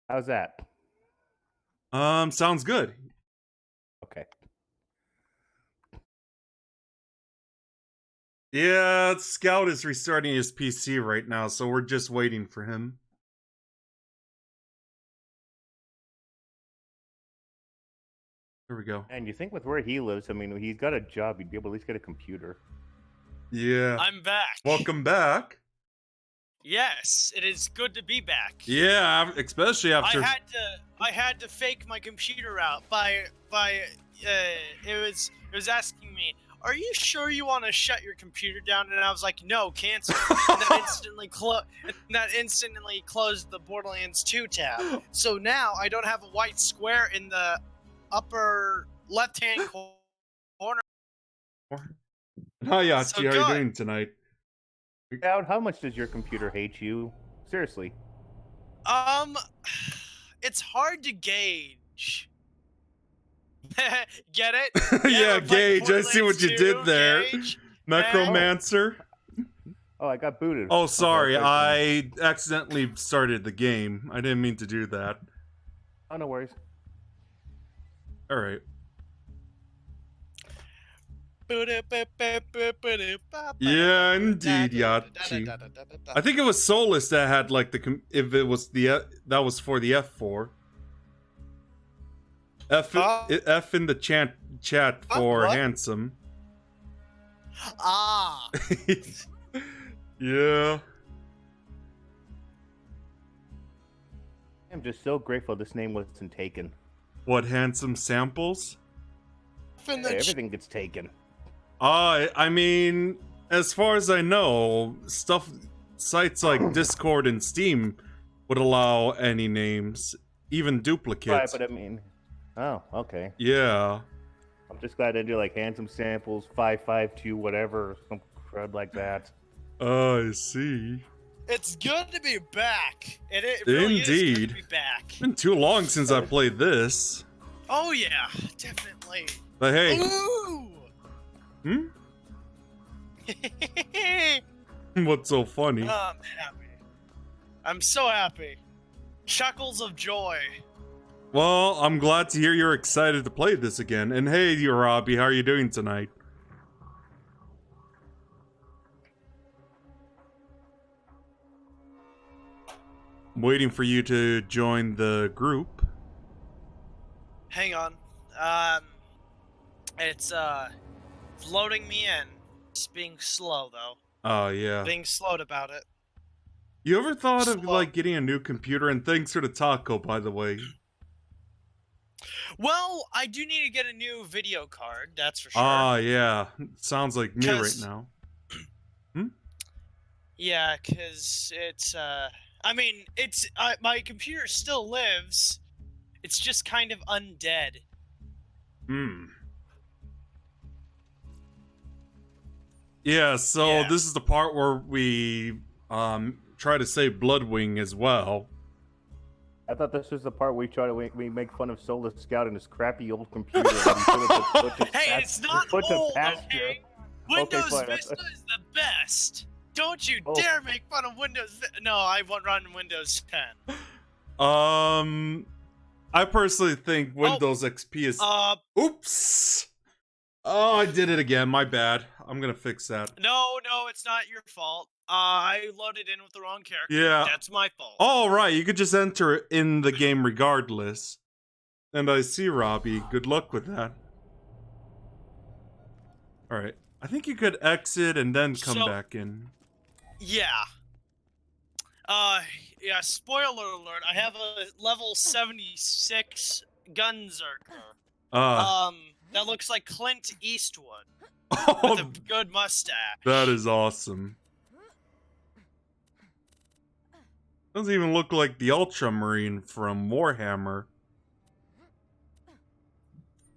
How's that? Sounds good. Okay. Yeah, Scout is restarting his PC right now, so we're just waiting for him. There we go. And you think with where he lives, I mean, he's got a job, he'd be able to at least get a computer. Yeah. I'm back. Welcome back. Yes, it is good to be back. Yeah, especially after I had to fake my computer out by it was asking me, "Are you sure you want to shut your computer down?" And I was like, "No, cancel." And that instantly closed the Borderlands 2 tab. So now I don't have a white square in the upper left-hand corner. Hi, Yachi, So how are you good. doing tonight? Scout, how much does your computer hate you? Seriously. It's hard to gauge. Get it? Yeah, we're playing Gage, I see what you Borderlands did 2, there. Gage. Necromancer. Oh, I got booted. Oh, sorry, Okay, I accidentally started the game. I didn't mean to do that. Oh, no worries. Alright. Yeah, Yeah, indeed, Yachi. I think it was Solus that had like if it was the that was for the F4. F in the chat for what? handsome. Ah. Yeah. I'm just so grateful this name wasn't taken. What, handsome samples? In Hey, the everything gets taken. I mean, as far as I know, sites like Discord and Steam would allow any names, even duplicates. Right, but I mean... Oh, okay. Yeah. I'm just glad I do like handsome samples, 552, whatever, some crud like that. I see. It's good to be back. It really Indeed. is good to be back. It's been too long since I played this. Oh yeah, definitely. But hey. Ooh. Hmm? What's so funny? I'm happy. I'm so happy. Chuckles of joy. Well, I'm glad to hear you're excited to play this again. And hey, Robbie, how are you doing tonight? I'm waiting for you to join the group. Hang on. It's loading me in. It's being slow though. Oh, yeah. Being slowed about it. You ever thought of, Slow. like, getting a new computer? And thanks for the taco, by the way. Well, I do need to get a new video card, that's for sure. Ah, yeah. Sounds like me right 'Cause- now. Yeah, because it's, I mean, it's, my computer still lives. It's just kind of undead. Yeah, so Yeah. this is the part where we, try to say Bloodwing as well. I thought this was the part where we make fun of Solus Scout and his crappy old computer. That he Hey, it's not put to old, pasture. okay? Windows fine. Vista is the best. Don't you Oh. dare make fun of Windows No, I won't run Windows 10. I personally think Windows XP is... Oops! Oh, I did it again, my bad. I'm gonna fix that. No, it's not your fault. I loaded in with the wrong character. Yeah. That's my fault. Oh, right, you could just enter it in the game regardless. And I see, Robbie. Good luck with that. Alright. I think you could exit and then come back in. Yeah. Yeah, spoiler alert, I have a level 76 Gunzerker. That looks like Clint Eastwood. With a good mustache. That is awesome. Doesn't even look like the Ultramarine from Warhammer.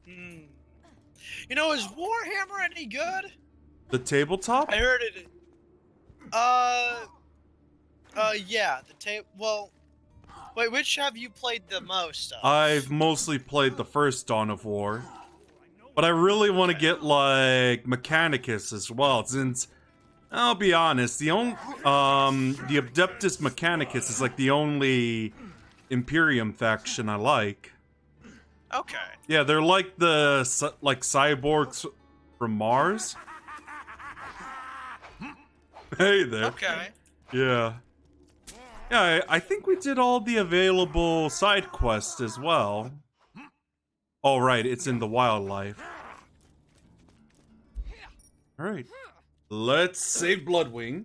You know, is Warhammer any good? The tabletop? I heard it. Yeah, well, wait, which have you played the most of? I've mostly played the first Dawn of War. But I really want to get, like, Mechanicus as well, since, I'll be honest, the Adeptus Mechanicus is, like, the only Imperium faction I like. Okay. Yeah, they're like the cyborgs from Mars. Hey there. Okay. Yeah. Yeah, I think we did all the available side quests as well. Oh, right, it's in the wildlife. Alright. Let's save Bloodwing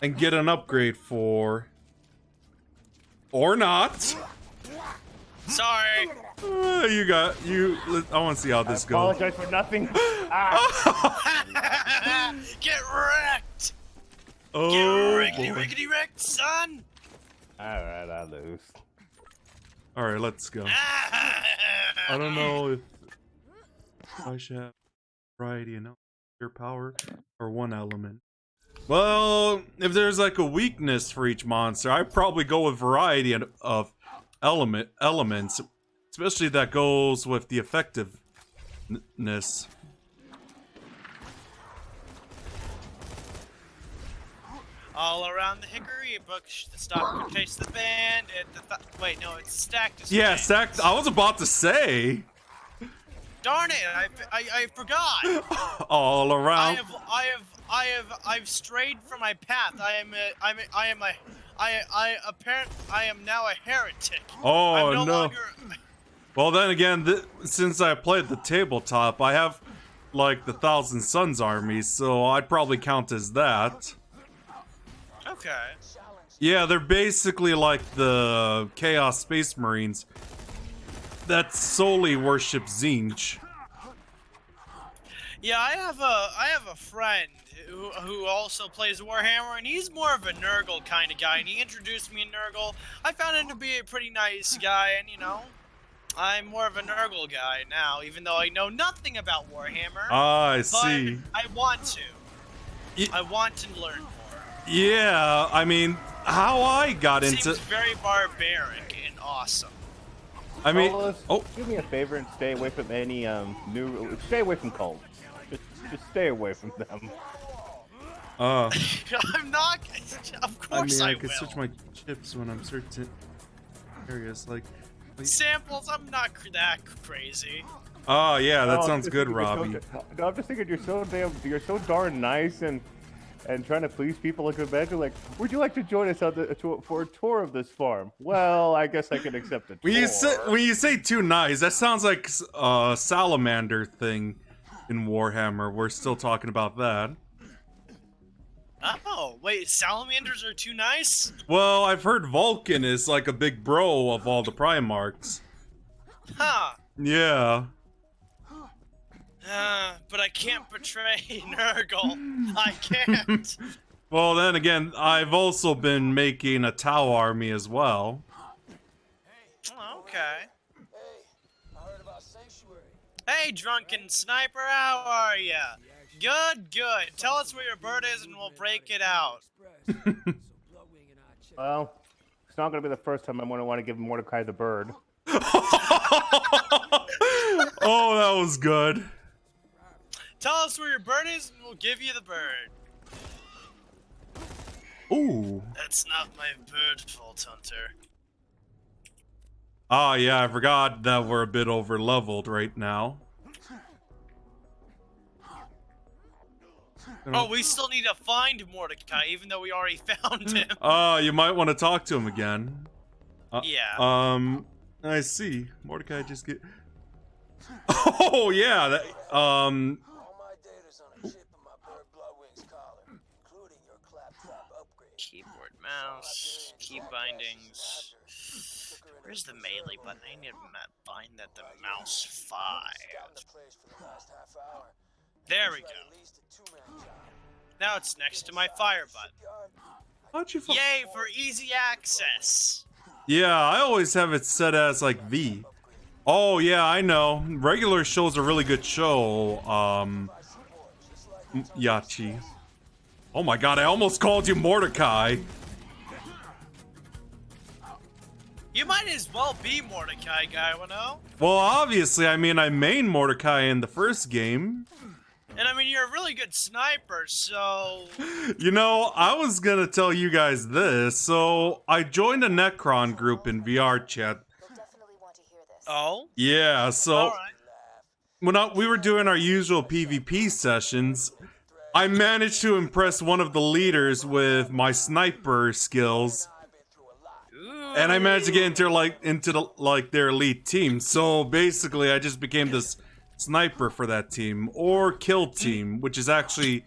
and get an upgrade for... Or not. Sorry. I want to see how this I goes. apologize for nothing. Ah. Get wrecked. Oh, Get rickety, boy. rickety wrecked, son. Alright, I lose. Alright, let's go. I don't know if I should have variety and your power or one element. Well, if there's like a weakness for each monster, I'd probably go with variety of elements, especially that goes with the effectiveness. All around the hickory bush, the stock could taste the band. Wait, no, it's stacked. Yeah, stacked. I was about to say. Darn it! I forgot. All around. I've strayed from my path. I am now a heretic. Oh, I'm no no. longer. Well, then again, since I played the tabletop, I have like the Thousand Suns army, so I'd probably count as that. Okay. Yeah, they're basically like the Chaos Space Marines that solely worship Zinj. Yeah, I have a friend who also plays Warhammer, and he's more of a Nurgle kind of guy, and he introduced me to Nurgle. I found him to be a pretty nice guy, and you know, I'm more of a Nurgle guy now, even though I know nothing about Warhammer. Ah, I but see. I want to. Y- I want to learn more. Yeah, I mean, how I got It into... seems very barbaric and awesome. I mean... Solas, Oh, do me a favor and stay away from any stay away from cults. Just stay away from them. I'm not. Of I course mean, I will. could switch my chips when I'm certain areas, like... Samples. I'm not that crazy. Oh, yeah, that No, I'm sounds just good, thinking Robbie. No, I'm just thinking you're so darn nice and trying to please people like Rebecca. Like, would you like to join us for a tour of this farm? Well, I guess I can accept it. When you say too nice, that sounds like a salamander thing in Warhammer. We're still talking about that. Oh, wait, salamanders are too nice? Well, I've heard Vulcan is like a big bro of all the Primarchs. Huh. Yeah. But I can't betray Nurgle. I can't. Well, then again, I've also been making a Tau army as well. Oh, okay. Hey, drunken sniper, how are ya? Good, good. Tell us where your bird is and we'll break it out. Well, it's not going to be the first time I'm going to want to give Mordecai the bird. Oh, that was good. Tell us where your bird is and we'll give you the bird. Ooh. That's not my bird, Vault Hunter. Ah, yeah, I forgot that we're a bit over leveled right now. Oh, we still need to find Mordecai, even though we already found him. You might want to talk to him again. Yeah. I see. Mordecai just get... Oh, yeah, that, All my data's on a chip in my bird Bloodwing's collar, including your claptrap upgrade. Keyboard, mouse, key bindings. Where's the melee button? I need to bind that to mouse 5. There we go. Now it's next to my fire button. how'd you Yay for easy access. Yeah, I always have it set as, like, V. Oh, yeah, I know. Regular show's a really good show. Yachi. Oh my god, I almost called you Mordecai. You might as well be Mordecai, Gawayno. Well, obviously, I mean, I main Mordecai in the first game. And I mean, you're a really good sniper, so... You know, I was gonna tell you guys this. So I joined a Necron group in VR chat. Oh? Yeah, so Alright. when we were doing our usual PvP sessions, I managed to impress one of the leaders with my sniper skills. And I managed to get into their elite team. So basically, I just became this sniper for that team, or kill team, which is actually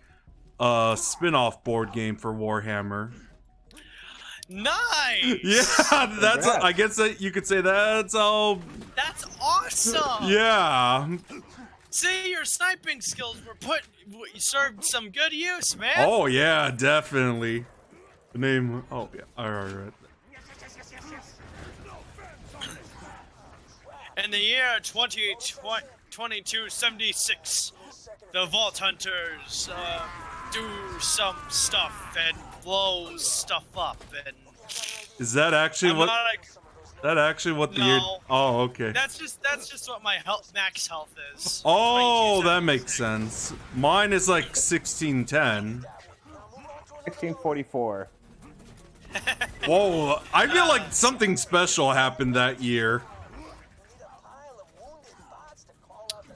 a spin-off board game for Warhammer. Nice! Yeah, that's. I guess that you could say that's all. That's awesome! Yeah. See, your sniping skills served some good use, man. Oh yeah, definitely. The name. Oh yeah. All right. In the year 2276, the Vault Hunters do some stuff and blow stuff up, and Is that actually what? That actually what the year? No. Oh, okay. That's just what my max health is. Oh, that makes sense. Mine is like 1610. 1644. Whoa, I feel like something special happened that year.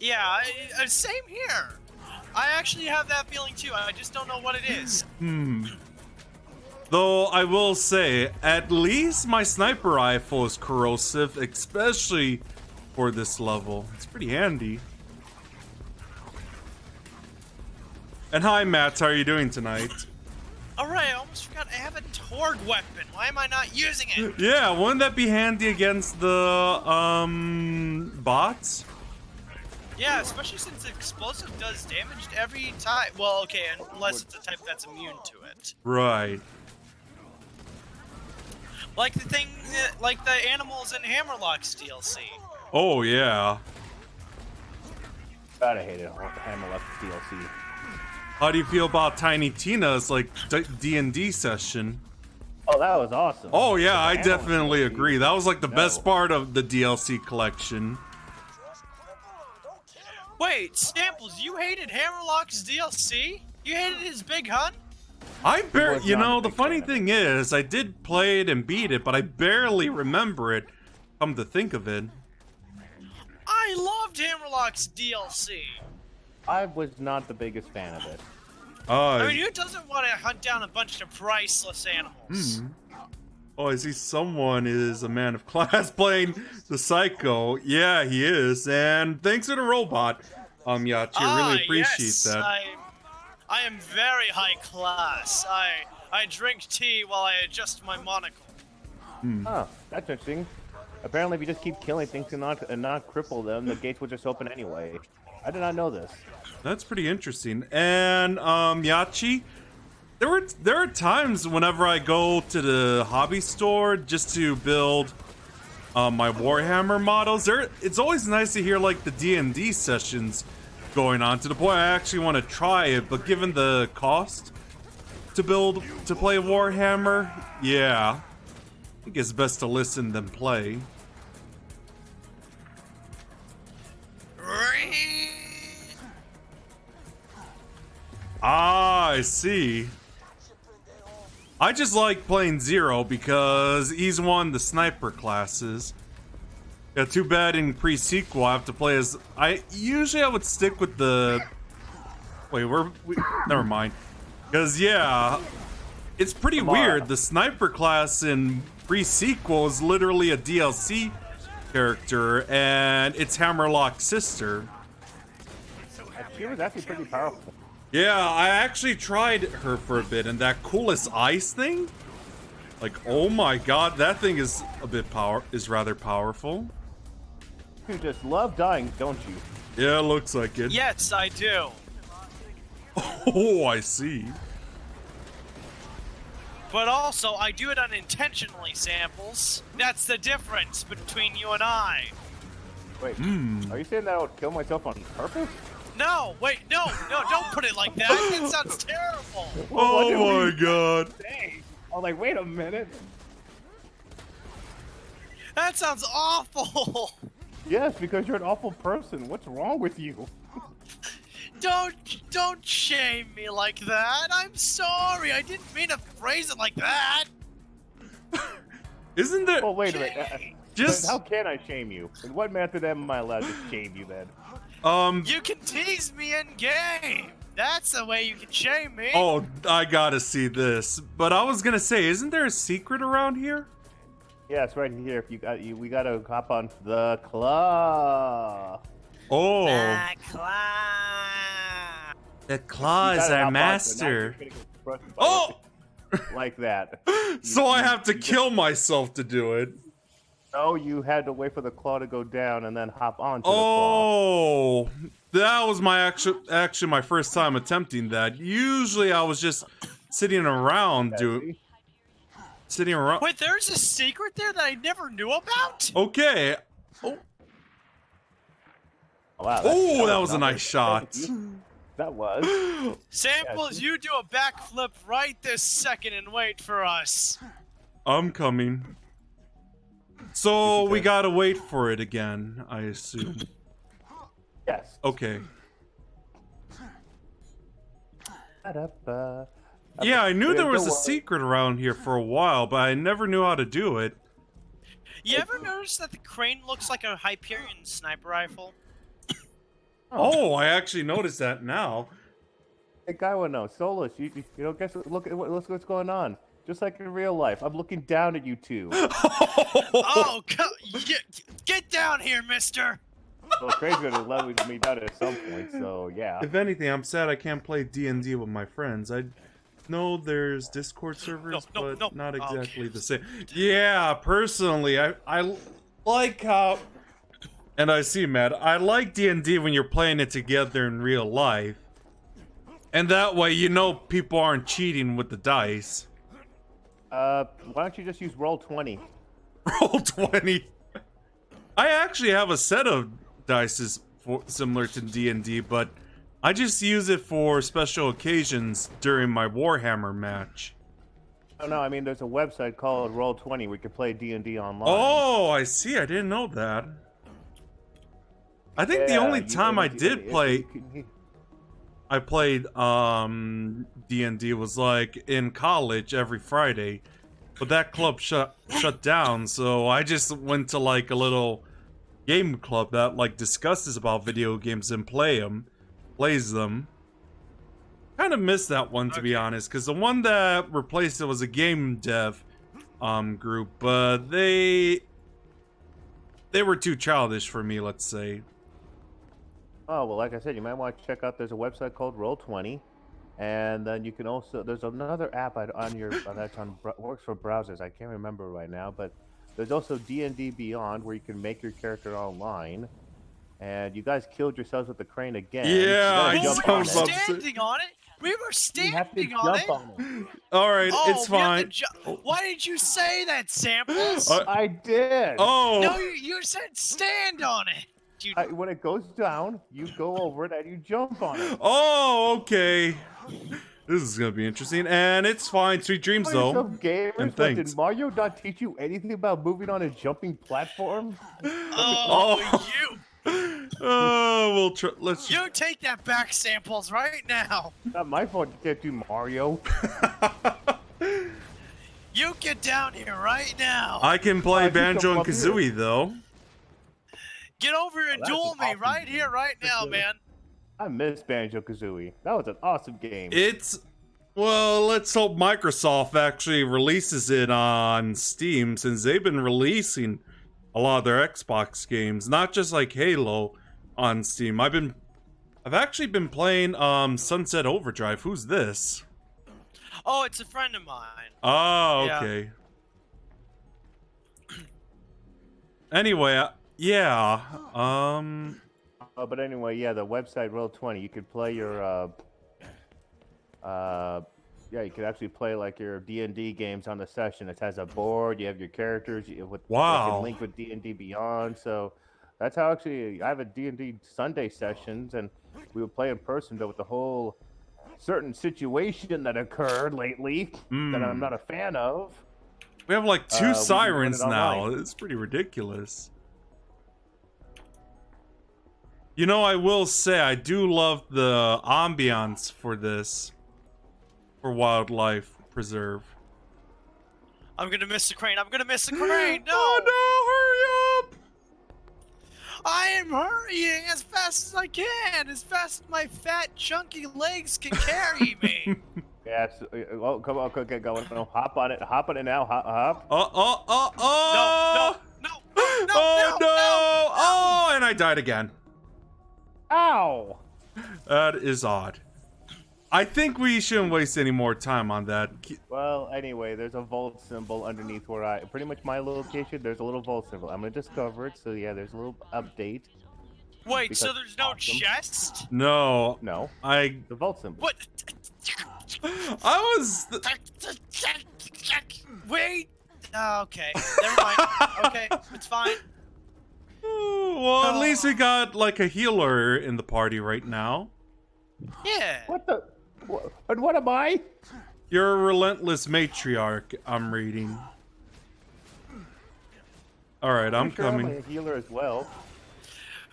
Yeah, same here. I actually have that feeling too. I just don't know what it is. Though I will say, at least my sniper rifle is corrosive, especially for this level. It's pretty handy. And hi, Matt. How are you doing tonight? Alright, I almost forgot. I have a Torg weapon. Why am I not using it? Yeah, wouldn't that be handy against the bots? Yeah, especially since explosive does damage every time. Well, okay, unless it's a type that's immune to it. Right. Like like the animals in Hammerlock's DLC. Oh yeah. God, I hate it. Hammerlock DLC. How do you feel about Tiny Tina's like D&D session? Oh, that was awesome. Oh yeah, I Hammerlock definitely DLC. agree. That was like the No. best part of the DLC collection. Wait, Samples, you hated Hammerlock's DLC? You hated his big hunt? was You not know, a the big funny fan of thing is, I did play it and beat it, but I barely remember it. Come to think of it. I loved Hammerlock's DLC. I was not the biggest fan of it. I mean, who doesn't want to hunt down a bunch of priceless animals? Oh, I see someone is a man of class playing the Psycho. Yeah, he is. And thanks to the robot, Yachi, I really appreciate yes, that. I am very high class. I drink tea while I adjust my monocle. Oh, that's interesting. Apparently, if you just keep killing things and not cripple them, the gates will just open anyway. I did not know this. That's pretty interesting. And Yachi, there are times whenever I go to the hobby store just to build my Warhammer models. It's always nice to hear like the D&D sessions going on, to the point I actually want to try it, but given the cost to play Warhammer, yeah, I think it's best to listen than play. Ah, I see. I just like playing Zero because he's one of the sniper classes. Yeah, too bad in pre-sequel I have to play as... Usually I would stick with the... Wait, never mind. Because, yeah, it's pretty weird. The sniper class in pre-sequel is literally a DLC character, and it's Hammerlock's sister. She was actually pretty powerful. Yeah, I actually tried her for a bit, and that coolest ice thing? Like, oh my god, that thing is rather powerful. You just love dying, don't you? Yeah, looks like it. Yes, I do. Oh, I see. But also, I do it unintentionally, Samples. That's the difference between you and I. Wait, are you saying that I would kill myself on purpose? No, wait, no, don't put it like that. That sounds terrible. Oh my god. Hey, I was like, wait a minute. That sounds awful. Yes, because you're an awful person. What's wrong with you? Don't shame me like that. I'm sorry. I didn't mean to phrase it like that. Isn't there? Oh, wait a minute. Just How can I shame you? In what method am I allowed to shame you then? You can tease me in game. That's the way you can shame me. Oh, I gotta see this. But I was gonna say, isn't there a secret around here? Yeah, it's right here. If we gotta hop on the claw. Oh, the claw You is gotta our hop on, master. so now you're gonna get crushed by Oh, it like that. so I have to kill myself to do it. No, you had to wait for the claw to go down and then hop onto the claw. Oh, that was my actually my first time attempting that. Usually I was just sitting around sitting around. Wait, there's a secret there that I never knew about? Okay. Oh, wow, Oh, that was a not nice shot. That was. Samples, you do a backflip right this second and wait for us. I'm coming. So we gotta wait for it again, I assume. Yes. Okay. Ba-da-ba. Yeah, I knew there was a Don't worry. secret around here for a while, but I never knew how to do it. You ever notice that the crane looks like a Hyperion sniper rifle? Oh, I actually noticed that now. Hey, Gawayno, Solus, you know, guess what, look at what's going on. Just like in real life, I'm looking down at you two. Oh, get down here, mister! Well, Craig's gonna let me down at some point, so yeah. If anything, I'm sad I can't play D&D with my friends. I know there's Discord servers, No, but not exactly okay. the same. Yeah, personally, I like how... And I see, Matt, I like D&D when you're playing it together in real life. And that way, you know people aren't cheating with the dice. Why don't you just use Roll20? Roll20. I actually have a set of dices similar to D&D, but I just use it for special occasions during my Warhammer match. Oh no, I mean there's a website called Roll20 where you can play D&D online. Oh, I see. I didn't know that. I think the only time I did play... I played D&D was like in college every Friday, but that club shut down, so I just went to like a little game club that like discusses about video games and plays them. Kind of missed that one, to be honest, because the one that replaced it was a game dev group, but they were too childish for me, let's say. Oh, well, like I said, you might want to check out, there's a website called Roll20, and then you can also, there's another app works for browsers, I can't remember right now, but there's also D&D Beyond, where you can make your character online, and you guys killed yourselves with the crane again. Yeah, I Well, just we were was about to say- standing on it. We were You have to standing on jump it. on it. Alright, Oh, it's we have fine. to Why did you say that, Samples? I did! Oh! No, you said stand on it. When it goes down, you go over it and you jump on it. Oh, okay. This is gonna be interesting, and it's fine. Sweet dreams, though. Gamers, And but thanks. did Mario not teach you anything about moving on a jumping platform? Oh, We'll try. Let's. you take that back, Samples, right now. Not my fault you can't do Mario. You get down here right now. I can play I just Banjo and come up here. Kazooie, though. Get over here and that's duel me awesome. right here, right now, man. I miss Banjo-Kazooie. That was an awesome game. It's. Well, let's hope Microsoft actually releases it on Steam, since they've been releasing a lot of their Xbox games, not just like Halo on Steam. I've actually been playing Sunset Overdrive. Who's this? Oh, it's a friend of mine. Oh, Yeah. okay. Anyway, yeah. But anyway, yeah, the website Roll20, you could play your you could actually play like your D&D games on the session. It has a board, you have your characters, Wow. you can link with D&D Beyond. So that's how actually I have a D&D Sunday sessions, and we would play in person, but with the whole certain situation that occurred lately that I'm not a fan of. We have like we two can sirens run it now. online. It's pretty ridiculous. You know, I will say I do love the ambiance for this, for Wildlife Preserve. I'm gonna miss the crane. I'm gonna miss the crane. No! Oh no! Hurry up! I am hurrying as fast as I can, as fast as my fat, chunky legs can carry me. Yes. Oh, come on, get going. No, hop on it. Hop on it now. Hop. Oh! No! Oh no! Oh, and I died again. Ow! That is odd. I think we shouldn't waste any more time on that. Well, anyway, there's a vault symbol underneath where pretty much my location, there's a little vault symbol. I'm gonna discover it, so yeah, there's a little update. Wait, so Because there's no awesome. chest? No. No, The vault symbol. What? I was... Wait! Okay, never mind. Okay, it's fine. Well, at least we got, like, a healer in the party right now. Yeah. What the? What am I? You're a relentless matriarch, I'm reading. Alright, I'm Sure I'm coming. a healer as well.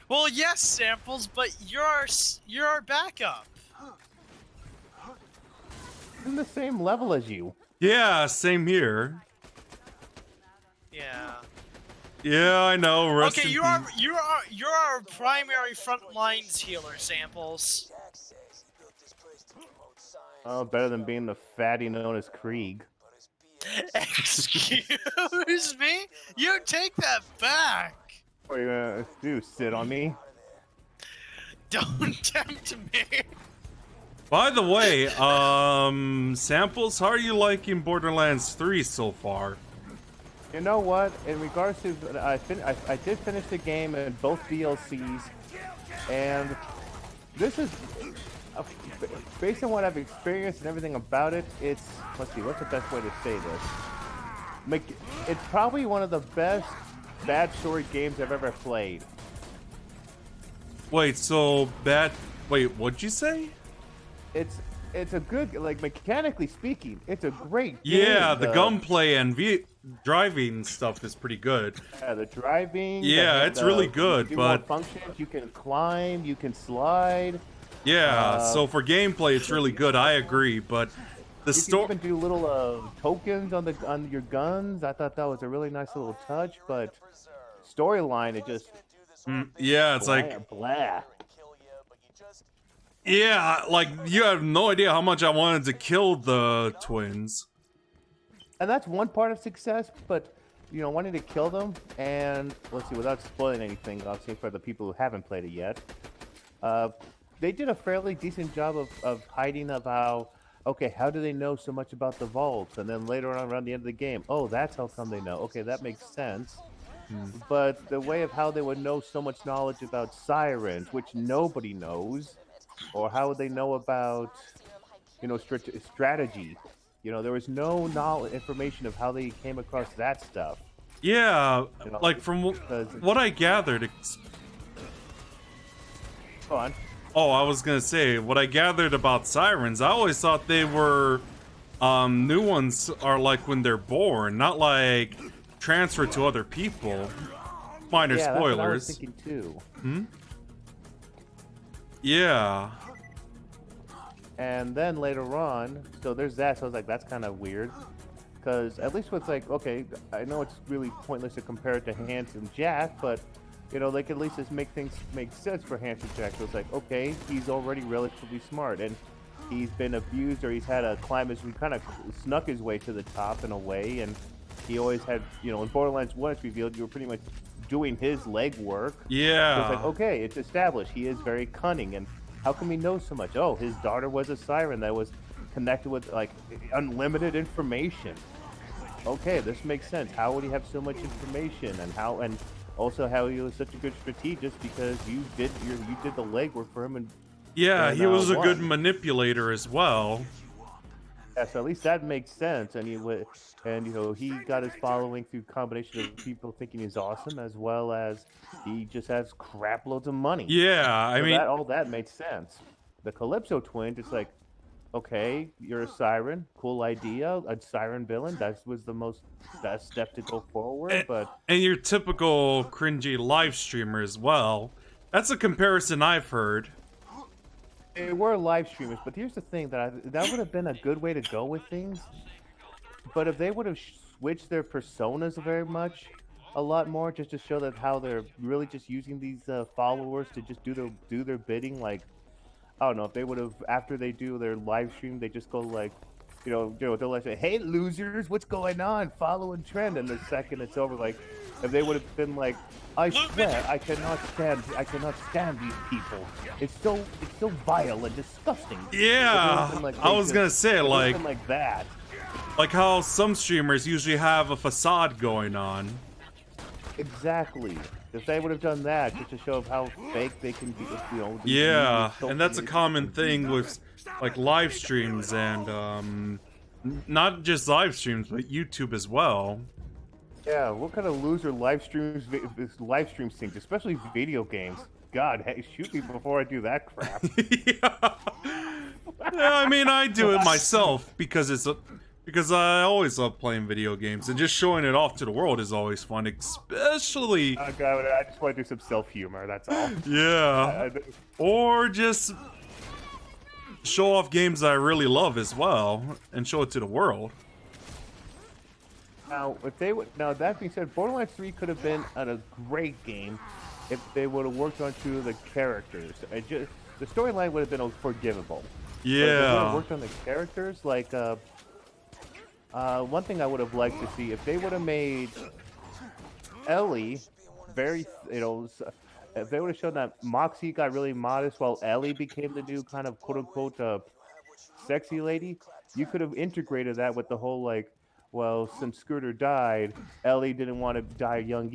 Well, yes, Samples, but you're our backup. I'm the same level as you. Yeah, same here. Yeah. Yeah, I know. Rest Okay, in you're peace. our primary front lines healer, Samples. Jack says he built this place to promote science. Oh, better than being the fatty known as Krieg. But his BS Excuse me? You take that back. What are you gonna do? Sit on me? Don't tempt me. By the way, Samples, how are you liking Borderlands 3 so far? You know what? In regards to, I did finish the game and both DLCs, and this is, based on what I've experienced and everything about it, it's, let's see, what's the best way to say this? It's probably one of the best bad story games I've ever played. Wait, so wait, what'd you say? It's a good, like, mechanically speaking, it's a great game. Yeah, the gunplay and driving stuff is pretty good. Yeah, the driving. Yeah, it's really good, you do but more functions. You can climb, you can slide. yeah, so for gameplay, it's really good. I agree, but the You can story. even do little tokens on your guns. I thought that was a really nice little touch, but storyline, it just Yeah, it's blah, like, blah. yeah, like you have no idea how much I wanted to kill the twins. And that's one part of success, but you know, wanting to kill them, and let's see, without spoiling anything, obviously for the people who haven't played it yet, they did a fairly decent job of hiding of how, okay, how do they know so much about the vaults? And then later on around the end of the game, oh, that's how come they know. Okay, that makes sense. But the way of how they would know so much knowledge about sirens, which nobody knows, or how would they know about, you know, strategy? You know, there was no knowledge, information of how they came across that stuff. Yeah, You know, like from because- what I gathered. Go on. Oh, I was gonna say what I gathered about sirens. I always thought they were new ones are like when they're born, not like transferred to other people. Minor Yeah, that's what I was spoilers. thinking too. Yeah. And then later on, so there's that. So I was like, that's kind of weird. Because at least with like, okay, I know it's really pointless to compare it to Handsome Jack, but you know, they could at least just make things make sense for Handsome Jack. So it's like, okay, he's already relatively smart, and he's been abused, or he's had to climb his, he kind of snuck his way to the top in a way, and he always had, you know, in Borderlands 1 it's revealed you were pretty much doing his legwork. So Yeah. it's like, okay, it's established. He is very cunning, and how come he knows so much? Oh, his daughter was a siren that was connected with like unlimited information. Okay, this makes sense. How would he have so much information, and also how he was such a good strategist because you did the legwork for him, and Yeah, he was a good won. manipulator as well. Yeah, so at least that makes sense. And and you know, he got his following through combination of people thinking he's awesome, as well as he just has crap loads of money. Yeah, I So mean, all that made sense. The Calypso twins, it's like, okay, you're a siren, cool idea, a siren villain. That was the best step to go forward. But and your typical cringy live streamer as well. That's a comparison I've heard. They were live streamers, but here's the thing that would have been a good way to go with things. But if they would have switched their personas very much, a lot more, just to show that how they're really just using these followers to just do their bidding. Like, I don't know, if they would have, after they do their live stream, they just go like, they'll like say, "Hey losers, what's going on? Following trend," and the second it's over, like, if they would have been like, "I swear, I cannot stand these people. It's so vile and disgusting." Yeah, Like, I was gonna say, like that. Like how some streamers usually have a facade going on. Exactly. If they would have done that, just to show how fake they can be, Yeah, and that's a common thing with like live streams and not just live streams, but YouTube as well. Yeah, what kind of loser live streams think, especially video games? God, hey, shoot me before I do that crap. Yeah, I mean, I do it myself because I always love playing video games, and just showing it off to the world is always fun, especially. God, I just want to do some self-humor. That's all. Yeah, or just show off games I really love as well, and show it to the world. Now, that being said, Borderlands 3 could have been a great game if they would have worked onto the characters. The storyline would have been forgivable. Yeah. But if they would have worked on the characters, like, one thing I would have liked to see, if they would have made Ellie very, if they would have shown that Moxie got really modest while Ellie became the new kind of quote-unquote sexy lady, you could have integrated that with the whole, like, well, since Scooter died, Ellie didn't want to die young,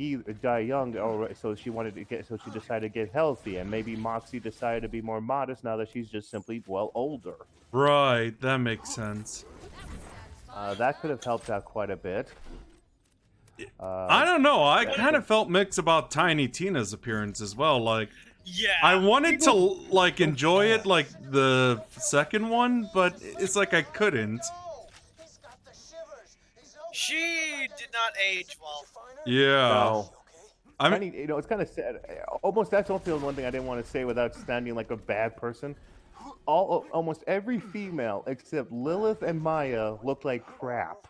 so she decided to get healthy, and maybe Moxie decided to be more modest now that she's just simply, well, older. Right, that makes sense. That could have helped out quite a bit. I don't know. I kind of felt mixed about Tiny Tina's appearance as well. Like, Yeah. I wanted to like enjoy it like the second one, but it's like I couldn't. She did not age well. Yeah. No. I mean, it's kind of sad. Almost that's also the one thing I didn't want to say without sounding like a bad person. Almost every female except Lilith and Maya look like crap.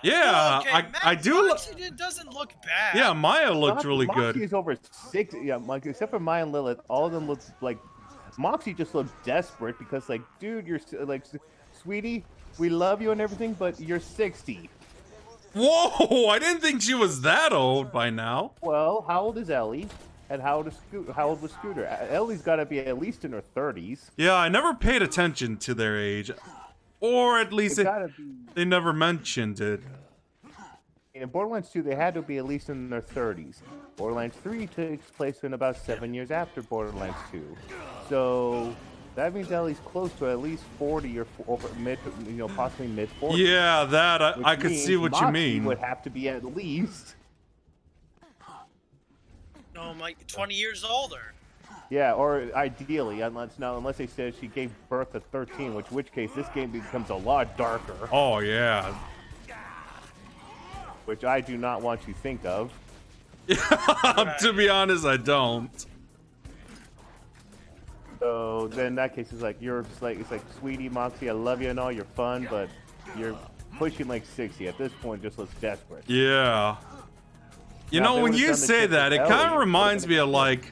Yeah, Okay, I do. Moxie doesn't look bad. Yeah, Maya looked really Moxie good. is over 6. Yeah, except for Maya and Lilith, all of them look like Moxie just looked desperate because, like, dude, you're like, sweetie, we love you and everything, but you're 60. Whoa! I didn't think she was that old by now. Well, how old is Ellie? And how old was Scooter? Ellie's got to be at least in her 30s. Yeah, I never paid attention to their age, or at least they never mentioned it. In Borderlands 2, they had to be at least in their 30s. Borderlands 3 takes place in about 7 years after Borderlands 2. So that means Ellie's close to at least 40 or over possibly mid 40s. Yeah, that I could see what you mean. Would have to be at least. No, like 20 years older. Yeah, or ideally, unless they said she gave birth at 13, which case this game becomes a lot darker. Oh yeah. Which I do not want to think of. To be honest, I don't. So then in that case, it's like it's like sweetie Moxie, I love you and all, you're fun, but you're pushing like 60 at this point. Just looks desperate. Yeah. You know, when you say that, it kind of reminds me of like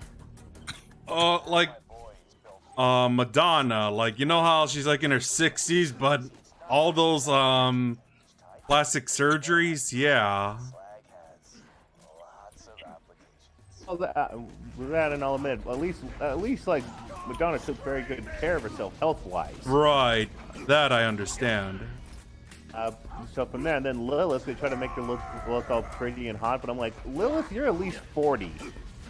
Madonna. Like, you know how she's like in her 60s, but all those plastic surgeries, yeah. Well, that and I'll admit, at least like Madonna took very good care of herself health-wise. Right, that I understand. So from there, and then Lilith, they try to make her look all pretty and hot, but I'm like, Lilith, you're at least 40,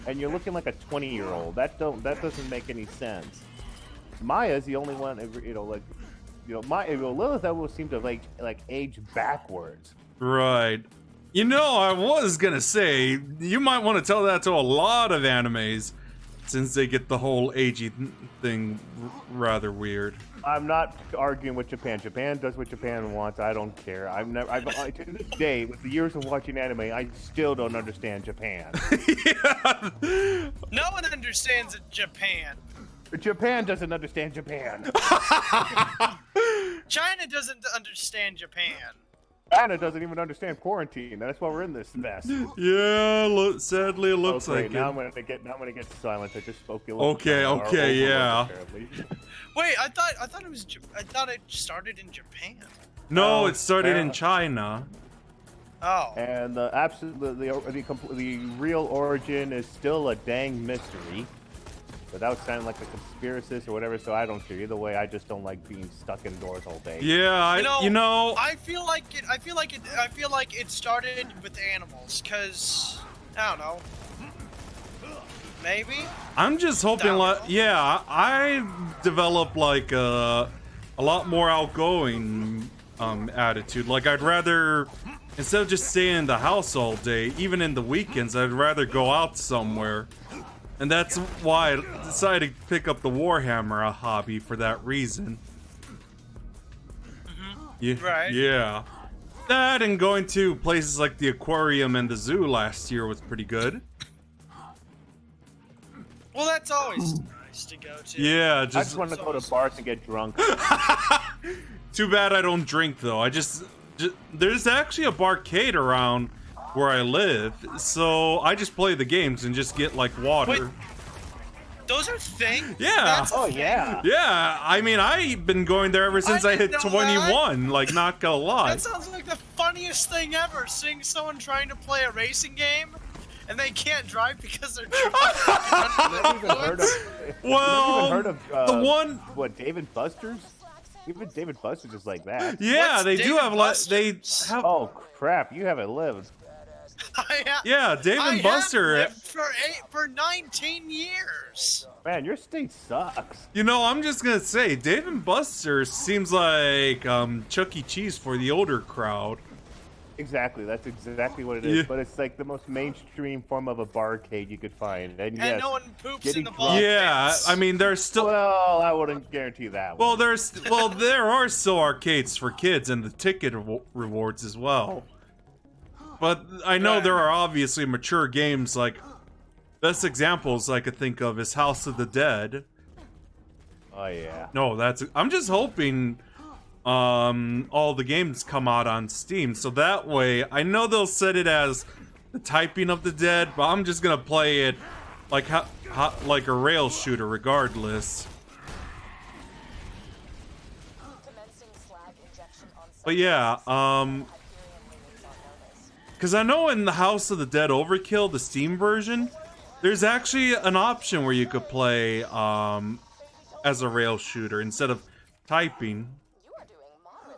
and you're looking like a 20-year-old. That doesn't make any sense. Maya's the only one, Lilith that will seem to like age backwards. Right. You know, I was gonna say, you might want to tell that to a lot of animes. since they get the whole aging thing rather weird. I'm not arguing with Japan. Japan does what Japan wants. I don't care. To this day, with the years of watching anime, I still don't understand Japan. Yeah. No one understands Japan. Japan doesn't understand Japan. China doesn't understand Japan. China doesn't even understand quarantine. That's why we're in this mess. Yeah, sadly it looks Okay, like now it. I'm gonna get silent. I just spoke a little. Okay, yeah. Wait, I thought it was. I thought it started in Japan. No, Oh, it started yeah. in China. Oh. And the real origin is still a dang mystery, without sounding like a conspiracist or whatever. So I don't care either way. I just don't like being stuck indoors all day. Yeah, you know. I feel like it started with animals, cause I don't know. Maybe. I'm just hoping, like, yeah, I developed like a lot more outgoing attitude. Like, I'd rather, instead of just staying in the house all day, even in the weekends, I'd rather go out somewhere. And that's why I decided to pick up the Warhammer, a hobby, for that reason. Yeah, Right. Yeah. That and going to places like the aquarium and the zoo last year was pretty good. Well, that's always nice to go to. Yeah, I just just want to go to bars and get drunk. too bad I don't drink though. I just there's actually a barcade around where I live, so I just play the games and just get like water. Wait, those are things? Yeah. That's a Oh thing? yeah. Yeah, I mean, I've been going there ever since I hit didn't know 21, like, not gonna lie. That sounds like the funniest thing ever, seeing someone trying to play a racing game and they can't drive because they're drunk. Never even heard of. Well, never even heard of the one, what, David Buster's? Even David Buster's is like that. yeah, What's they do David have, like, they Buster's? have, Oh crap! You haven't lived. yeah, Dave I and Buster. have lived for 19 years. Man, your state sucks. You know, I'm just gonna say, Dave and Buster seems like Chuck E. Cheese for the older crowd. Exactly, that's exactly what it is. Yeah. But it's like the most mainstream form of a barcade you could find. And yes, And no one poops getting in the drunk. ball Yeah, pits. I mean, there's still. Well, I wouldn't guarantee that Well, one. there are still arcades for kids and the ticket rewards as well. But I know there are obviously mature games, like, best examples I could think of is House of the Dead. Oh yeah. No, I'm just hoping all the games come out on Steam, so that way I know they'll set it as the typing of the dead, but I'm just gonna play it like like a rail shooter regardless. But yeah, because I know in the House of the Dead Overkill, the Steam version, there's actually an option where you could play as a rail shooter instead of typing.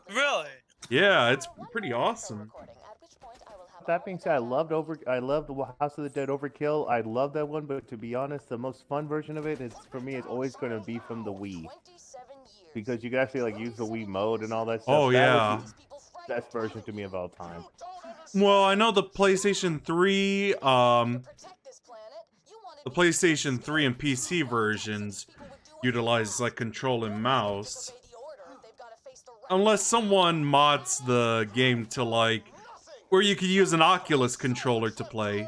Really? Yeah, it's pretty awesome. That being said, I loved House of the Dead Overkill. I love that one, but to be honest, the most fun version of it is for me. It's always going to be from the Wii, because you can actually like use the Wii mode and all that stuff. Oh, That yeah. was the best version to me of all time. Well, I know the PlayStation 3, and PC versions utilize like control and mouse. Unless someone mods the game to like where you could use an Oculus controller to play.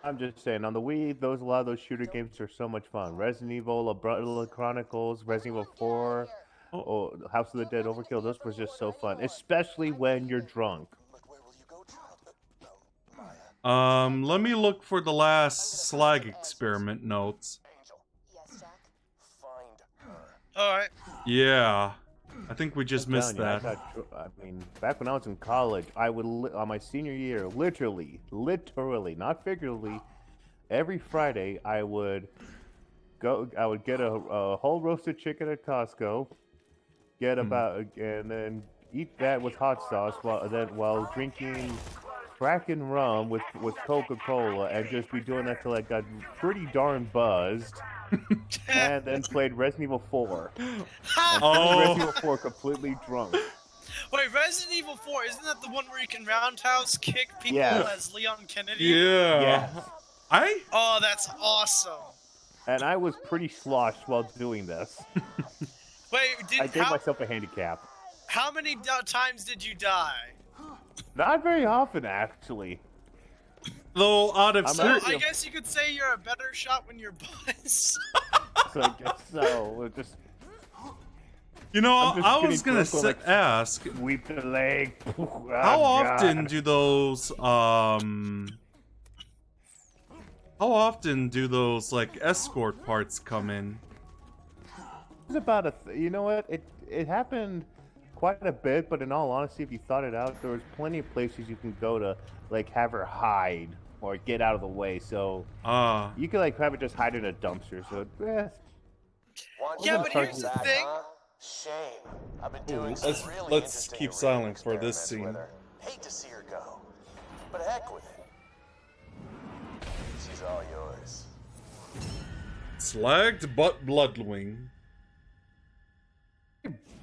I'm just saying, on the Wii, a lot of those shooter games are so much fun. Resident Evil, Umbrella Chronicles, Resident Evil 4, House of the Dead Overkill, those were just so fun. Especially when you're drunk. Let me look for the last Slag experiment notes. Alright. Yeah. I think we just missed telling you, that. I mean, back when I was in college, I would on my senior year, literally, not figuratively, every Friday I would get a whole roasted chicken at Costco, and then eat that with hot sauce while drinking Kraken rum with Coca-Cola, and just be doing that till I got pretty darn buzzed. And then played Resident Evil 4. Resident Evil 4 completely drunk. Wait, Resident Evil 4, isn't that the one where you can roundhouse kick people Yes. as Leon Kennedy? Yeah. Yes. Oh, that's awesome. And I was pretty sloshed while doing this. Wait, I gave myself a handicap. how many times did you die? Not very often, actually. Though out of I guess you could say you're a better shot when you're buzz. So I guess so. We'll just you know, I was getting gonna ask, sweep the leg. how often do those like escort parts come in? It's about you know what? It happened quite a bit, but in all honesty, if you thought it out, there was plenty of places you can go to like have her hide or get out of the way. So you could like have it just hide in a dumpster. So yeah, but here's the thing. Shame. I've been doing Let's keep silent for this scene. Hate to see her go, but heck with it. She's all yours. Slagged butt bloodwing.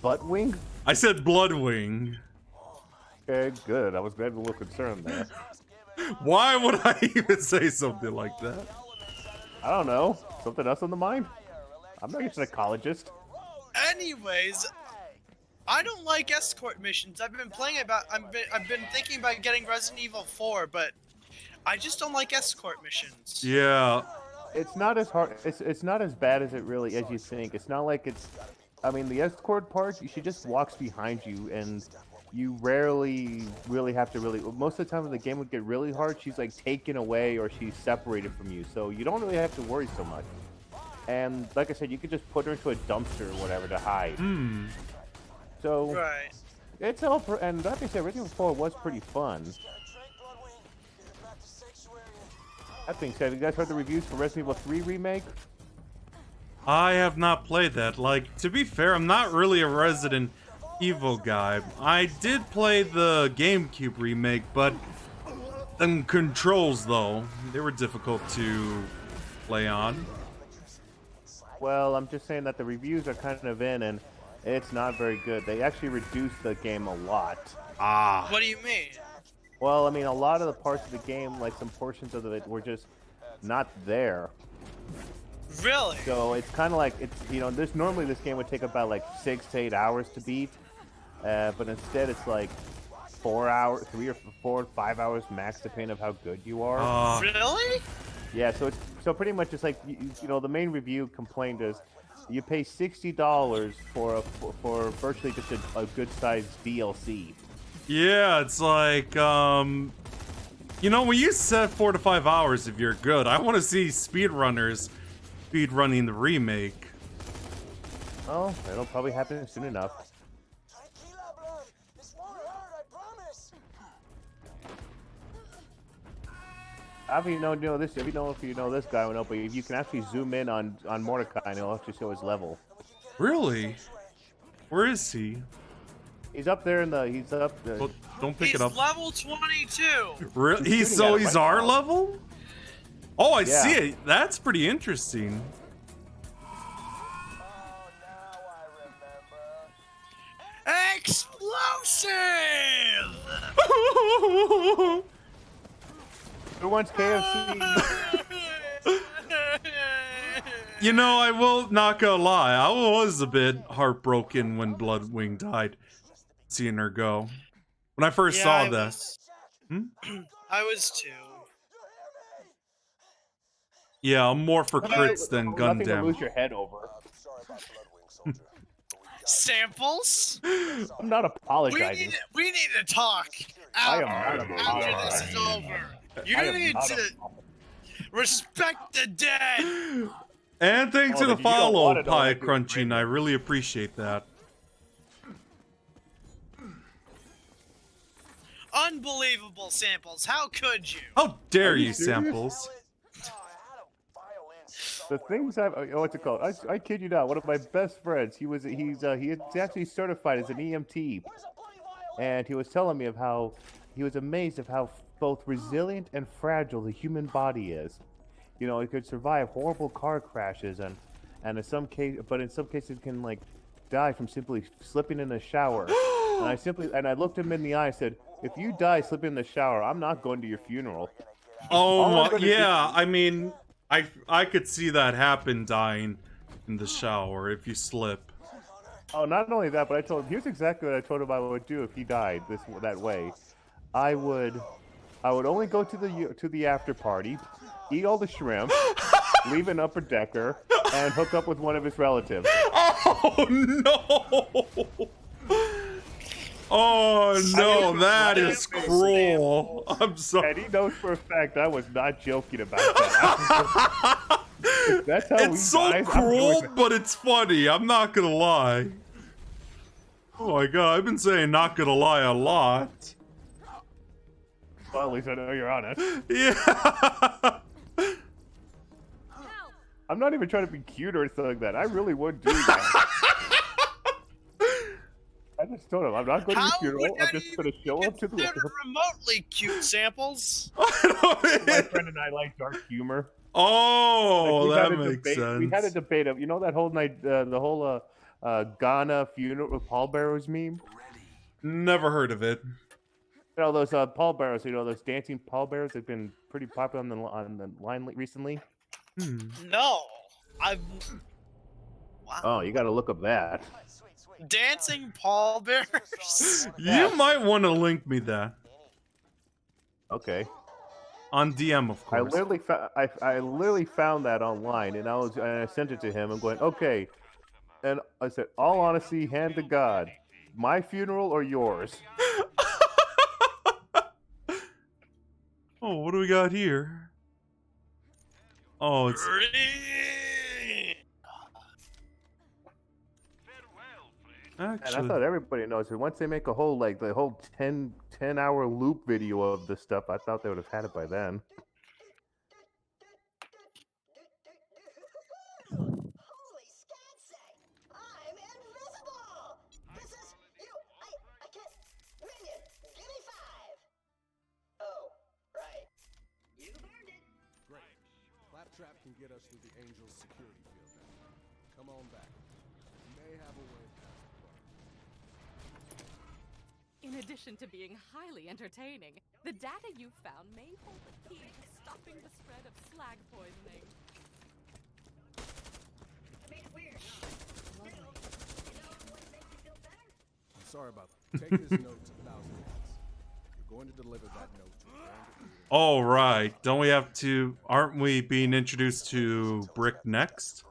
Buttwing? I said bloodwing. Okay, good. I was getting a little concerned there. Why would I even say something like that? I don't know. Something else on the mind? I'm not a psychologist. Anyways, I don't like escort missions. I've been thinking about getting Resident Evil 4, but I just don't like escort missions. Yeah. It's not as hard. It's not as bad as it really as you think. It's not like it's. I mean, the escort part, she just walks behind you, and you rarely really have to most of the time when the game would get really hard, she's like taken away or she's separated from you, so you don't really have to worry so much. And like I said, you could just put her into a dumpster or whatever to hide. So right. It's all and like I said, Resident Evil 4 was pretty fun. That being said, have you guys heard the reviews for Resident Evil 3 remake? I have not played that. Like, to be fair, I'm not really a Resident Evil guy. I did play the GameCube remake, but the controls, though, they were difficult to play on. Well, I'm just saying that the reviews are kind of in, and it's not very good. They actually reduced the game a lot. What do you mean? Well, I mean, a lot of the parts of the game, like some portions of it, were just not there. Really? So it's kind of like normally this game would take about like 6 to 8 hours to beat, but instead it's like 4 hours, 3 or 4 or 5 hours max, depending on how good you are. Really? Yeah. So pretty much it's like the main review complaint is you pay $60 for virtually just a good sized DLC. Yeah, it's like when you said 4 to 5 hours if you're good, I want to see speedrunners speedrunning the remake. Oh, it'll probably happen soon enough. I don't even know this. If you know this guy or not, but if you can actually zoom in on Mordecai, and it'll actually show his level. Really? Where is he? He's up there he's up. Well, don't pick it up. He's level 22. Really? He's our level? Oh, I see it. That's pretty interesting. Explosive! Who wants KFC? I will not gonna lie. I was a bit heartbroken when Bloodwing died, seeing her go. When I first saw that. I was too. Yeah, I'm more for crits than gun Nothing to lose damage. your head over. Samples? I'm not apologizing. We need to talk after this is over. You need to respect the dead. And thanks to the follow, Pie Crunching. I really appreciate that. Unbelievable, Samples. How could you? How dare you, serious? Samples? The things what's it called? I kid you not. One of my best friends. He's actually certified as an EMT, and he was telling me of how he was amazed of how both resilient and fragile the human body is. It could survive horrible car crashes and in some cases it can like die from simply slipping in the shower. And I looked him in the eye and said, "If you die slipping in the shower, I'm not going to your funeral." Oh All I'm my, gonna yeah. I mean, I could see that happen, dying in the shower if you slip. Oh, not only that, but I told him here's exactly what I told him I would do if he died that way. I would only go to the after party, eat all the shrimp, leave an upper decker, and hook up with one of his relatives. Oh no! Oh no, that is cruel. I'm sorry. And he knows for a fact I was not joking about that. That's how It's so cruel, but it's funny. I'm not gonna lie. Oh my god, I've been saying not gonna lie a lot. Well, at least I know you're honest. Yeah. I'm not even trying to be cute or anything like that. I really would do that. I just told him I'm not going to the funeral. I'm just going to show up to the remotely cute samples. My friend and I like dark humor. Oh, like that makes sense. We had a debate of, you know, that whole night, the whole Ghana funeral with pallbearers meme. Never heard of it. You know those pallbearers. You know those dancing pallbearers. They've been pretty popular on the line recently. No, I've. Wow. Oh, you got to look up that. Dancing pallbearers. You might want to link me that. Okay. On DM, of course. I literally found that online, and I sent it to him. I'm going, okay, and I said, all honesty, hand to God, my funeral or yours? Oh, what do we got here? Oh, it's. Actually, And I thought everybody knows that once they make a whole the whole 10-hour loop video of this stuff, I thought they would have had it by then. Holy scatsec! I'm invisible! This is you! I can't. Minion, give me 5! Oh, right. You earned it! Great. Claptrap can get us through the Angel's security field now. Come on back. We may have a way past the park. In addition to being highly entertaining, the data you found may hold the key to stopping the spread of slag poisoning. I made it weird. Still, you know what makes me feel better? I'm sorry about that. Take this note to 1,000 Watts. You're going to deliver that note to a bandit leader. oh right. Don't we have to? Aren't we being introduced to Brick next?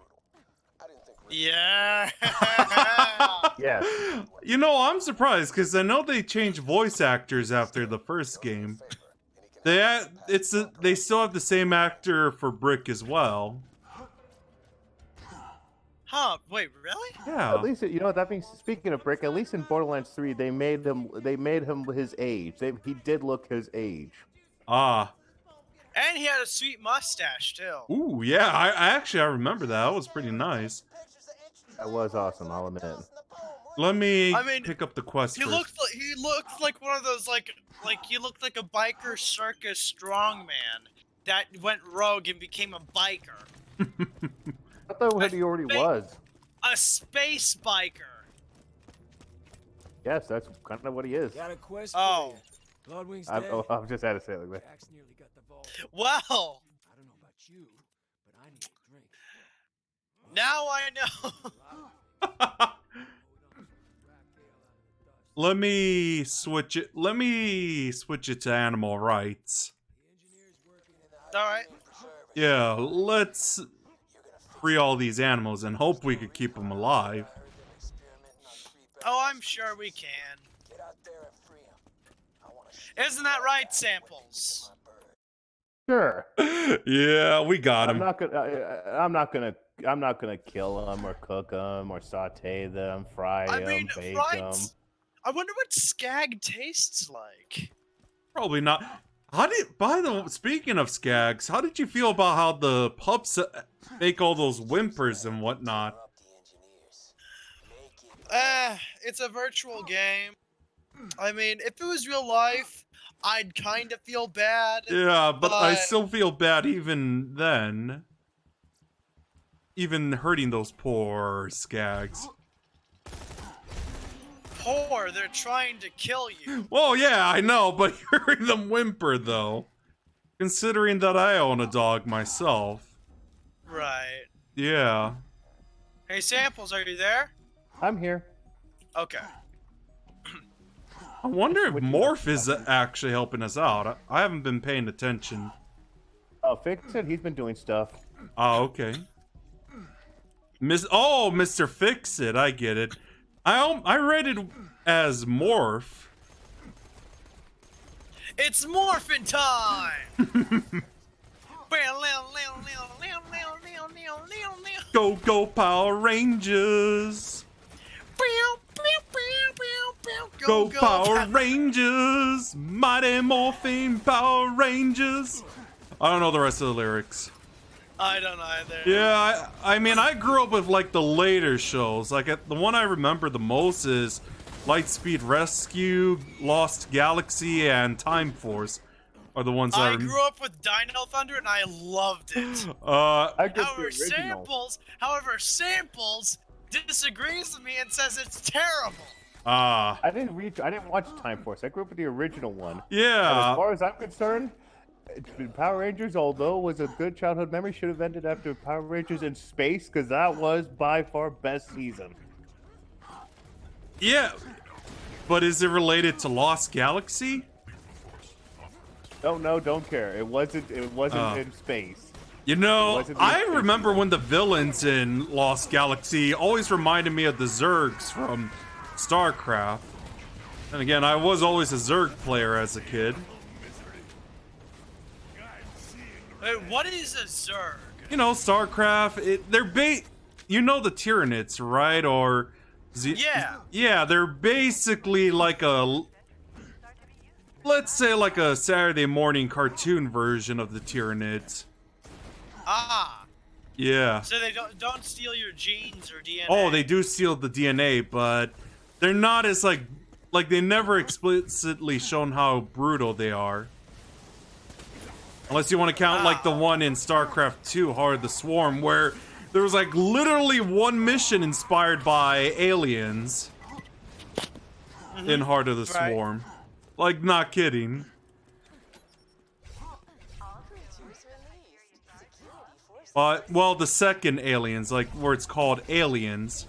Yeah. Yes. You know, I'm surprised because I know they changed voice actors after the first game. They still have the same actor for Brick as well. Huh? Wait, really? Yeah. At least you know that means. Speaking of Brick, at least in Borderlands 3, they made him his age. He did look his age. Ah. And he had a sweet mustache too. Ooh, yeah. I remember that. That was pretty nice. That was awesome. I'll admit. Let me I mean, pick up the quest He first. looked like one of those like he looked like a biker circus strongman that went rogue and became a biker. I thought what he already was. A space biker. Yes, that's kind of what he is. Got a quest Oh. for you. Bloodwing's I've dead. I've just had to say it like that. Jack's nearly got the vault. Well, I don't know about you, but I need a drink. now I know. Let me switch it. Let me switch it to animal rights. All right. Yeah, let's free all these animals and hope we could keep them alive. Oh, I'm sure we can. Get out there and free him. I want to Isn't that right, Samples? Sure. Yeah, we got I'm him. not gonna kill them or cook them or saute them, fry I them, mean, bake right? them. I wonder what skag tastes like. Probably not. Speaking of skags, how did you feel about how the pups make all those whimpers and whatnot? up the engineers. Make it. It's a virtual game. I mean, if it was real life, I'd kind of feel bad. Yeah, but I But- still feel bad even then. Even hurting those poor skags. Poor, they're trying to kill you. Well, yeah, I know, but hearing them whimper, though. Considering that I own a dog myself. Right. Yeah. Hey, Samples, are you there? I'm here. Okay. I wonder if What you Morph like? is actually helping us out. I haven't been paying attention. Oh, Fix It. He's been doing stuff. Oh, okay. Mr. Fix It. I get it. I read it as Morph. It's morphin' time! Go Power Rangers. Go Power Rangers. Mighty Morphin Power Rangers. I don't know the rest of the lyrics. I don't either. Yeah, I mean, I grew up with like the later shows. Like the one I remember the most is Lightspeed Rescue, Lost Galaxy, and Time Force are the ones I grew up with Dino Thunder and I loved it. I get the However, original. Samples disagrees with me and says it's terrible. Ah, I didn't watch Time Force. I grew up with the original one. And yeah. as far as I'm concerned, Power Rangers, although was a good childhood memory, should have ended after Power Rangers in Space, because that was by far best season. Yeah. But is it related to Lost Galaxy? Don't care. It wasn't in space. You know, wasn't the I space remember season. when the villains in Lost Galaxy always reminded me of the Zergs from StarCraft. And again, I was always a Zerg player as a kid. Wait, what is a Zerg? You know, StarCraft, you know the Tyranids, right? Or Yeah. Yeah, they're basically like let's say like a Saturday morning cartoon version of the Tyranids. Ah. Yeah. So they don't steal your genes or DNA. Oh, they do steal the DNA, but they're not as like they never explicitly shown how brutal they are. Unless you want to count like the one in StarCraft 2, Heart of the Swarm, where there was like literally one mission inspired by aliens in Heart of the Swarm. Like, not kidding. Well, the second Aliens, like where it's called Aliens.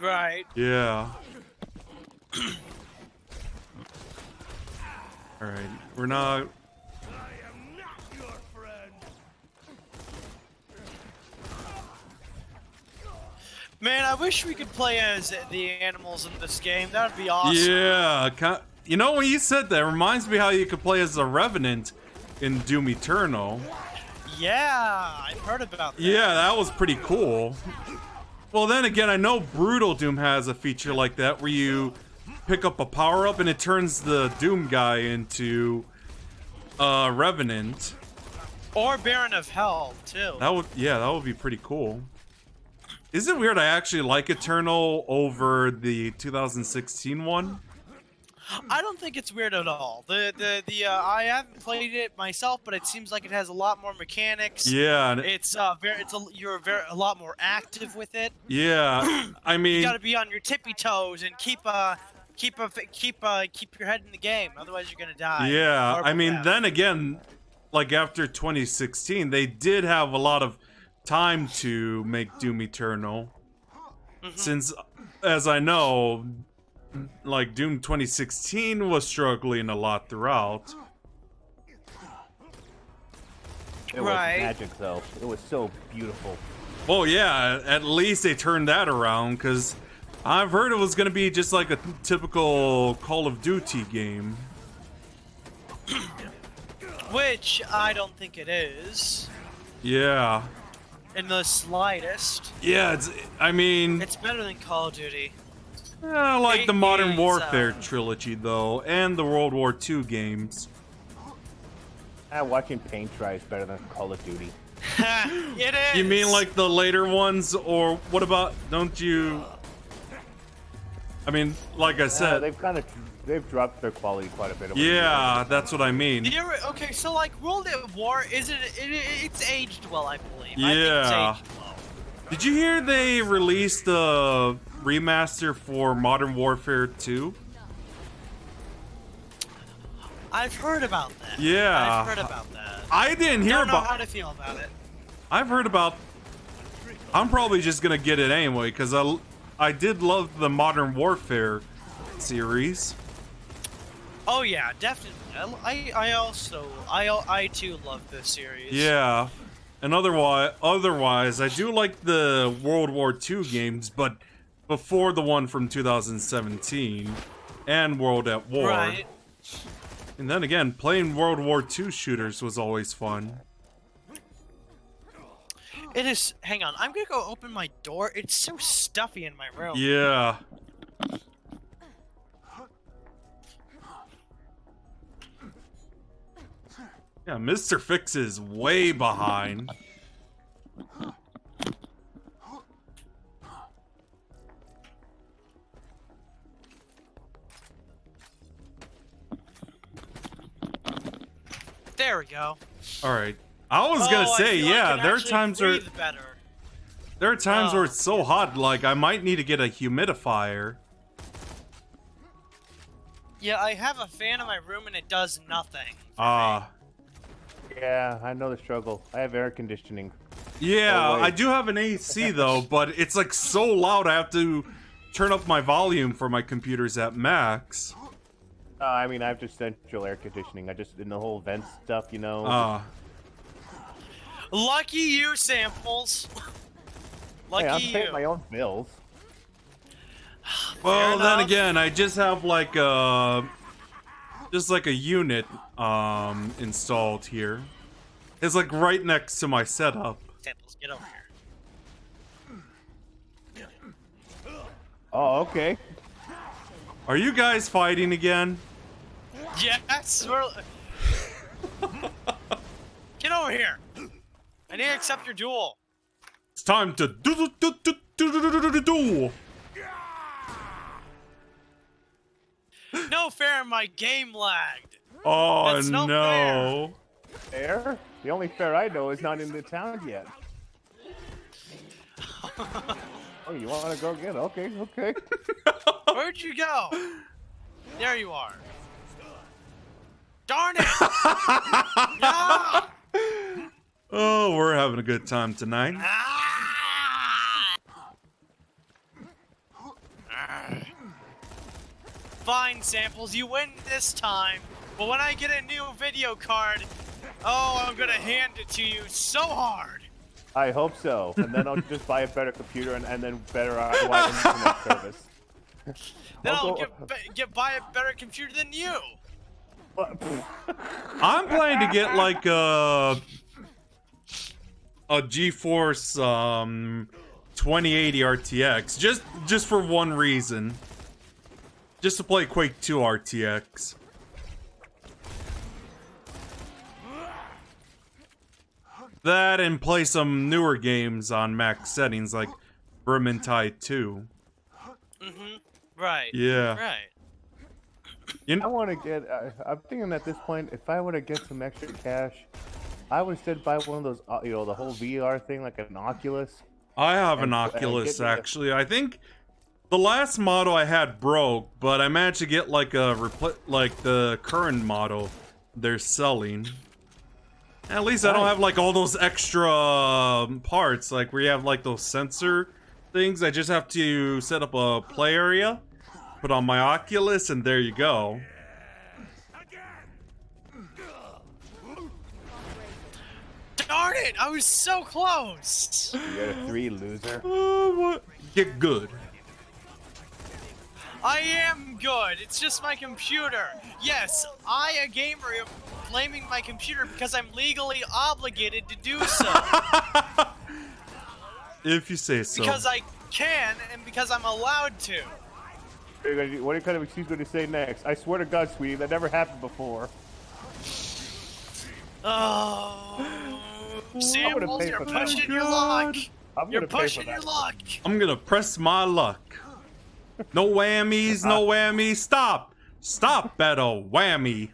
Right. Yeah. Alright, we're not... Man, I wish we could play as the animals in this game. That would be awesome. Yeah, you know, when you said that, it reminds me how you could play as a Revenant in Doom Eternal. Yeah, I've heard about that. Yeah, that was pretty cool. Well, then again, I know Brutal Doom has a feature like that where you pick up a power-up and it turns the Doom guy into Revenant. Or Baron of Hell, too. That would be pretty cool. Is it weird I actually like Eternal over the 2016 one? I don't think it's weird at all. I haven't played it myself, but it seems like it has a lot more mechanics. Yeah. You're a lot more active with it. Yeah. I mean, You gotta be on your tippy toes and keep your head in the game. Otherwise, you're gonna die. yeah. Horrible I mean, death. then again, like after 2016, they did have a lot of time to make Doom Eternal. Since, as I know, like Doom 2016 was struggling a lot throughout. It was magic, though. It was so beautiful. Well, yeah, at least they turned that around, because I've heard it was going to be just like a typical Call of Duty game. Which I don't think it is. Yeah. In the slightest. Yeah, I mean... It's better than Call of Duty. I like the It Modern is, Warfare trilogy, though, and the World War II games. Watching paint dry is better than Call of Duty. It is! You mean like the later ones, or what about, don't you... I mean, like I said... They've dropped their quality quite a bit. Yeah, that's what I mean. Okay, so like World at War, it's aged well, I believe. Yeah. I think it's aged well. Did you hear they released a remaster for Modern Warfare 2? I've heard about that. Yeah. I've heard about that. I didn't hear Don't know about. how to feel about it. I've heard about. I'm probably just gonna get it anyway because I did love the Modern Warfare series. Oh yeah, definitely. I too love this series. Yeah, and otherwise, I do like the World War II games, but before the one from 2017 and World at War. Right. And then again, playing World War II shooters was always fun. It is. Hang on, I'm gonna go open my door. It's so stuffy in my room. Yeah. Yeah, Mr. Fix is way behind. There we go. All right. I was gonna say, yeah, there are times where better. there are times where it's so hot, like I might need to get a humidifier. Yeah, I have a fan in my room and it does nothing. Yeah, I know the struggle. I have air conditioning. Yeah, Oh, wait. I do have an AC though, but it's like so loud I have to turn up my volume for my computers at max. I mean, I have just central air conditioning. I just in the whole vent stuff, you know. Lucky you, Samples. Lucky Hey, I'm you. paying my own bills. Well, then enough. again, I just have like a unit installed here. It's like right next to my setup. Samples, get over here. Oh, okay. Are you guys fighting again? Yes, we're... Get over here. I need to accept your duel. It's time to do. No fair, my game lagged. Oh That's no no. Fair? The only fair I know is not in the town yet. Oh, you want to go get it? Okay, okay. Where'd you go? There you are. Darn it! No! Oh, we're having a good time tonight. Fine, Samples, you win this time. But when I get a new video card, oh, I'm gonna hand it to you so hard. I hope so. And then I'll just buy a better computer and then better internet service. Then I'll Also- buy a better computer than you. I'm planning to get like a GeForce 2080 RTX just for one reason. Just to play Quake 2 RTX. That and play some newer games on max settings like Vermintide 2. Right. Yeah. Right. I want to get. I'm thinking at this point, if I were to get some extra cash, I would instead buy one of those, the whole VR thing, like an Oculus. I have an And Oculus get me a- actually. I think the last model I had broke, but I managed to get like like the current model they're selling. At least I don't Nice. have like all those extra parts, like where you have like those sensor things. I just have to set up a play area, put on my Oculus, and there you go. Darn it! I was so close. You got a 3, loser. What? Get good. I am good. It's just my computer. Yes, I, a gamer, am blaming my computer because I'm legally obligated to do so. If you say so. Because I can and because I'm allowed to. What kind of excuse going to say next? I swear to God, sweetie, that never happened before. Oh, Samples, pay you're for that. pushing your God. luck. I'm You're gonna pay for pushing that your one. luck. I'm gonna press my luck. No whammies, no whammies. Stop! Stop, Beto. Whammy.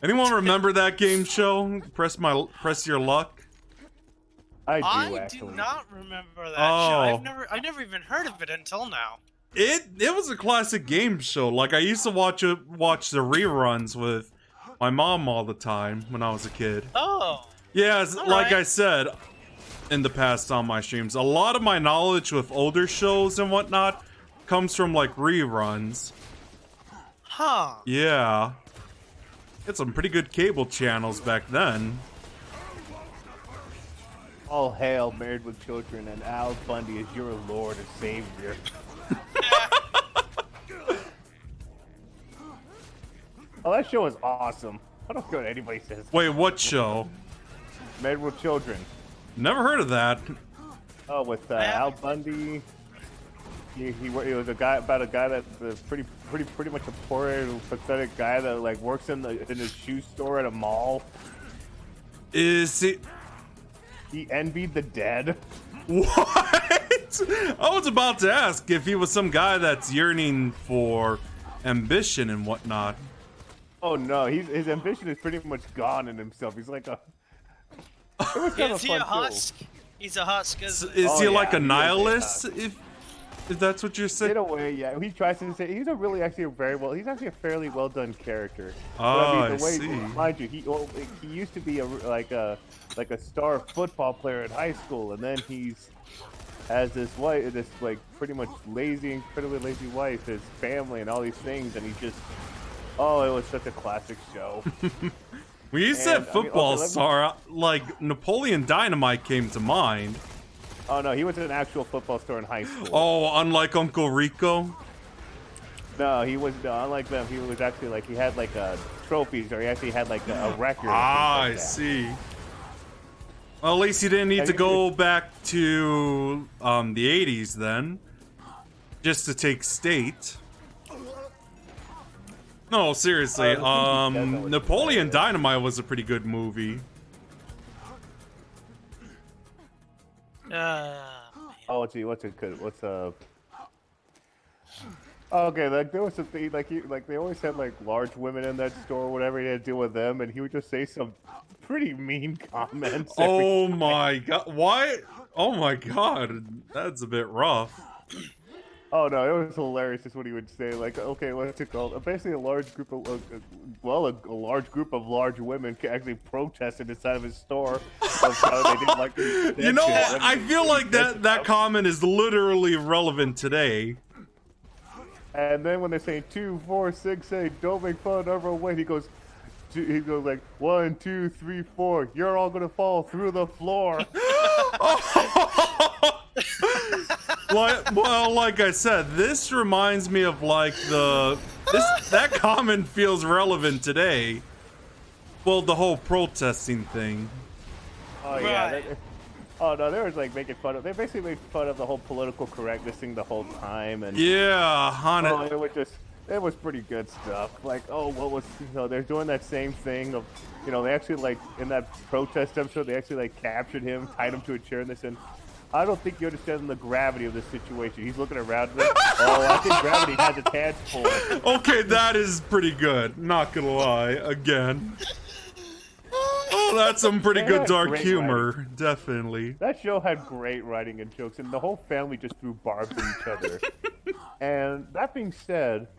Anyone remember that game show? Press your luck. I do I actually. do not remember that Oh. show. I never even heard of it until now. It was a classic game show. Like I used to watch the reruns with my mom all the time when I was a kid. Oh. Yeah, like right. I said in the past on my streams, a lot of my knowledge with older shows and whatnot comes from like reruns. Huh. Yeah. Had some pretty good cable channels back then. All hail Married with Children, and Al Bundy is your Lord and Savior. Oh, that show is awesome. I don't care what anybody says. Wait, what show? Married with Children. Never heard of that. Oh, with Al Bundy. He was a guy about a guy that's pretty much a poor, pathetic guy that like works in a shoe store at a mall. Is it? He envied the dead. What? I was about to ask if he was some guy that's yearning for ambition and whatnot. Oh no, his ambition is pretty much gone in himself. He's like a. It was kind of Is he fun a too. husk? He's a husk. Is Oh, he yeah, like a he is a nihilist? If that's what you're saying. In a way, yeah. He tries to say he's actually he's actually a fairly well done character. Oh, But, the way, I see. Mind you, he used to be like a star football player in high school, and then he's has this like pretty much incredibly lazy wife, his family, and all these things, and he just it was such a classic show. When you said And, football okay, star, like Napoleon Dynamite came to mind. Oh no, he was an actual football star in high school. Oh, unlike Uncle Rico. No, he was unlike them. He was actually like he had like trophies, or he actually had like a record. Ah, like I that. see. Well, at least he didn't need to go back to the 80s then, just to take state. No, seriously. Napoleon Dynamite was a pretty good movie. Oh, what's okay, like there was a thing like they always had like large women in that store, whatever he had to deal with them, and he would just say some pretty mean comments. Oh my god, why? Oh my god, that's a bit rough. Oh no, it was hilarious. Just what he would say, like, okay, what's it called? Basically, a large group of large group of large women actually protested inside of his store. Of how they didn't like the You know, I feel like that comment is literally relevant today. And then when they say 2, 4, 6, 8, don't make fun of our weight, he goes like 1, 2, 3, 4. You're all gonna fall through the floor. Like I said, this reminds me of like that comment feels relevant today. Well, the whole protesting thing. Oh yeah. Oh no, they were like making fun of. They basically made fun of the whole political correctness thing the whole time, and yeah, Hana. it was pretty good stuff. Like, oh, what was they're doing that same thing of, they actually like in that protest episode they actually like captured him, tied him to a chair, and they said, I don't think you understand the gravity of this situation. He's looking around. Like, oh, I think gravity has its hands full. Okay, that is pretty good. Not gonna lie. Again. Oh, that's some pretty good dark humor. Definitely. That show had great writing and jokes, and the whole family just threw barbs at each other. And that being said,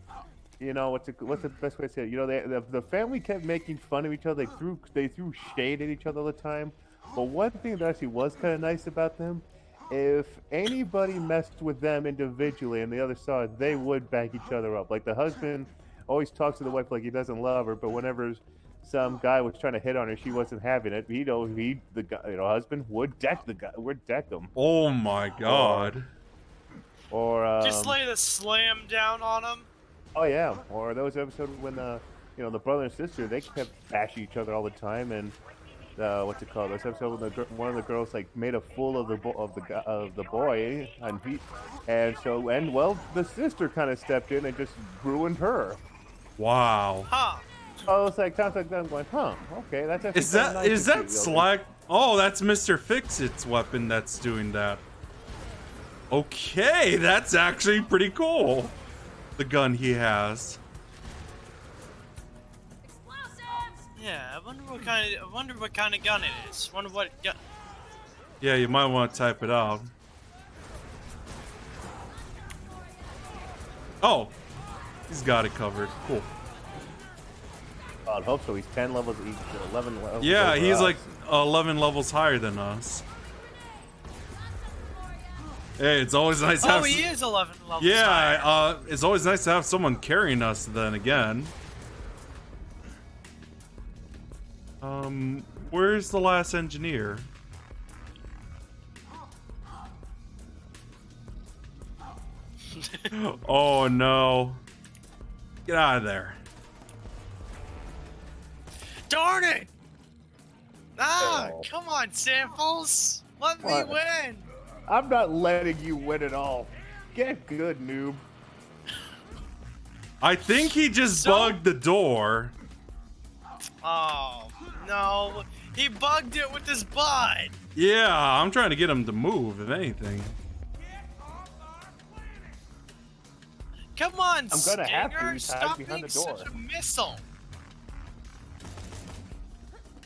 what's the best way to say it? The family kept making fun of each other. They threw shade at each other all the time. But one thing that actually was kind of nice about them, if anybody messed with them individually and the other saw it, they would back each other up. Like the husband always talks to the wife like he doesn't love her, but whenever some guy was trying to hit on her, she wasn't having it. The husband would deck the guy, would deck him. Oh my god. Or just lay the slam down on him. Oh yeah. Or there was an episode when the brother and sister, they kept bashing each other all the time, and what's it called? This episode when one of the girls like made a fool of the boy, and the sister kind of stepped in and just ruined her. Wow. Huh. Oh, it's like times like that. I'm going, huh? Okay, that's actually is that Slack? Oh, that's Mr. Fix-It's weapon that's doing that. Okay, that's actually pretty cool. The gun he has. Yeah, I wonder what kind of gun it is. Wonder what gun. Yeah, you might want to type it out. Oh, he's got it covered. Cool. I'd hope so. He's 10 levels, he's 11 levels. Yeah, over he's us. like 11 levels higher than us. Hey, it's always nice to have. Oh, he is 11 levels. Yeah, higher. it's always nice to have someone carrying us. Then again, where's the last engineer? Oh no! Get out of there! Darn it! Ah, Oh. come on, Samples. Let me What? win. I'm not letting you win at all. Get good, noob. I think he just So- bugged the door. Oh, no. He bugged it with his butt. Yeah, I'm trying to get him to move, if anything. Come on, I'm gonna have to. Stinger. He's hiding Stop behind being the door. such a missile.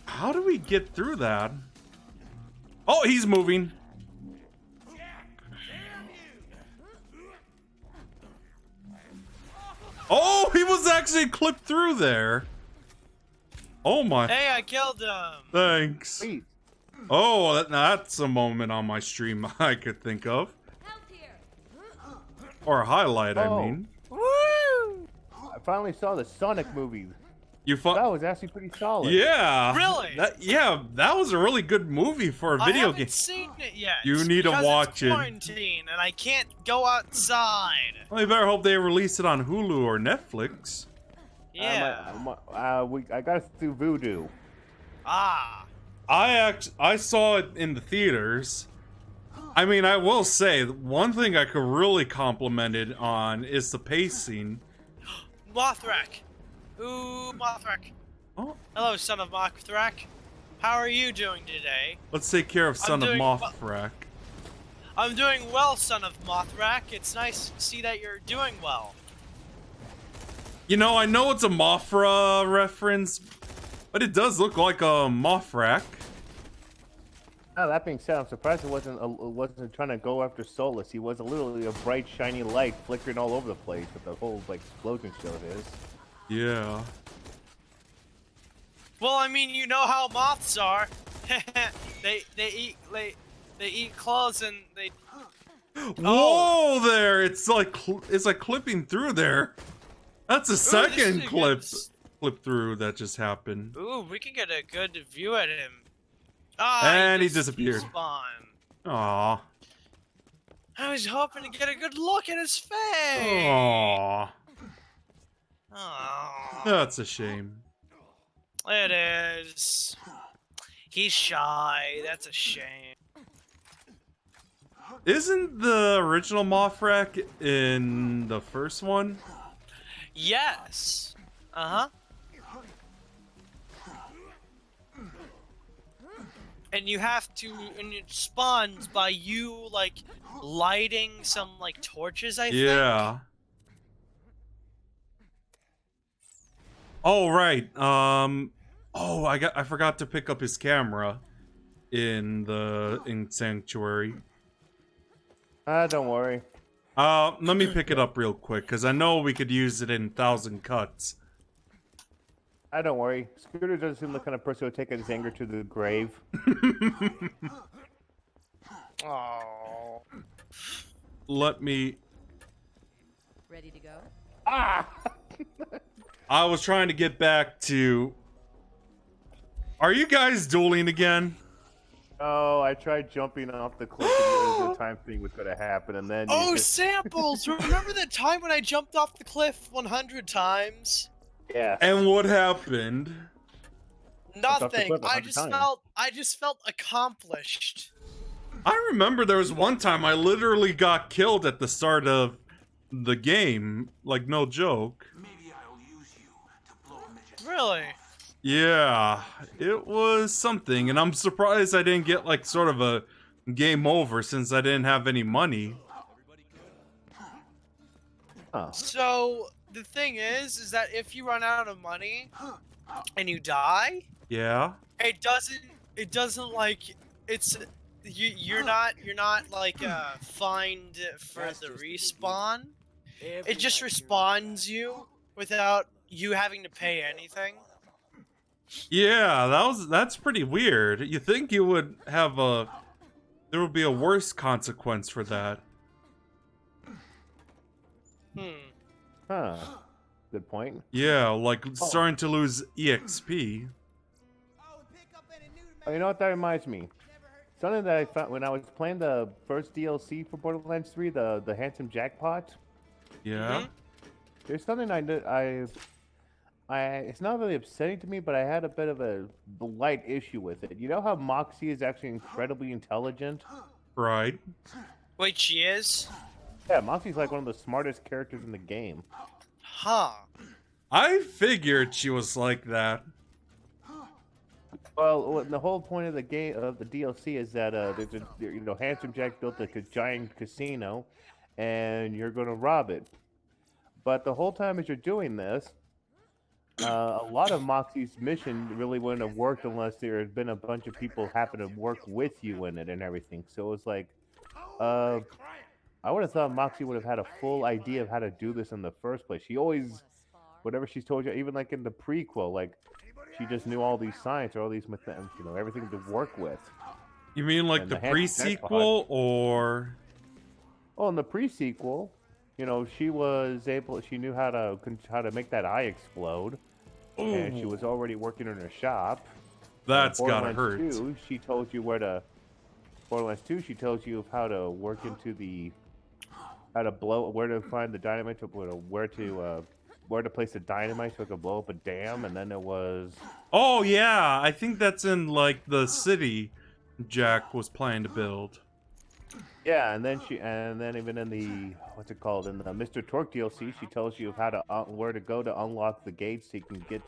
How do we get through that? Oh, he's moving. Oh, he was actually clipped through there. Oh my. Hey, I killed him. Thanks. Please. Oh, that's a moment on my stream I could think of. Or a highlight, I Oh. mean. Woo! I finally saw the Sonic movie. You That fought. was actually pretty solid. Yeah. Really? That was a really good movie for a I video haven't game. seen it yet. You need to because watch it's it. quarantine and I can't go outside. Well, you better hope they release it on Hulu or Netflix. Yeah. I got it through Voodoo. Ah. I saw it in the theaters. I mean, I will say one thing I could really compliment it on is the pacing. Mothrak. Ooh, Mothrak. Oh, Hello, son of Mothrak. How are you doing today? let's take care of Son of doing Mothrak. I'm doing well, son of Mothrak. It's nice to see that you're doing well. You know, I know it's a Mothra reference, but it does look like a Mothrak. Now, that being said, I'm surprised it wasn't trying to go after Solus. He was literally a bright, shiny light flickering all over the place with the whole like explosion show it is. Yeah. Well, I mean, you know how moths are. they eat clothes and they. Whoa there! It's like clipping through there. That's a Ooh, this is second a clip good through that just happened. Ooh, we can get a good view at him. Ah, And he just disappeared. despawned. Aw. I was hoping to get a good look at his face. Aw. Aw. That's a shame. It is. He's shy. That's a shame. Isn't the original Mothrak in the first one? Yes. Uh huh. And you have to, and it spawns by you like lighting some like torches. I think. Yeah. Oh right. Oh, I forgot to pick up his camera in Sanctuary. Don't worry. Let me pick it up real quick because I know we could use it in 1,000 cuts. Don't worry. Scooter doesn't seem the kind of person who would take his anger to the grave. Oh. Let me. Ready to go? Ah! I was trying to get back to. Are you guys dueling again? Oh, I tried jumping off the cliff and the time thing was gonna happen, and then. Oh, you just... Samples! Remember that time when I jumped off the cliff 100 times? Yeah. And what happened? Nothing. cliff I 100 just times. felt accomplished. I remember there was one time I literally got killed at the start of the game. Like, no joke. Maybe I'll use you to blow a midget. Really? Yeah, it was something. And I'm surprised I didn't get, like, sort of a game over since I didn't have any money. Oh. So the thing is that if you run out of money and you die, Yeah? it doesn't like it's you're not like fined for the respawn. It just respawns you without you having to pay anything. Yeah, that's pretty weird. You think you would have there would be a worse consequence for that. Huh. Good point. Yeah, like starting to lose EXP. Oh, you know what that reminds me? Something that I found when I was playing the first DLC for Borderlands 3, the Handsome Jackpot. Yeah. There's something it's not really upsetting to me, but I had a bit of a light issue with it. You know how Moxie is actually incredibly intelligent? Right. Wait, she is? Yeah, Moxie's like one of the smartest characters in the game. Huh. I figured she was like that. Well, the whole point of the game of the DLC is that Handsome Jack built a giant casino, and you're going to rob it. But the whole time as you're doing this, a lot of Moxie's mission really wouldn't have worked unless there had been a bunch of people happen to work with you in it and everything. So it was like, I would have thought Moxie would have had a full idea of how to do this in the first place. She always, whatever she's told you, even like in the prequel, like she just knew all these science or all these, everything to work with. You mean like And the the Handsome pre-sequel or? Oh, in the pre-sequel, she knew how to make that eye explode. Ooh, And she was already working in her shop. that's gotta hurt. Borderlands 2, she told you Borderlands 2, she tells you how to work into where to find the dynamite, where to place the dynamite so it could blow up a dam, and then it was. Oh yeah, I think that's in like the city Jack was planning to build. Yeah, and then even in the in the Mr. Torque DLC, she tells you where to go to unlock the gates so you can get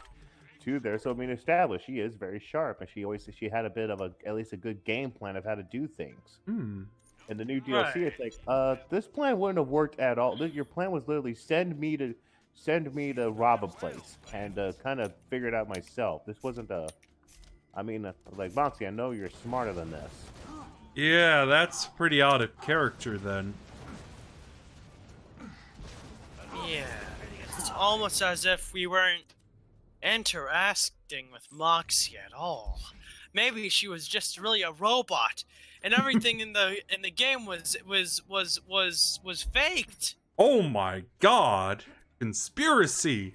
to there. So I mean, established, she is very sharp, and she had a bit of at least a good game plan of how to do things. Hmm. In the new DLC, it's like, this plan wouldn't have worked at all. Your plan was literally send me to rob a place and kind of figure it out myself. This wasn't like Moxie, I know you're smarter than this. Yeah, that's pretty out of character then. Yeah. It's almost as if we weren't interacting with Moxie at all. Maybe she was just really a robot, and everything in the game was faked. Oh my god. Conspiracy.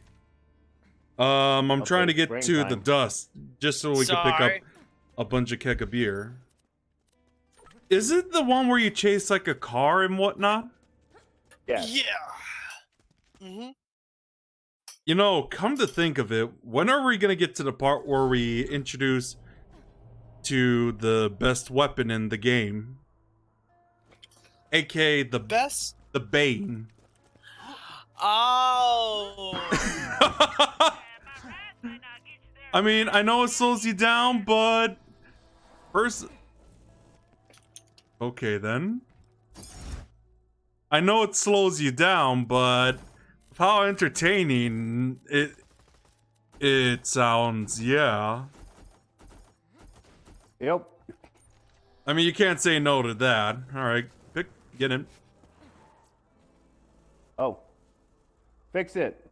I'm trying to get to the dust just so we can pick up a bunch of keg of beer. Is it the one where you chase like a car and whatnot? Yeah. Mm-hmm. You know, come to think of it, when are we gonna get to the part where we introduce to the best weapon in the game? AKA the Bane. Oh. I mean, I know it slows you down, but first. Okay then. I know it slows you down, but how entertaining it sounds, yeah. Yep. I mean, you can't say no to that. All right, get in. Oh. Fix it.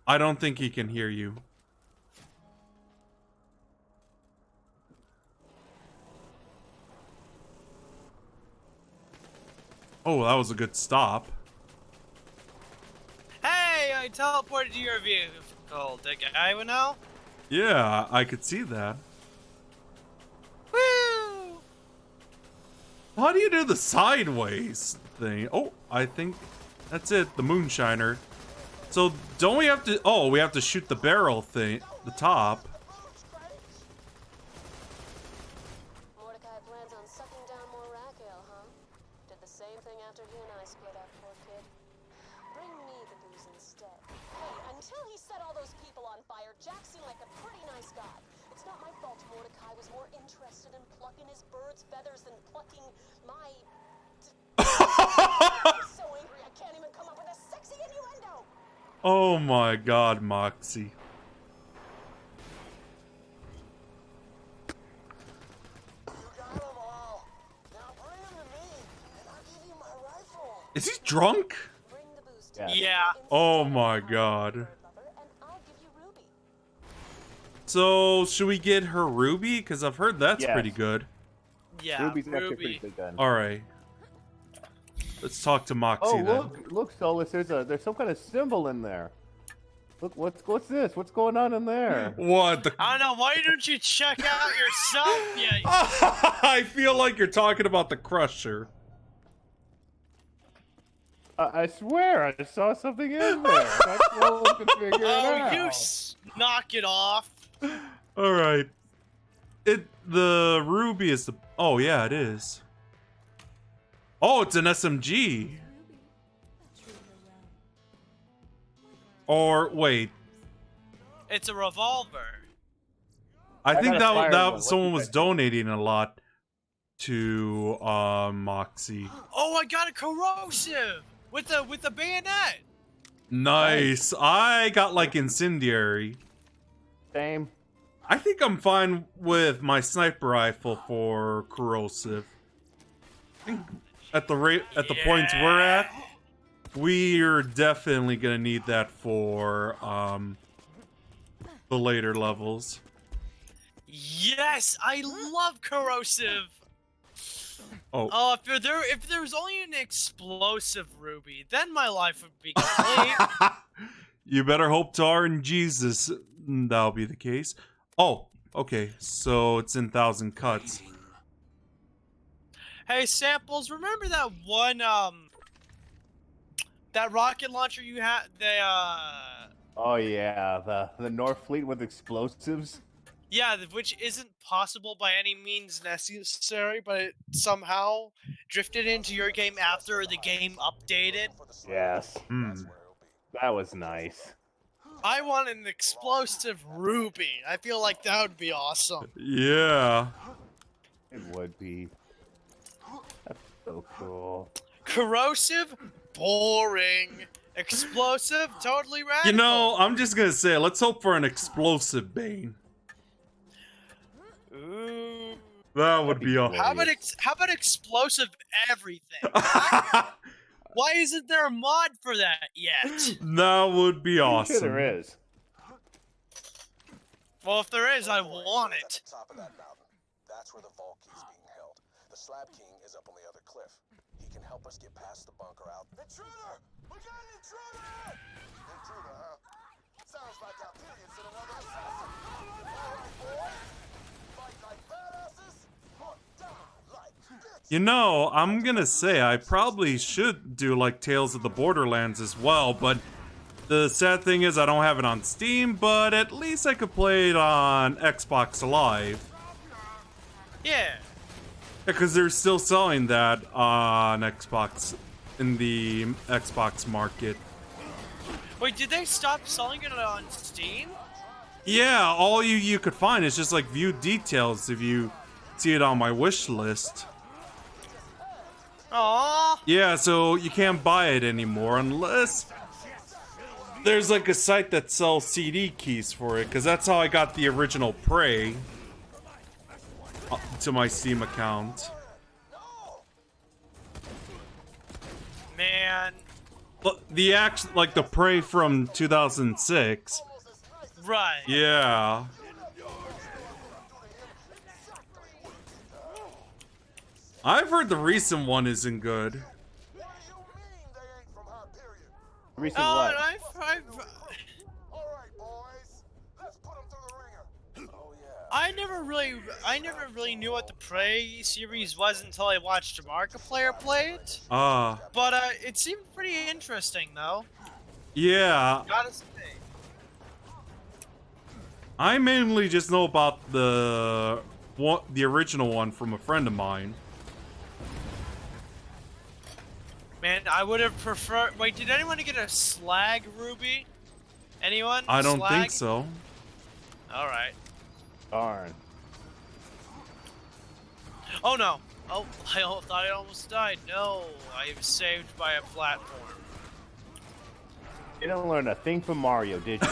I don't think he can hear you. Oh, that was a good stop. Hey, I teleported to your vehicle, Gawayno. Yeah, I could see that. Woo! How do you do the sideways thing? Oh, I think that's it, the moonshiner. So don't we have to, oh, we have to shoot the barrel thing, the top. Mordecai plans on sucking down more rack ale, huh? Did the same thing after he and I split up, poor kid. Bring me the booze instead. Hey, until he set all those people on fire, Jack seemed like a pretty nice guy. It's not my fault Mordecai was more interested in plucking his bird's feathers than plucking my... I'm so angry I can't even come up with a sexy innuendo! Oh my god, Moxie. You got them all. Now bring them to me, and I'll give you my rifle. Is he drunk? Bring the booze Yeah. to me Yeah. Oh my god. and I'll give you Ruby. So, should we get her Ruby? Because I've heard that's Yes. pretty good. Yeah, Ruby's actually a Ruby. pretty good gun. Alright. Let's talk to Moxie Oh, then. look, Solus. There's some kind of symbol in there. Look, what's this? What's going on in there? What? The... I don't know. Why don't you check out yourself yet? I feel like you're talking about the Crusher. I swear, I saw something in there. That's Solus can figure it out. Oh, knock it off. Alright. The Ruby is the... Oh, yeah, it is. Oh, it's an SMG. Or, wait. It's a revolver. I think got a fire one. that What someone you was guys- donating a lot to Moxie. Oh, I got a corrosive with the bayonet. Nice. I got like incendiary. Same. I think I'm fine with my sniper rifle for corrosive. I think at the points we're at, we're definitely gonna need that for the later levels. Yes, I love corrosive. Oh. Oh, if there was only an explosive Ruby, then my life would be complete. You better hope to RNGesus that'll be the case. Oh, okay. So it's in 1,000 cuts. Hey, Samples, remember that one that rocket launcher you had? Oh yeah, the North Fleet with explosives. Yeah, which isn't possible by any means necessary, but it somehow drifted into your game after the game updated. Yes. Hmm. That was nice. I want an explosive Ruby. I feel like that would be awesome. Yeah. It would be. That's so cool. Corrosive? Boring. Explosive? Totally radical. You know, I'm just gonna say, let's hope for an explosive Bane. Ooh. That would be awesome. How about explosive everything? Why isn't there a mod for that yet? That would be I'm awesome. sure there is. Well, if there is, I want it. Top of that mountain. That's where the vault key's being held. The Slab King is up on the other cliff. He can help us get past the bunker out. Intruder! We got an intruder! Intruder, huh? Sounds like Alpinians and another assassin. All right, boys. Fight like badasses or die like bitches. You know, I'm gonna say I probably should do like Tales of the Borderlands as well, but the sad thing is I don't have it on Steam, but at least I could play it on Xbox Live. Yeah. Because they're still selling that on Xbox, in the Xbox market. Wait, did they stop selling it on Steam? Yeah, all you could find is just like view details if you see it on my wish list. Aww. Yeah, so you can't buy it anymore unless there's like a site that sells CD keys for it, because that's how I got the original Prey to my Steam account. Man. But the like the Prey from 2006. Right. Yeah. I've heard the recent one isn't good. What do you mean they ain't from Hyperion? Recent Oh, what? I've All right, boys. Let's put them through the ringer. Oh, yeah. I never really knew what the Prey series was until I watched Markiplier play it. Ah. But it seemed pretty interesting, though. Yeah. Gotta say. I mainly just know about the original one from a friend of mine. Man, I would have preferred. Wait, did anyone get a slag ruby? Anyone? I don't Slag? think so. All right. Darn. Oh no. Oh, I thought I almost died. No, I was saved by a platform. You didn't learn a thing from Mario, did you?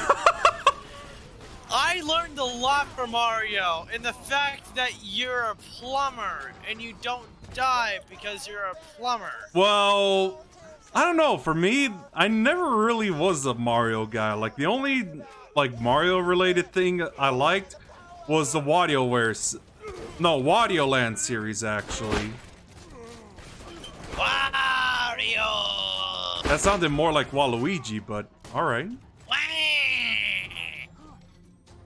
I learned a lot from Mario, and the fact that you're a plumber and you don't die because you're a plumber. Well, I don't know. For me, I never really was a Mario guy. Like, the only like Mario related thing I liked was the Wario Land series actually. Wario! That sounded more like Waluigi, but alright.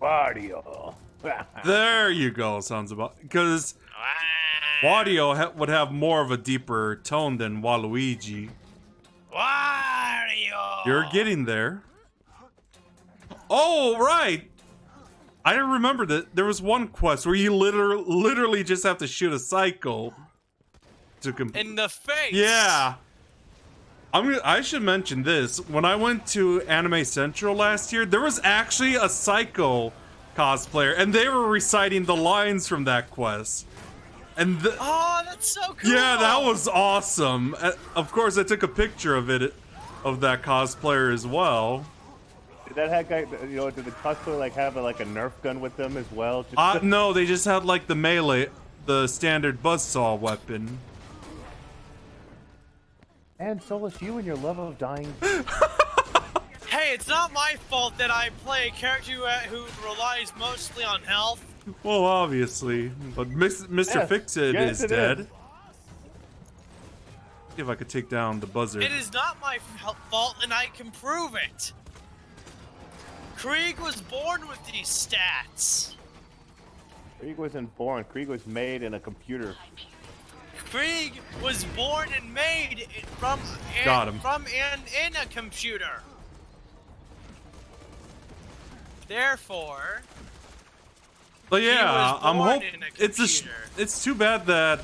Wario. There you go, sounds about, because Wario would have more of a deeper tone than Waluigi. Wario! You're getting there. Oh, right! I remember that there was one quest where you literally just have to shoot a cycle to complete. In the face! Yeah! I should mention this. When I went to Anime Central last year, there was actually a Psycho cosplayer, and they were reciting the lines from that quest. And oh, that's so cool! Yeah, that was awesome. Of course, I took a picture of it, of that cosplayer as well. Did that guy, you know, did the cosplayer like have a Nerf gun with them as well? No, they just had like the melee, the standard buzzsaw weapon. And Solus, you and your love of dying. Hey, it's not my fault that I play a character who relies mostly on health. Well, obviously, but Mr. Fix-It is dead. See if I could take down the buzzard. It is not my fault, and I can prove it. Krieg was born with these stats. Krieg wasn't born. Krieg was made in a computer. Krieg was born and made from and in a computer. Therefore, but yeah, I'm hoping it's too bad that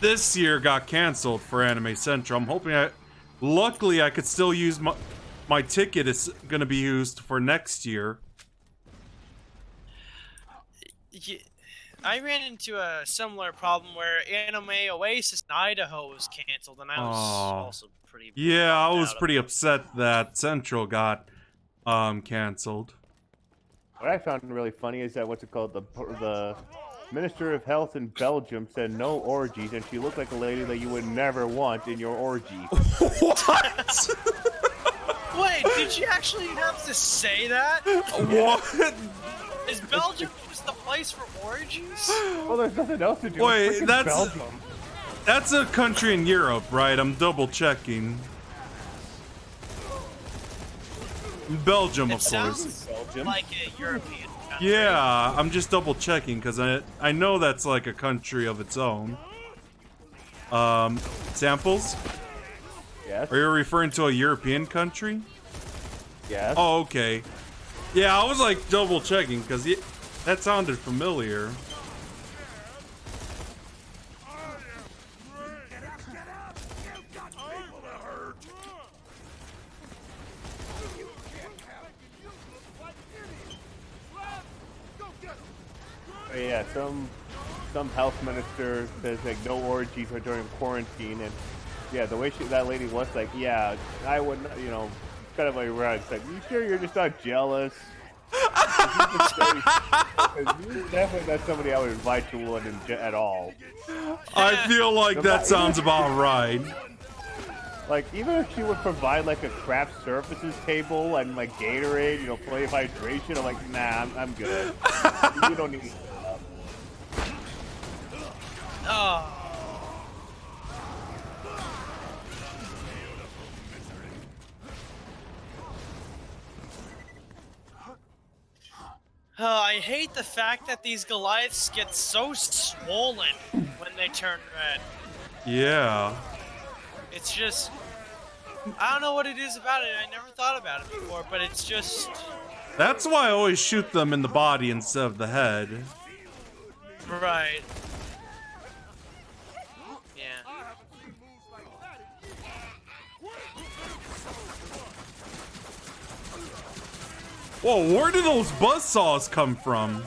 this year got canceled for Anime Central. I'm hoping luckily I could still use my ticket is going to be used for next year. I ran into a similar problem where Anime Oasis in Idaho was canceled, and I was also pretty. Yeah, I was pretty upset that Central got canceled. What I found really funny is that the Minister of Health in Belgium said no orgies, and she looked like a lady that you would never want in your orgy. What? Wait, did she actually have to say that? What? Is Belgium just the place for orgies? Well, there's nothing else to do. Wait, that's a country in Europe, right? I'm double checking. Belgium, of course. Belgium? Like a European country. Yeah, I'm just double checking because I know that's like a country of its own. Samples? Yes. Are you referring to a European country? Yes. Oh, okay. Yeah, I was like double checking because that sounded familiar. Yeah, some health minister says like no orgies are during quarantine, and yeah, the way that lady was like, yeah, I wouldn't, you know, kind of like right. It's like, you sure you're just not jealous? Definitely not somebody I would invite to one at all. I feel like that sounds about right. Like, even if she would provide like a craft services table and like Gatorade, you know, plenty of hydration, I'm like, nah, I'm good. You don't need to. Oh. Oh, I hate the fact that these Goliaths get so swollen when they turn red. Yeah. It's just... I don't know what it is about it. I never thought about it before, but it's just... That's why I always shoot them in the body instead of the head. Right. Yeah. Whoa, where do those buzzsaws come from?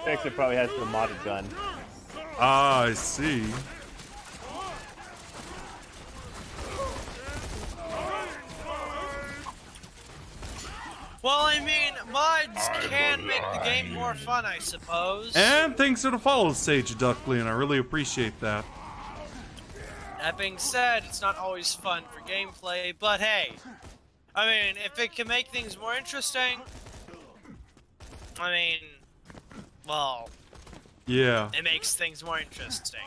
Actually, probably has the modded gun. Ah, I see. Well, I mean, mods can make the game more fun, I suppose. And thanks for the follow, Sage Duckling. I really appreciate that. That being said, it's not always fun for gameplay, but hey, I mean, if it can make things more interesting, I mean, well, Yeah. it makes things more interesting.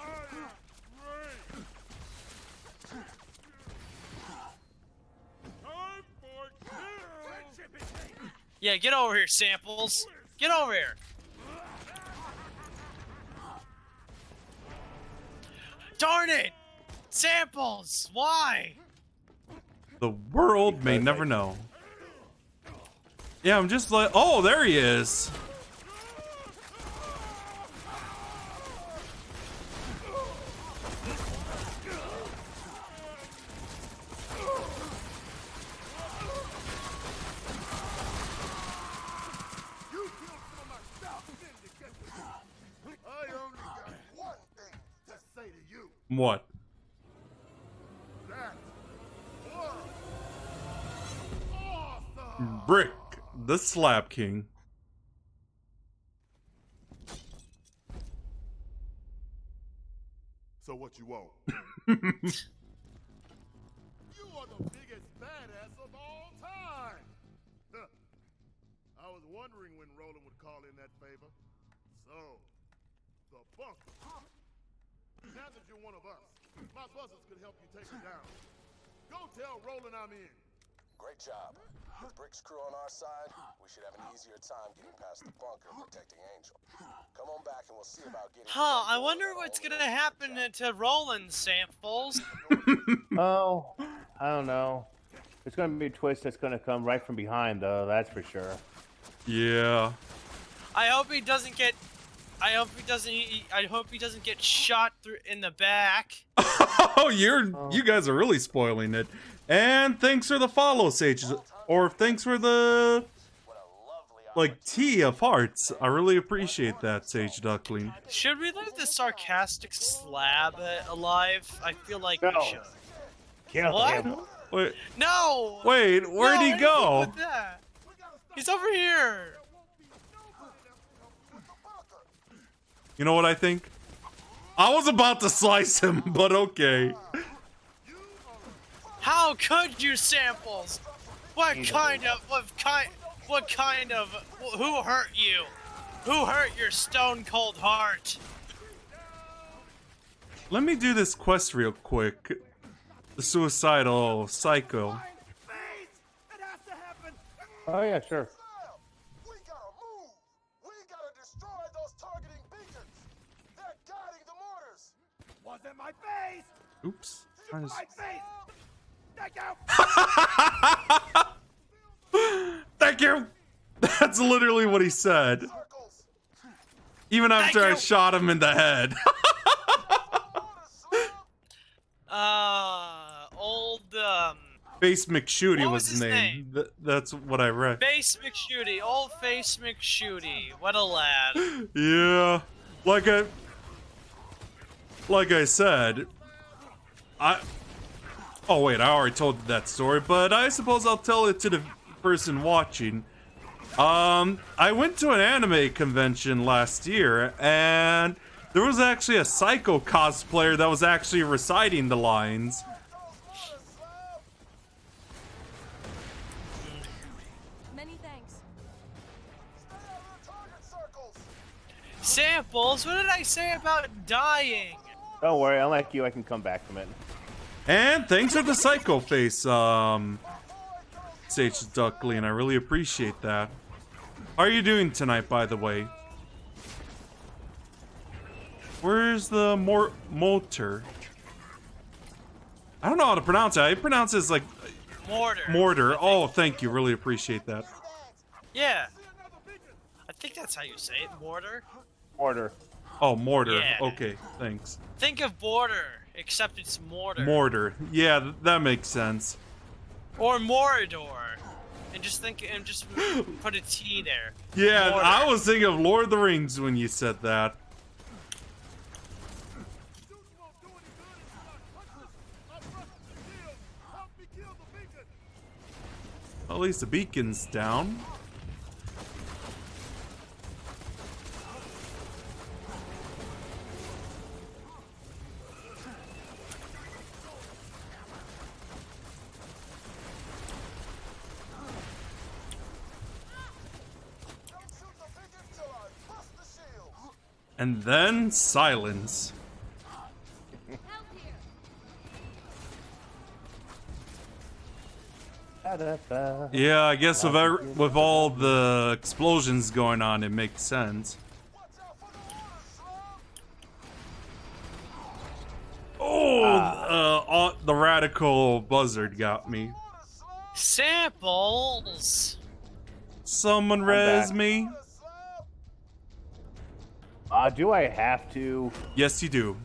Yeah, get over here, Samples. Get over here. Darn it! Samples! Why? The world may never know. Yeah, I'm just like, oh, there he is. I only got one thing to say to you. What? That was awesome. Brick, the Slap King. So what you want? You are the biggest badass of all time. I was wondering when Roland would call in that favor. So, the bunker. Now that you're one of us, my buzzers could help you take it down. Go tell Roland I'm in. Great job. With Brick's crew on our side, we should have an easier time getting past the bunker and protecting Angel. Come on back and we'll see about getting... Huh, I wonder what's gonna happen to Roland, Samples. Oh, I don't know. There's gonna be a twist that's gonna come right from behind, though. That's for sure. Yeah. I hope he doesn't get... I hope he doesn't get shot through in the back. Oh, you guys are really spoiling it. And thanks for the follow, Sage. Or thanks for the, like, tea of hearts. I really appreciate that, Sage Duckling. Should we leave the sarcastic slab alive? I feel like we No. should. Kill What? him. Wait, No! wait, where'd he No, go? with that. He's over here! You know what I think? I was about to slice him, but okay. How could you, Samples? Who hurt you? Who hurt your stone cold heart? Let me do this quest real quick. The suicidal psycho. Oh yeah, sure. We gotta move! We gotta destroy those targeting beacons! They're guiding the mortars! Wasn't my face! Oops. Trying to... face! Thank you! Thank you! That's literally what he said. Circles! Even after I you. shot him in the head. Old, Face McShooty What was was his his name. That's what I read. Face McShooty, old Face McShooty. What a lad. Yeah. Like I said, oh wait, I already told that story, but I suppose I'll tell it to the person watching. I went to an anime convention last year, and there was actually a Psycho cosplayer that was actually reciting the lines. Many thanks. Samples, what did I say about dying? Don't worry, unlike you, I can come back from it. And thanks for the Psycho face, Sage Duckling. I really appreciate that. How are you doing tonight, by the way? Where's the mortar? I don't know how to pronounce it. I pronounce it as like Mortar. mortar. Oh, thank you. Really appreciate that. Yeah. I think that's how you say it, mortar. Order. Oh, mortar. Yeah. Okay, thanks. Think of border, except it's mortar. Mortar. Yeah, that makes sense. Or Morador. And just put a T there. Yeah, Mortar. I was thinking of Lord of the Rings when you said that. At least the beacon's down. And then silence. Yeah, I guess with all the explosions going on, it makes sense. Oh, the radical buzzard got me. Samples. Someone res back. me. Do I have to? Yes, you do.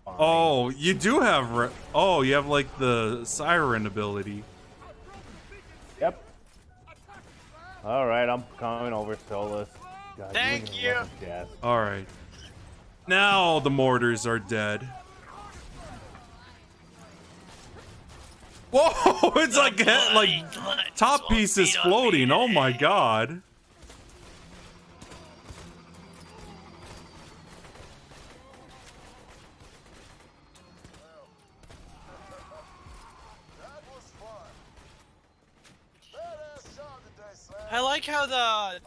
Fine. Oh, you do have. Oh, you have like the siren ability. Yep. All right, I'm coming over, Solus. God, Thank you. All right. Now the mortars are dead. Whoa! It's like top piece is floating. Oh my god. I like how the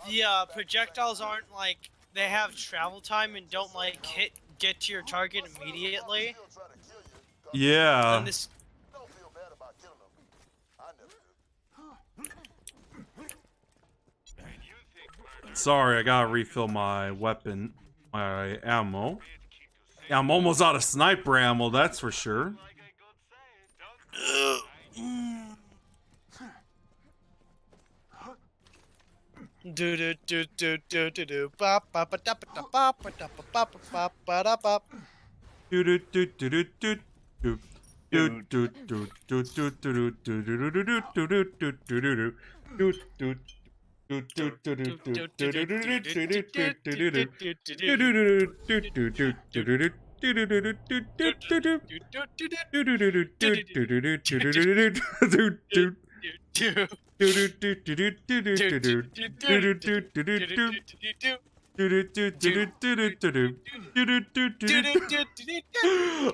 projectiles aren't like they have travel time and don't like get to your target immediately. Yeah. And this Sorry, I gotta refill my weapon, my ammo. Yeah, I'm almost out of sniper ammo, that's for sure. do do do do do do do bop bop ba da ba da bop ba da ba bop bop ba da bop. Do do do do do do do. Do do do do do do do do do do do do do do do.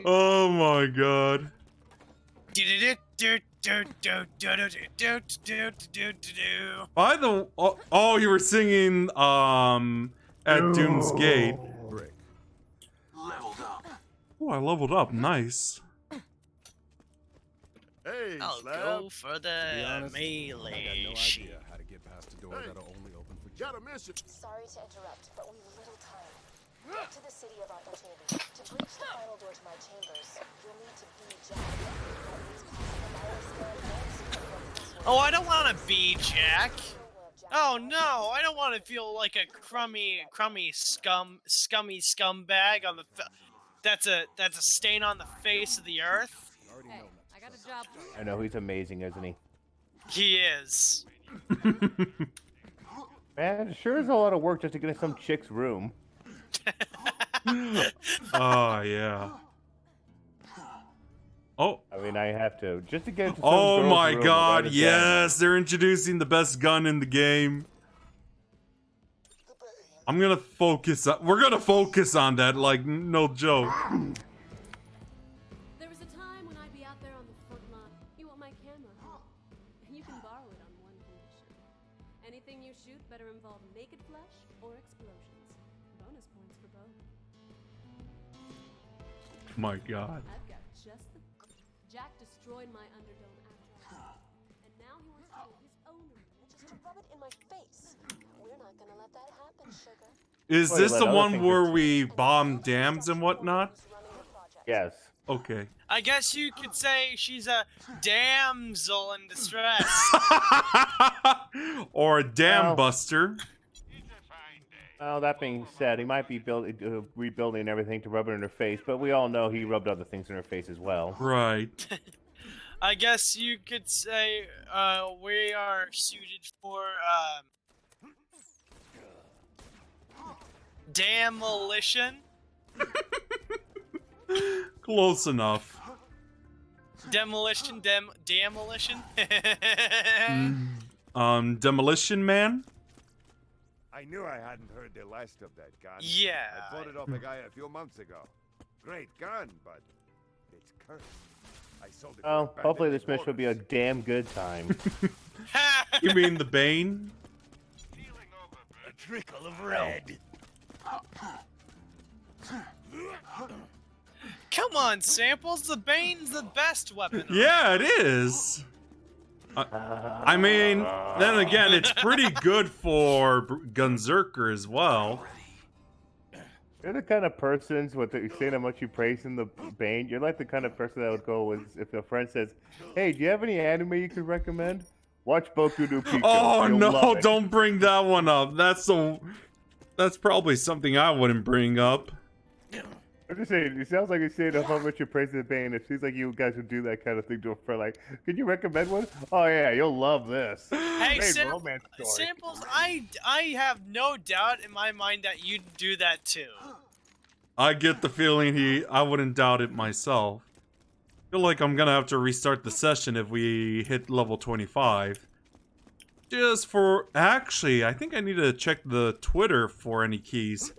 Oh my god. By the oh, you were singing at Doom's Gate. Brick. Leveled up. Oh, I leveled up. Nice. Hey, I'll Slab. go for To be the honest, I melee got no sheet. idea how to get past a door that'll only open for Got a mission. Sorry to interrupt, but we've little time. Get to the City of Opportunity. To breach the final door to my chambers, you'll need to be Jack. That means passing a virus scan and secret password. Oh, I don't want to be Jack. Oh no, I don't want to feel like a crummy scumbag on the. That's a stain on the face of the earth. Hey, I got a job for you. I know he's amazing, isn't he? He is. Man, it sure is a lot of work just to get in some chick's room. Oh yeah. Oh. I mean, I have to just to get into some Oh girl's my room god, and write it down. yes, they're introducing the best gun in the game. I'm gonna focus on, we're gonna focus on that, like, no joke. There was a time when I'd be out there on the front line. You want my camera? You can borrow it on one condition. Anything you shoot better involve naked flesh or explosions. Bonus points for both. My god. I've got just the... Jack destroyed my Underdome after all. And now he wants to build his own arena. Just to rub it in my face. We're not gonna let that happen, sugar. Is Well, this you the let other one things where in. we bomb dams and whatnot? Who's running the project? Yes. Okay. I guess you could say she's a damsel in distress. Or a dam Well- buster. Well, that being said, he might be rebuilding everything to rub it in her face, but we all know he rubbed other things in her face as well. Right. I guess you could say we are suited for demolition. Close enough. Demolition. Demolition Man? I knew I hadn't heard the last of that gun. Yeah. I bought it off a guy a few months ago. Great gun, but it's cursed. I sold it. Well, for hopefully abandoned this mission will be a wars. damn good time. You mean the Bane? A trickle of red. Come on, Samples. The Bane's the best weapon. Yeah, it is. I mean, then again, it's pretty good for Gunzerker as well. You're the kind of person with the, saying how much you praise in the Bane. You're like the kind of person that would go with if a friend says, "Hey, do you have any anime you could recommend? Watch Boku no Pico. Oh You'll no! love it." Don't bring that one up. That's probably something I wouldn't bring up. I'm just saying, it sounds like you're saying how much you praise the Bane. It seems like you guys would do that kind of thing to a friend. Like, could you recommend one? Oh yeah, you'll love this. Hey, Great romance story. Samples. I have no doubt in my mind that you'd do that too. I get the feeling I wouldn't doubt it myself. I feel like I'm gonna have to restart the session if we hit level 25. Actually, I think I need to check the Twitter for any keys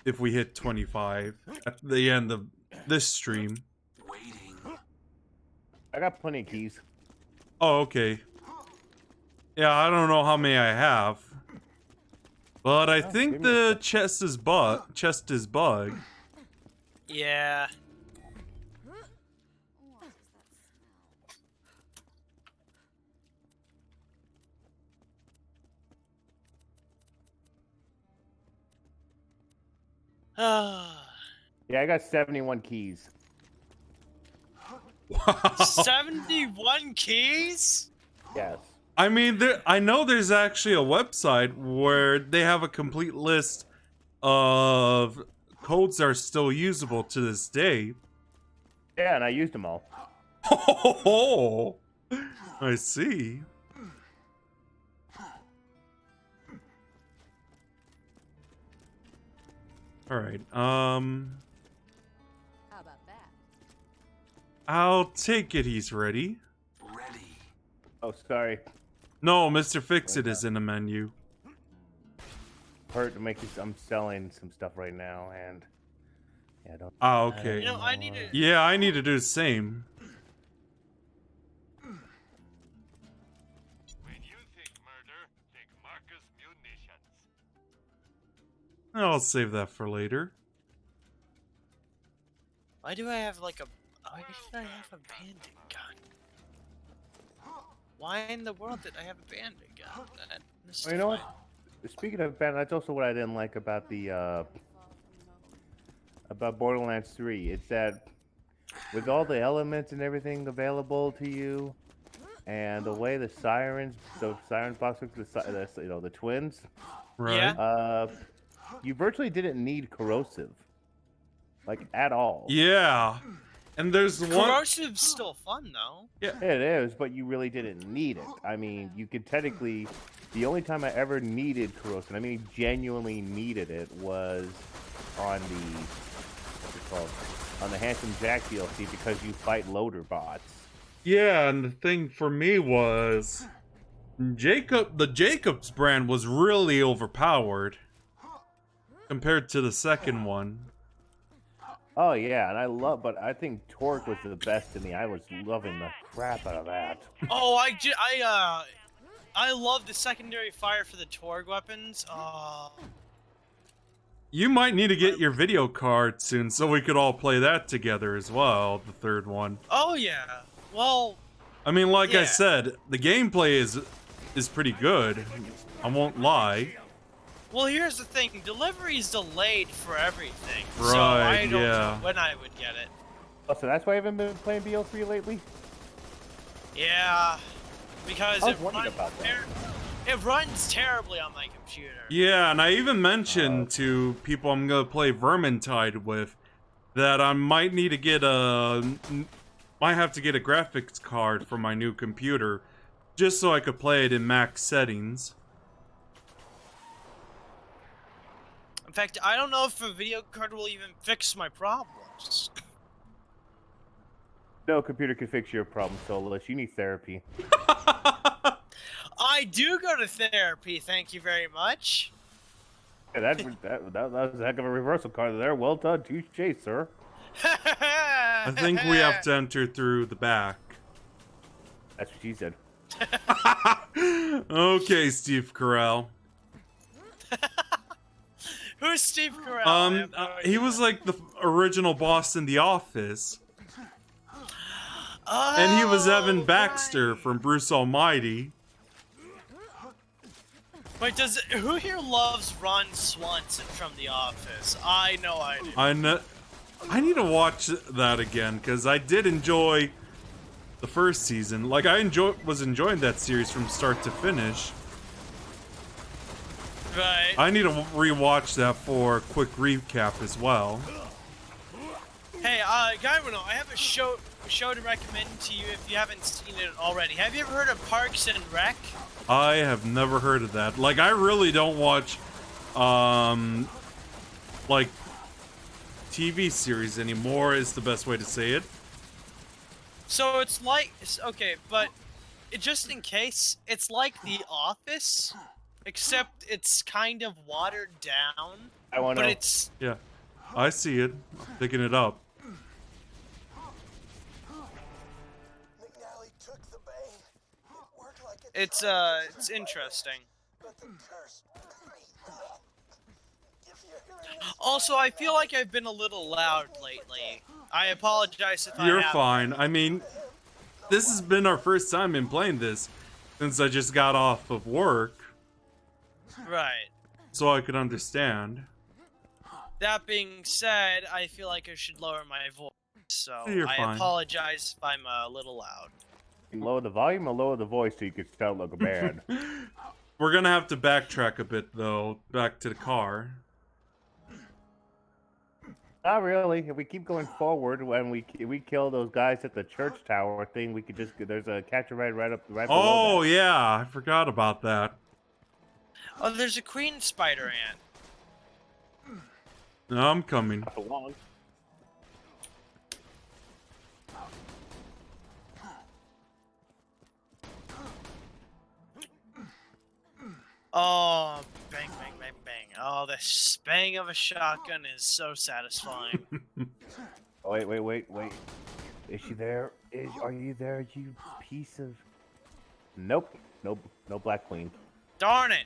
if we hit 25 at the end of this stream. I got plenty of keys. Oh, okay. Yeah, I don't know how many I have. But I think the chest is bug. Yeah. Yeah, I got 71 keys. Wow. 71 keys? Yes. I mean, I know there's actually a website where they have a complete list of codes that are still usable to this day. Yeah, and I used them all. Oh, I see. All right. How about that? I'll take it he's ready. Oh, sorry. No, Mr. Fix-It is in the menu. Hurt to make you. I'm selling some stuff right now, and yeah, I don't. Ah, okay. You know, I need to. Yeah, I need to do the same. When you think murder, think Marcus munitions. I'll save that for later. Why do I have like a? Why did I have a bandit gun? Why in the world did I have a bandit gun? Well, you know what? Speaking of bandit, that's also what I didn't like about the about Borderlands 3. It's that with all the elements and everything available to you, and the way the siren box looks, the twins. Right. Yeah. You virtually didn't need corrosive, like at all. Yeah. And there's one. Corrosive's still fun though. Yeah. It is, but you really didn't need it. I mean, you could technically. The only time I ever needed corrosive, I mean, genuinely needed it, was on the what's it called? On the Handsome Jack DLC because you fight loader bots. Yeah, and the thing for me was the Jacobs brand was really overpowered compared to the second one. Oh yeah, and but I think Torque was the best in I was loving the crap out of that. Oh, I love the secondary fire for the Torg weapons. You might need to get your video card soon so we could all play that together as well, the third one. Oh yeah. Well, I mean, like I yeah. said, the gameplay is pretty good. I won't lie. Well, here's the thing. Delivery's delayed for everything. Right, so I don't yeah. know when I would get it. Oh, so that's why I haven't been playing BO3 lately? Yeah. Because I was wondering about that. It runs terribly on my computer. Yeah, and I even mentioned to people I'm gonna play Vermintide with that I might need to get might have to get a graphics card for my new computer just so I could play it in max settings. In fact, I don't know if a video card will even fix my problems. No computer can fix your problem, Solus. You need therapy. I do go to therapy, thank you very much. Yeah, that was a heck of a reversal card there. Well done, touche, sir. I think we have to enter through the back. That's what she said. Okay, Steve Carell. Who's Steve Carell? I have no He idea. was like the original boss in The Office. Oh, And he was Evan Baxter right. from Bruce Almighty. Wait, who here loves Ron Swanson from The Office? I know I do. I need to watch that again because I did enjoy the first season. Like was enjoying that series from start to finish. Right. I need to rewatch that for a quick recap as well. Hey, Gawayno, I have a show to recommend to you if you haven't seen it already. Have you ever heard of Parks and Rec? I have never heard of that. Like, I really don't watch, like, TV series anymore is the best way to say it. So it's like, okay, but just in case, it's like The Office, except it's kind of watered down. I want But to. it's Yeah, I see it. I'm picking it up. McNally took the bane. It worked like it it's interesting. but the curse. If you're hearing this, Also, I feel like I've been a little loud lately. I apologize if I You're have. fine. I mean, this has been our first time in playing this since I just got off of work, Right. so I could understand. That being said, I feel like I should lower my voice, so You're I fine. apologize if I'm a little loud. Lower the volume or lower the voice so you can sound like a band. We're gonna have to backtrack a bit though, back to the car. Not really. If we keep going forward, when we kill those guys at the church tower thing, we could just there's a catch a ride right below Oh that. yeah, I forgot about that. Oh, there's a queen spider ant. No, I'm coming. Not for long. Oh, bang, bang, bang, bang. Oh, the bang of a shotgun is so satisfying. Oh, wait. Is she there? Are you there, you piece of... Nope. No Black Queen. Darn it!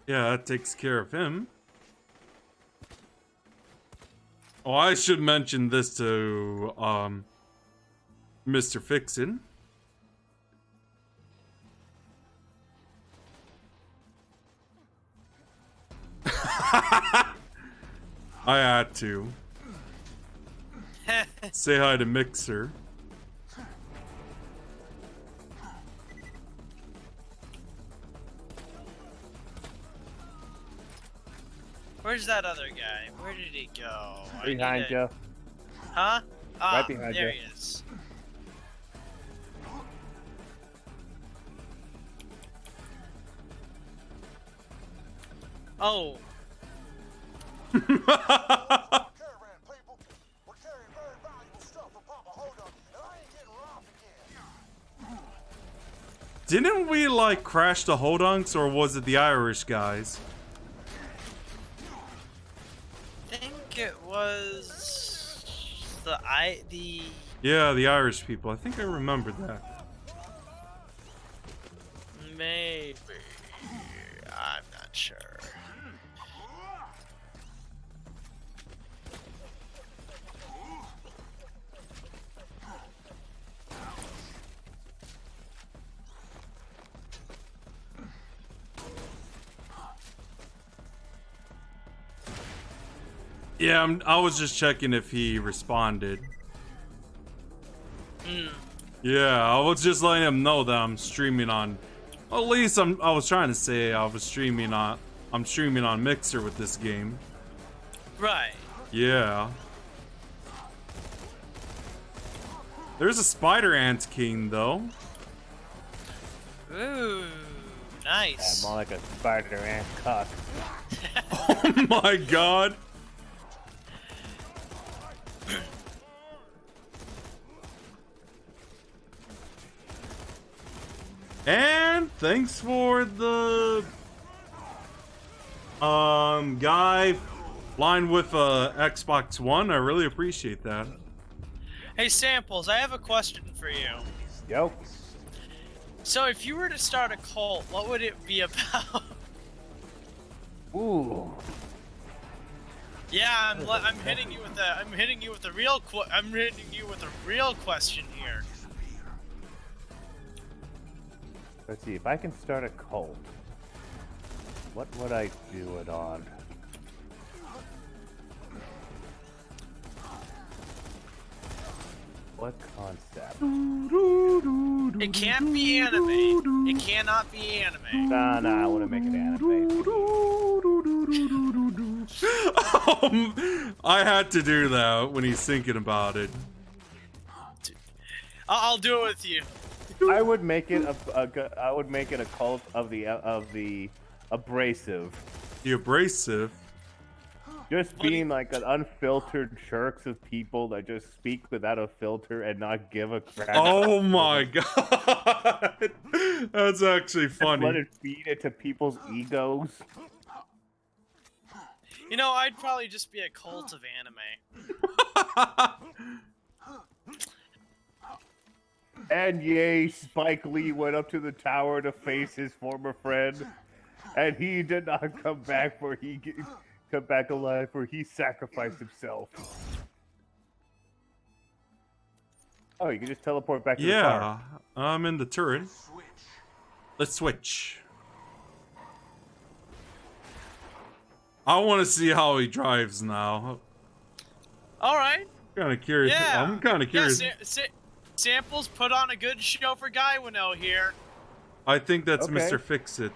Yeah, that takes care of him. Oh, I should mention this to, Mr. Fixin. I had to. Say hi to Mixer. Where's that other guy? Where did he go? I need Behind a- you. Huh? Ah, Right behind there you. he is. Oh, caravan, people. We're carrying very valuable stuff for Papa Hodon, and I ain't getting robbed again. Didn't we, like, crash the Hodunks, or was it the Irish guys? I think it was the Yeah, the Irish people. I think I remembered that. maybe I'm not sure. Yeah, I was just checking if he responded. Yeah, I was just letting him know that I'm streaming on. Well, at least I was trying to say I'm streaming on Mixer with this game. Right. Yeah. There's a Spider Ant King though. Ooh, nice. Yeah, more like a spider ant cock. Oh my god. And thanks for the guy flying with a Xbox One. I really appreciate that. Hey, Samples, I have a question for you. Yo. So, if you were to start a cult, what would it be about? Ooh. Yeah, I'm hitting you with a real question here. Let's see, if I can start a cult, what would I do it on? What concept? It can't be anime. It cannot be anime. Nah, I wouldn't make it anime. I had to do that when he's thinking about it. I'll do it with you. I would make it a cult of the abrasive. The abrasive. Just being like an unfiltered jerks of people that just speak without a filter and not give a crap. Oh my god. That's actually funny. Let it feed into people's egos. You know, I'd probably just be a cult of anime. And yay, Spike Lee went up to the tower to face his former friend, and he did not come back alive, for he sacrificed himself. Oh, you can just teleport back to the car. Yeah, I'm in the turret. Let's switch. I want to see how he drives now. All right. Kind of curious. Yeah. I'm kind of curious. Yeah, Samples put on a good show for Gawayno here. I think that's Okay. Mr. Fix-It.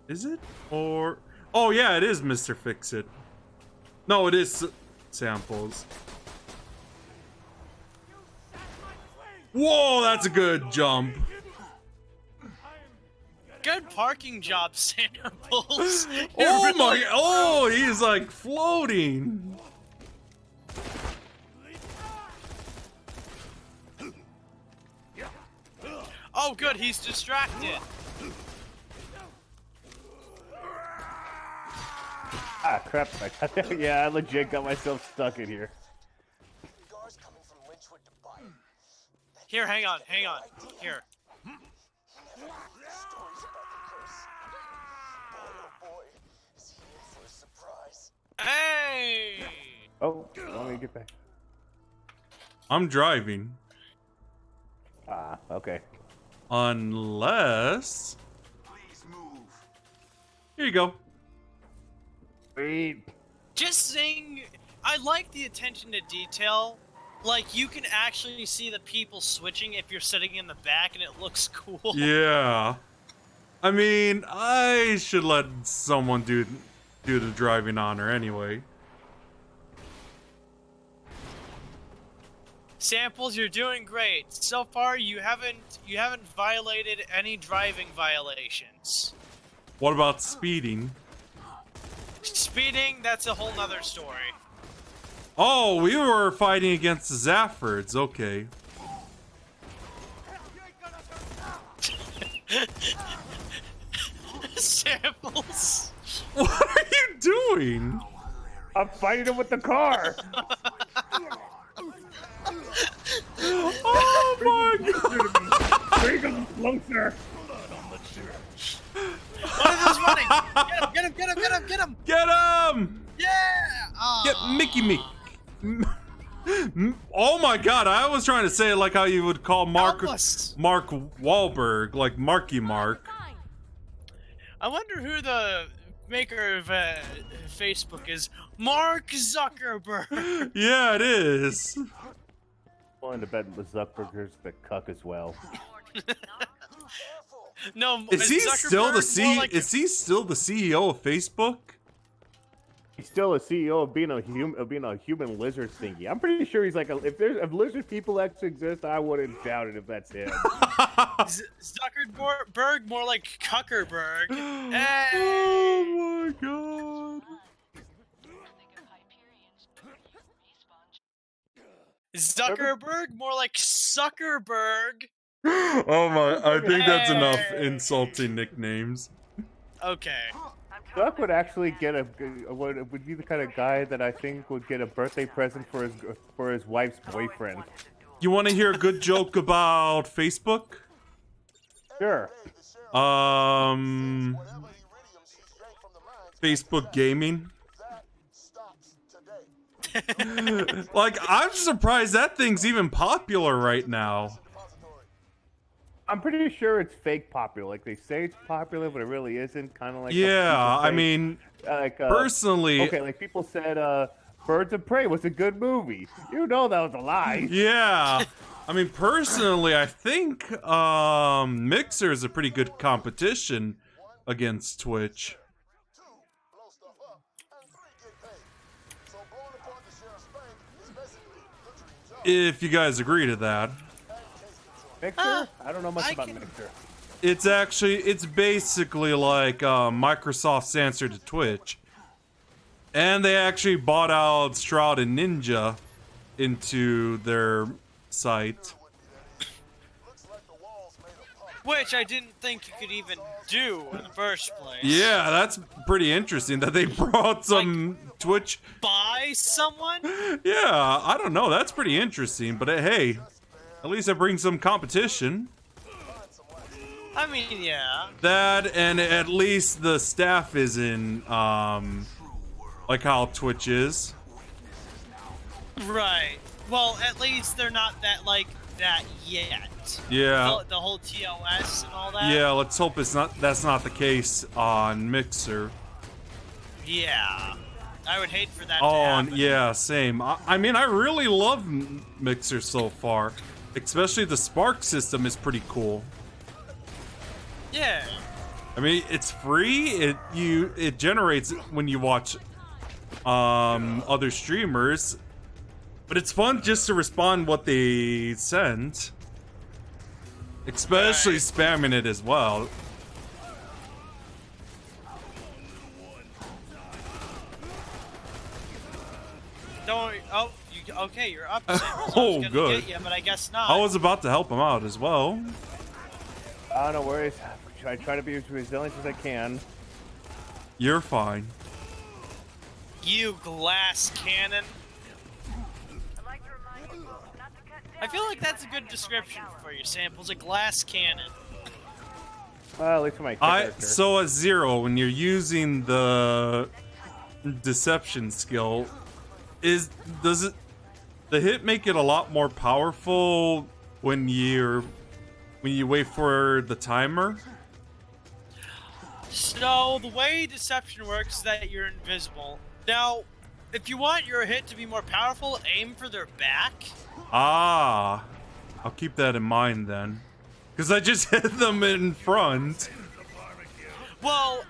Is it? Or... Oh, yeah, it is Mr. Fix-It. No, it is Samples. Whoa, that's a good jump. Good parking job, Samples. Oh my... Oh, he's like floating. Oh, good, he's distracted. Ah, crap. Yeah, I legit got myself stuck in here. Cigars coming from Lynchwood to buy it. Here, hang on. Here. Stories about the curse. Boy, oh boy, is he in for a surprise. Hey! Oh, let me get back. I'm driving. Ah, okay. Unless... Please move. Here you go. Wait. Just saying, I like the attention to detail. Like, you can actually see the people switching if you're sitting in the back, and it looks cool. Yeah. I mean, I should let someone do the driving honor anyway. Samples, you're doing great. So far, you haven't violated any driving violations. What about speeding? Speeding, that's a whole nother story. Oh, we were fighting against the Zaffords. Okay. Samples. What are you doing? I'm fighting him with the car. Oh my god! Bring him closer. One of those running. Get him. Get him! Yeah. Aw. Get Mickey Mick. Oh my god, I was trying to say it like how you would call Mark Wahlberg, like Marky Mark. I wonder who the maker of Facebook is. Mark Zuckerberg. Yeah, it is. Willing to bet Zuckerberg's the cuck as well. No, Is he still the Zuckerberg, Is he still the CEO of Facebook? He's still a CEO of being a human lizard thingy. I'm pretty sure he's like if lizard people actually exist, I wouldn't doubt it if that's him. Zuckerberg, more like Cuckerberg. Hey. Oh my god. Zuckerberg, more like Suckerberg. Oh my, I think that's enough insulting nicknames. Okay. Duck would actually get would be the kind of guy that I think would get a birthday present for his wife's boyfriend. You want to hear a good joke about Facebook? Sure. Facebook gaming. Like, I'm surprised that thing's even popular right now. I'm pretty sure it's fake popular. Like they say it's popular, but it really isn't. Kind of like Yeah, I mean, personally, okay, like people said, Birds of Prey was a good movie. You know that was a lie. Yeah, I mean, personally, I think Mixer is a pretty good competition against Twitch. If you guys agree to that. Mixer? I don't know much about Mixer. It's basically like Microsoft's answer to Twitch. And they actually bought out Stroud and Ninja into their site. Which I didn't think you could even do in the first place. Yeah, that's pretty interesting that they brought some like, Twitch. Buy someone? Yeah, I don't know. That's pretty interesting. But hey, at least it brings some competition. I mean, yeah. That, and at least the staff isn't like how Twitch is. Right. Well, at least they're not that yet. Yeah. The whole TOS and all that. Yeah, let's hope that's not the case on Mixer. Yeah. I would hate for that to happen. Yeah, same. I mean, I really love Mixer so far. Especially the Spark system is pretty cool. Yeah. I mean, it's free. It generates when you watch other streamers. But it's fun just to respond what they send. Especially spamming it as well. Don't worry. Oh, okay, you're up. Oh, good. Get you, but I guess not. I was about to help him out as well. Oh, no worries. I try to be as resilient as I can. You're fine. You glass cannon. I feel like that's a good description for your samples. A glass cannon. Well, at least for my character. So at 0, when you're using the deception skill, does the hit make it a lot more powerful when you wait for the timer? So the way deception works is that you're invisible. Now, if you want your hit to be more powerful, aim for their back. Ah, I'll keep that in mind then, because I just hit them in front. Well,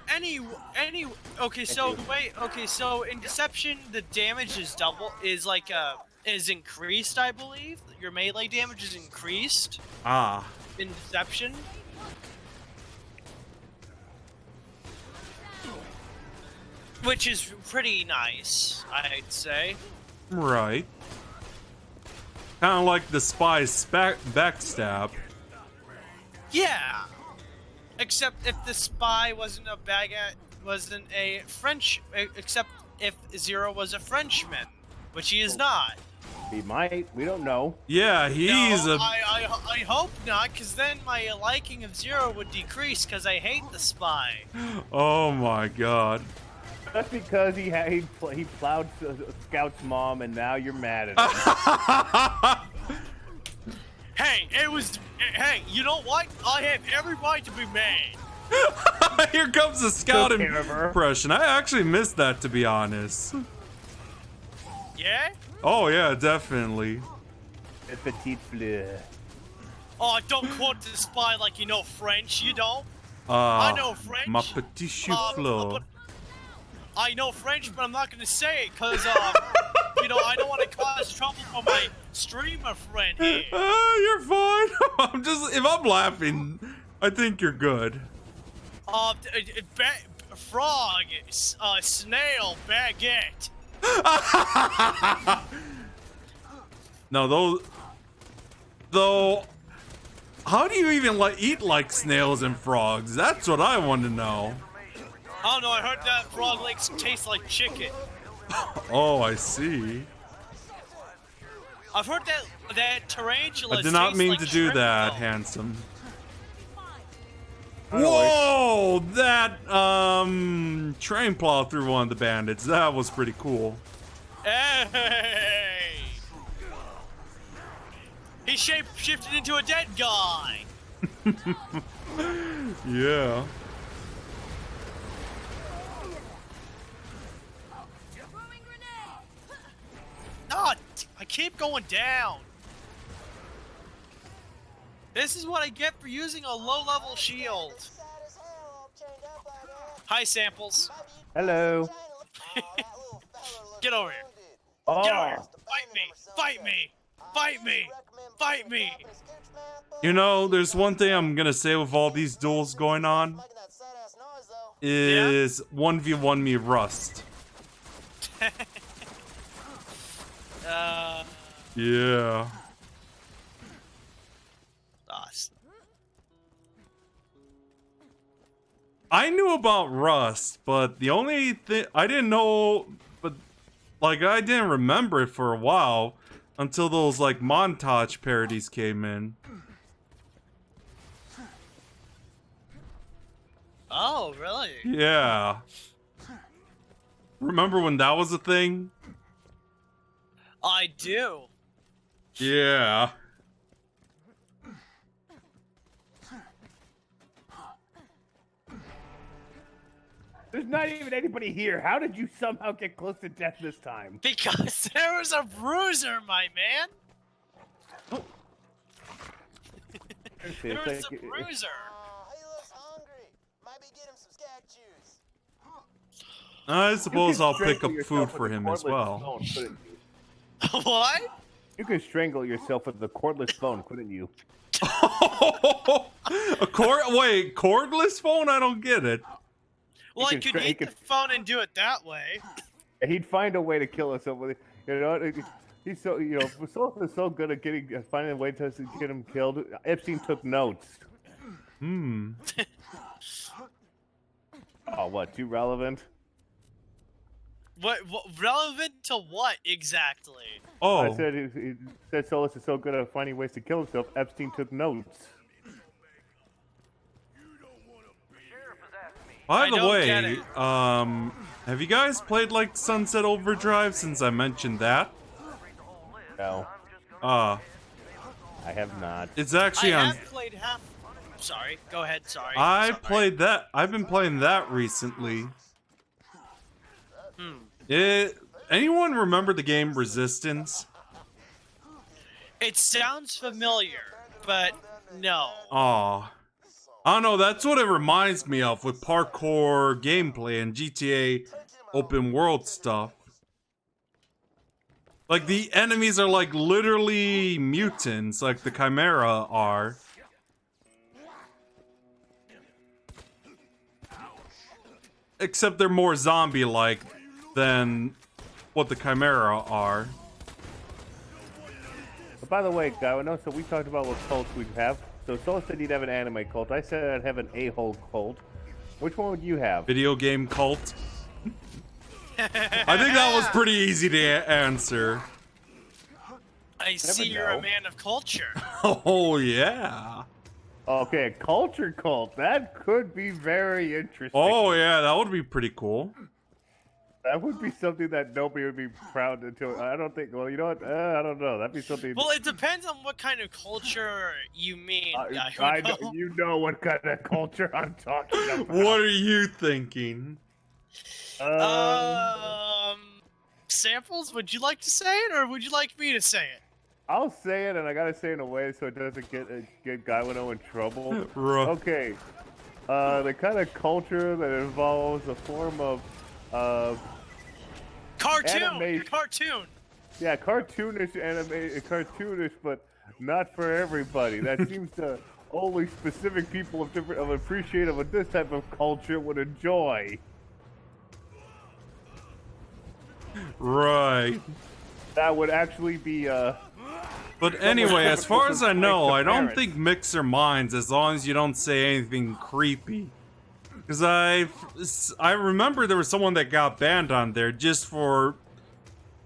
so in deception the damage is increased, I believe. Your melee damage is increased. Ah. In deception. Which is pretty nice, I'd say. Right. Kind of like the spy's backstab. Yeah. Except if the spy wasn't a French, except if Zero was a Frenchman, which he is not. He might. We don't know. Yeah, he's I hope not, because then my liking of Zero would decrease, because I hate the spy. Oh my god. That's because he plowed Scout's mom, and now you're mad at him. Hey, you know what? I have every right to be mad. Here comes the Scout impression. I actually missed that, to be honest. Yeah? Oh yeah, definitely. Le petit fleur. Oh, don't quote the spy like you know French. You don't. I know French. Ma petit chou-fleur. I know French, but I'm not gonna say it because I don't want to cause trouble for my streamer friend here. You're fine. If I'm laughing, I think you're good. Frog, snail, baguette. No, though, how do you even eat like snails and frogs? That's what I want to know. Oh no, I heard that frog legs taste like chicken. Oh, I see. I've heard that tarantulas I did not taste mean like to do shrimp that, bone. handsome. By the way, Whoa! That train plow through one of the bandits. That was pretty cool. Hey! He shifted into a dead guy. Yeah. Oh, I keep going down. This is what I get for using a low-level shield. Hi, Samples. hello. Get over here. Oh, Get over here. Fight me. Fight me. Fight me. Fight me. You know, there's one thing I'm gonna say with all these duels going on. Is 1v1 me Rust. Yeah. Awesome. I knew about Rust, but the only thing I didn't know, but like I didn't remember it for a while until those like montage parodies came in. Oh, really? Yeah. Remember when that was a thing? I do. Yeah. there's not even anybody here. How did you somehow get close to death this time? Because there was a bruiser, my man. There was a bruiser. He looks hungry. Might be get him some skag juice. I suppose I'll pick up Strangle food yourself for with a him as cordless well. phone, couldn't you? What? You could strangle yourself with the cordless phone, couldn't you? Wait, cordless phone? I don't get it. Well, I can could he eat the could- phone and do it that way. He'd find a way to kill himself with it. You know, he's so Soul is so good at finding a way to get him killed. Epstein took notes. Hmm. Oh, what? Too relevant? What relevant to what exactly? Oh. I said he said Solus is so good at finding ways to kill himself. Epstein took notes. By I the don't get way, it. have you guys played like Sunset Overdrive since I mentioned that? No, I have not. it's actually I on. have played half. Sorry, go ahead. Sorry. I Sorry. played that. I've been playing that recently. Anyone remember the game Resistance? It sounds familiar, but no. Aw. I don't know, that's what it reminds me of with parkour gameplay and GTA open world stuff. Like, the enemies are like literally mutants, like the Chimera are. Except they're more zombie-like than what the Chimera are. But by the way, Gawayno, so we talked about what cults we have. So Soul said he'd have an anime cult. I said I'd have an a-hole cult. Which one would you have? Video game cult. I think that was pretty easy to answer. I see you're know. a man of culture. Oh, yeah. Okay, a culture cult. That could be very interesting. Oh, yeah, that would be pretty cool. That would be something that nobody would be proud to. I don't think. Well, you know what? I don't know. That'd be something. Well, it depends on what kind of culture you mean. I know, you know what kind of culture I'm talking about. What are you thinking? Samples, would you like to say it, or would you like me to say it? I'll say it, and I gotta say it in a way so it doesn't get Gawayno in trouble. Rough. Okay. The kind of culture that involves a form of Cartoon! Animation. Cartoon! yeah, cartoonish, but not for everybody. That seems to only specific people of appreciative of this type of culture would enjoy. Right. That would actually be But anyway, as far as I know, I don't parents. think mixer minds as long as you don't say anything creepy. Because I remember there was someone that got banned on there just for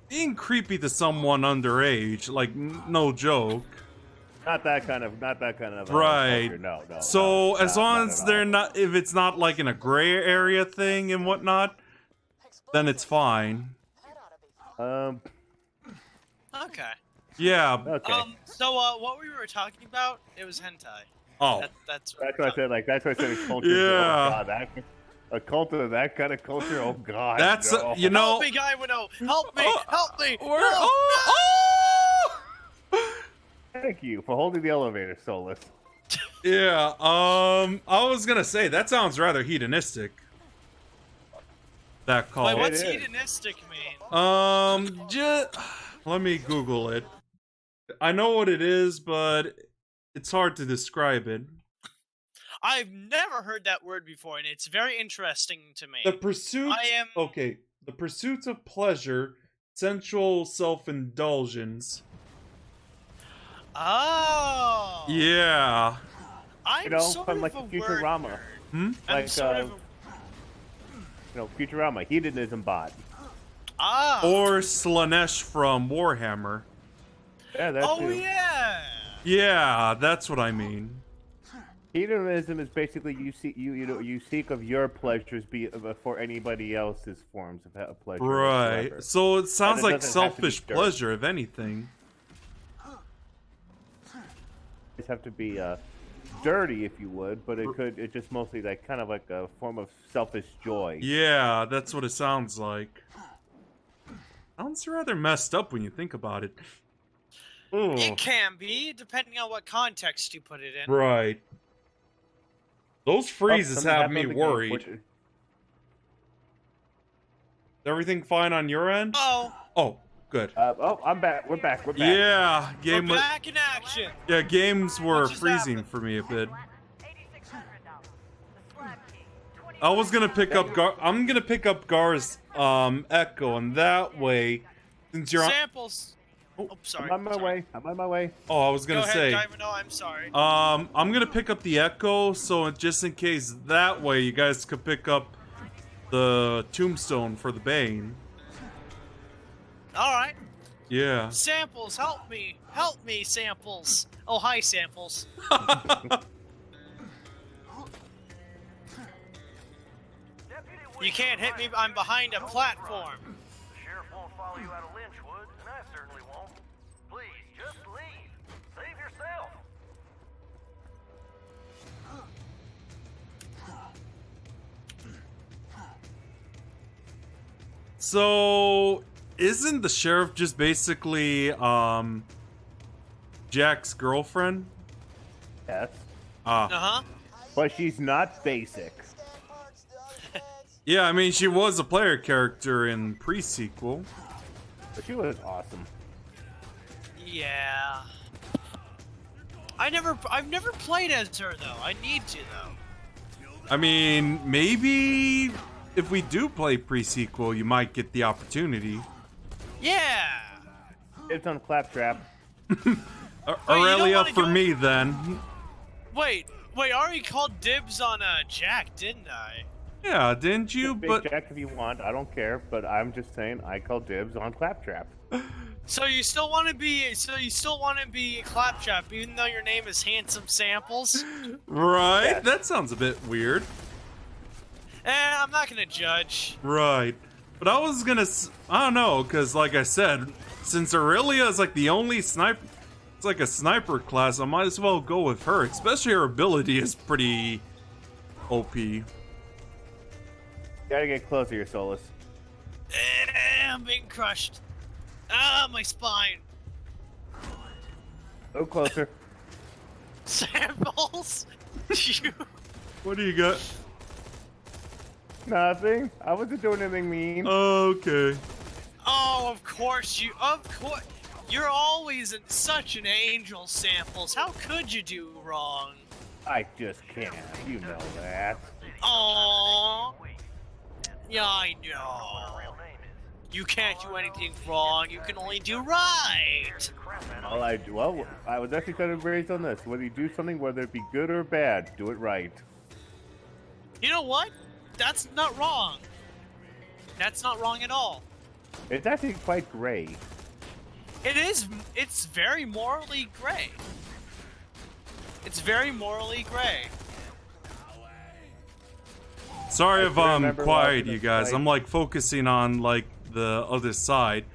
being creepy to someone underage. Like, no joke. Not that kind of Right. culture. No. So as long not as at they're all. not, if it's not like in a gray area thing and whatnot, then it's fine. Okay. Yeah. Okay. So what we were talking about, it was hentai. Oh. That's That's what I said. Like that's what I said. Culture. Yeah. Oh God, a cult of that kind of culture. Oh God. That's no. you know. Help me, Gawayno! Help me! Help me! Where? No! Oh. Thank you for holding the elevator, Solus. Yeah. I was gonna say that sounds rather hedonistic. That call. Wait, what's It is. hedonistic mean? Just let me Google it. I know what it is, but it's hard to describe it. I've never heard that word before, and it's very interesting to me. The pursuit. Okay. The pursuit of pleasure, sensual self-indulgence. Oh. Yeah. I'm sort from of like a Futurama. word nerd. Hmm? I'm Like sort of Futurama, hedonism bot. Or Slanesh from Warhammer. Yeah, that's Oh yeah. Yeah, that's what I mean. Hedonism is basically you seek of your pleasures before anybody else's forms of pleasure. Right. whatsoever. So it sounds And it like doesn't have to be selfish dirty. pleasure, if anything. It have to be dirty, if you would, but it just mostly like kind of like a form of selfish joy. Yeah, that's what it sounds like. Sounds rather messed up when you think about it. Ooh. It can be, depending on what context you put it in. Right. Those freezes Something have happened me on the game, worried. which- Everything fine on your end? Oh. Oh, good. I'm back. We're back. Yeah, We're back in action. Yeah, games were What just freezing happened? for me a bit. I was gonna pick up I'm gonna pick up Gar's Echo, and that way, since you're Samples. Oh, sorry. I'm on my way. Oh, I was gonna Go say. ahead, Gawayno, I'm sorry. I'm gonna pick up the Echo, so just in case that way you guys could pick up the Tombstone for the Bane. All right. Yeah. Samples, help me! Help me, Samples! Oh, hi, Samples. You can't hit me, I'm behind a platform. The sheriff won't follow you out of Lynchwood, and I certainly won't. Please, just leave. Save yourself. So, isn't the sheriff just basically, Jack's girlfriend? Yes. Uh-huh. But she's not basic. Yeah, I mean, she was a player character in pre-sequel. But she was awesome. Yeah. I've never played as her, though. I need to, though. I mean, maybe if we do play pre-sequel, you might get the opportunity. Yeah! It's on Claptrap. Aurelia wanna for go- me, then. Wait, I already called dibs on Jack, didn't I? Yeah, didn't you? Big But Jack if you want. I don't care. But I'm just saying I call dibs on Claptrap. So you still want to be Claptrap, even though your name is Handsome Samples? right, Yes. that sounds a bit weird. I'm not gonna judge. Right. But I was gonna, I don't know, because like I said, since Aurelia is like the only sniper, it's like a sniper class, I might as well go with her, especially her ability is pretty OP. Gotta get closer here, Solus. I'm being crushed. Ah, my spine. Go closer. Samples? You... What do you got? Nothing. I wasn't doing anything mean. Okay. Oh, of course. You're always such an angel, Samples. How could you do wrong? I just can't. You know that. Aww. Yeah, I know. You can't do anything wrong. You can only do right. All I do, well, I was actually kind of raised on this. Whether you do something, whether it be good or bad, do it right. You know what? That's not wrong. That's not wrong at all. It's actually quite gray. It is. It's very morally gray. It's very morally gray. Sorry if I'm remember quiet, watching you this guys. fight. I'm like focusing on like the other side,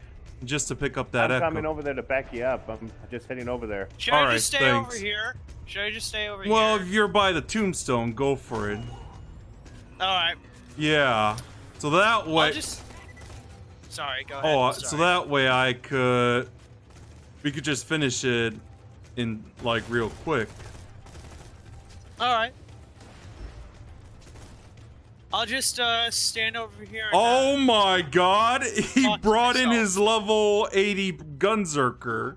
just to pick up that I'm echo. coming over there to back you up. I'm just heading over there. Should All I right, just stay thanks. over here? Should I just stay over Well, here? if you're by the tombstone, go for it. Alright. Yeah. So that way. I'll just... Sorry, go ahead. Oh, Sorry. so that way we could just finish it in like real quick. Alright. I'll just stand over here and, Oh my god, he talk to brought in myself. his level 80 Gunzerker.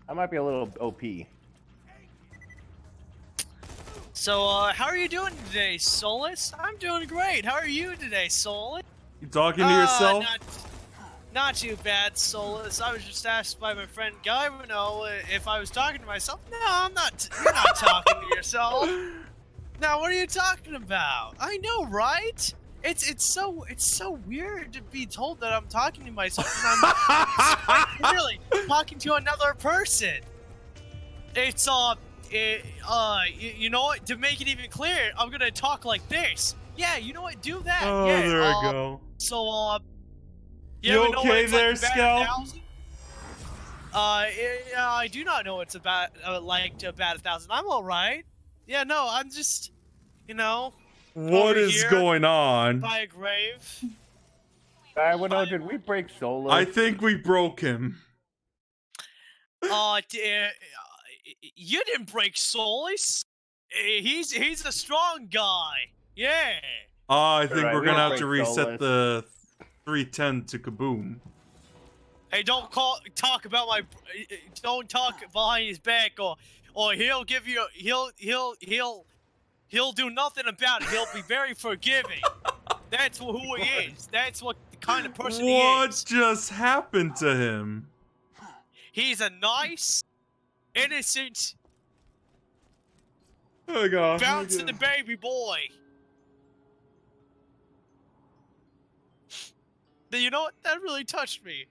I might be a little OP. So, how are you doing today, Solus? I'm doing great. How are you today, Solus? You talking to yourself? Not too bad, Solus. I was just asked by my friend Gawayno if I was talking to myself. No, I'm not. You're not talking to yourself. Now, what are you talking about? I know, right? It's so weird to be told that I'm talking to myself and I'm clearly talking to another person. It's you know what? To make it even clearer, I'm gonna talk like this. Yeah, you know what? Do that. Oh, yeah, there we go. So You ever know what okay it's there, like to bat Scout? 1,000? I do not know it's about like to bat 1,000. I'm all right. Yeah, no, I'm just, you know, What over is here going on? by a grave. Did we break Solo? I think we broke him. You didn't break Solus. He's a strong guy. Yeah. I think Alright, we're we gonna didn't have to break reset Solus. the 310 to kaboom. Hey, don't talk about my. Don't talk behind his back, or he'll give you. He'll do nothing about it. He'll be very forgiving. That's who he is. That's what the kind of person he What is. just happened to him? He's a nice, innocent, Oh god. bouncing baby boy. But you know what? That really touched me.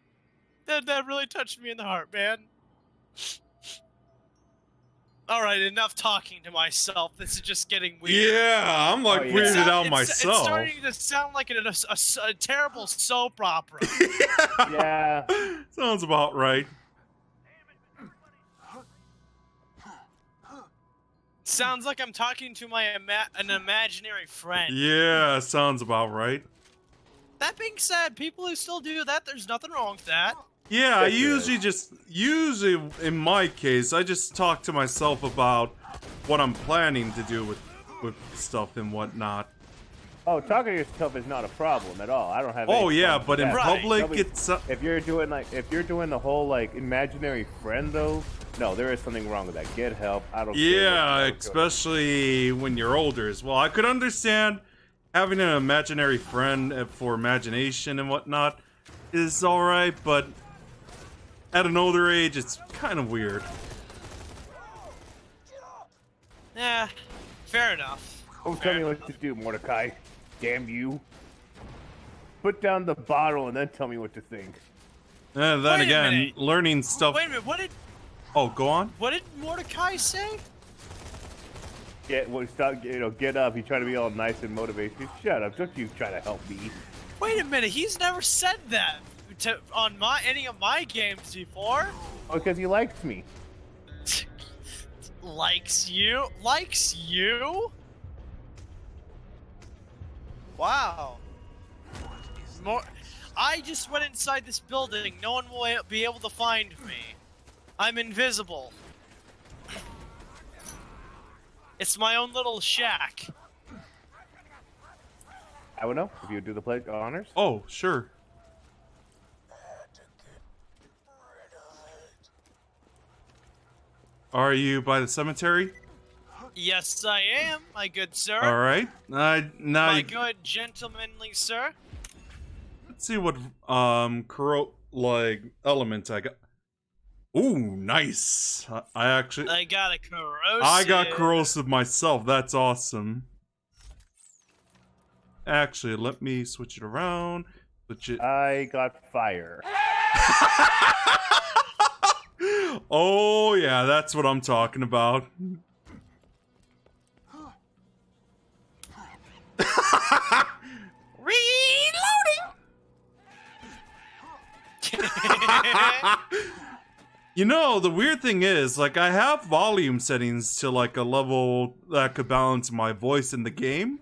That really touched me in the heart, man. Alright, enough talking to myself. This is just getting weird. Yeah, I'm like Oh, yeah. weirded out It's myself. starting to sound like a terrible soap opera. Yeah. Sounds about right. Sounds like I'm talking to an imaginary friend. Yeah, sounds about right. That being said, people who still do that, there's nothing wrong with that. Yeah, I Yes, it usually in my case, I just talk to myself about what I'm planning to do with stuff and whatnot. Oh, talking to yourself is not a problem at all. I don't have. Oh any yeah, problem but with in that. public, Nobody- it's if you're doing the whole like imaginary friend though, no, there is something wrong with that. Get help. I don't. care yeah, what- especially when you're older as well. I could understand having an imaginary friend for imagination and whatnot is all right, but at an older age, it's kind of weird. Yeah, fair enough. Don't tell me what to do, Mordecai. Damn you. Put down the bottle and then tell me what to think. And then Wait a again, minute. learning stuff. Wait a minute, Oh, go on. what did Mordecai say? Get up. He's trying to be all nice and motivated. Shut up. Don't you try to help me. Wait a minute, he's never said that on any of my games before. Oh, because he likes me. Likes you? Likes you? Wow. I just went inside this building. No one will be able to find me. I'm invisible. It's my own little shack. I would know if you would do the pledge honors. Oh, sure. Are you by the cemetery? Yes, I am, my good sir. All right. Now My you, good gentlemanly sir. let's see what elements I got. Ooh, nice. I actually I got a corrosive. I got corrosive myself. That's awesome. Actually, let me switch it around. Switch it. I got fire. Oh yeah, that's what I'm talking about. You know, the weird thing is, like, I have volume settings to like a level that could balance my voice in the game,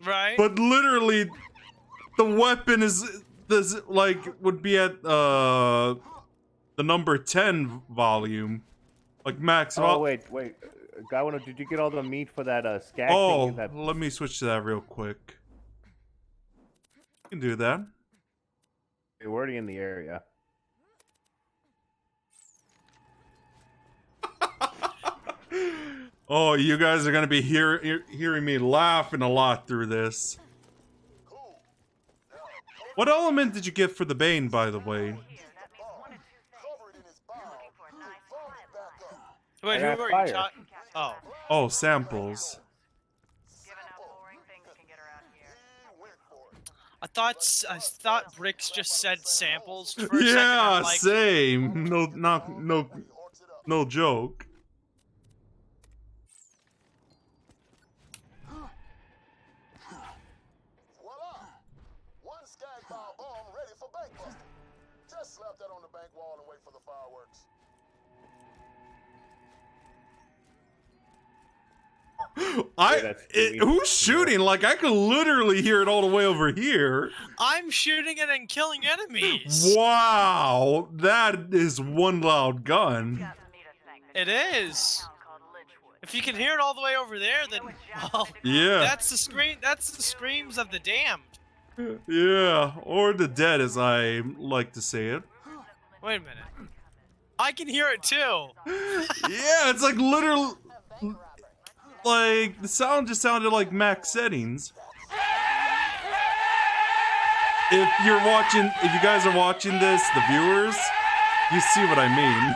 Right? but literally, the weapon is this like would be at the number 10 volume, like max. Oh wait. Gawayno, did you get all the meat for that skag Oh, thing? That... let me switch to that real quick. You can do that. We're already in the area. Oh, you guys are gonna be hearing me laughing a lot through this. What element did you get for the Bane, by the way? Wait, I who got are fire. you talking? Oh. Oh, samples. I thought Bricks just said samples for a second. Yeah, I'm like, same. No joke. Voila! One skag ball bomb ready for bank busting. Just slap that on the bank wall and wait for the fireworks. Who's shooting? Like, I could literally hear it all the way over here. I'm shooting it and killing enemies. Wow, that is one loud gun. It is. If you can hear it all the way over there, then well, Yeah. that's the scream. That's the screams of the damned. Yeah, or the dead, as I like to say it. Wait a minute. I can hear it too. Yeah, it's like literally, like the sound just sounded like max settings. If you guys are watching this, the viewers, you see what I mean.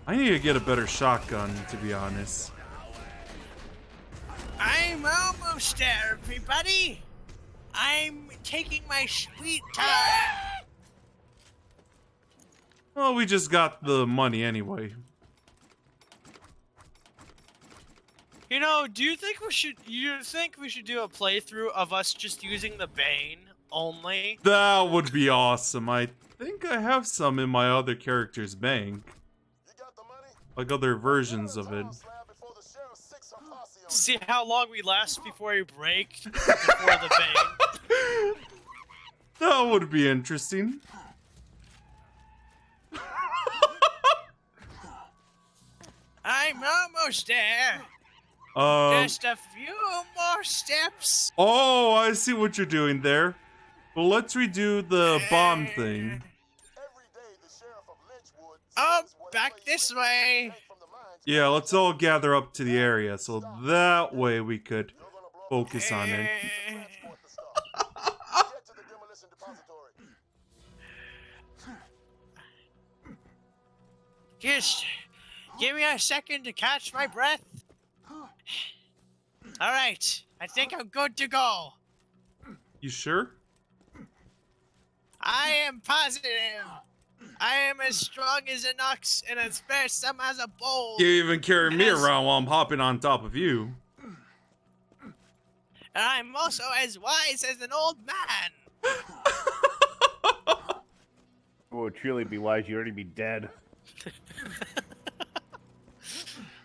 I need to get a better shotgun, to be honest. I'm almost there, everybody. I'm taking my sweet time. Well, we just got the money anyway. You know, do you think we should do a playthrough of us just using the Bane only? That would be awesome. I think I have some in my other character's bank. Like other versions of it. See how long we last before we break before the Bane. That would be interesting. I'm almost there. Just a few more steps. Oh, I see what you're doing there. Well, let's redo the bomb thing. Oh, back this way. Yeah, let's all gather up to the area so that way we could focus on it. Just give me a second to catch my breath. All right, I think I'm good to go. You sure? I am positive. I am as strong as an ox and as fearsome as a bull. You even carry me around while I'm hopping on top of you. And I'm also as wise as an old man. It would truly be wise. You'd already be dead.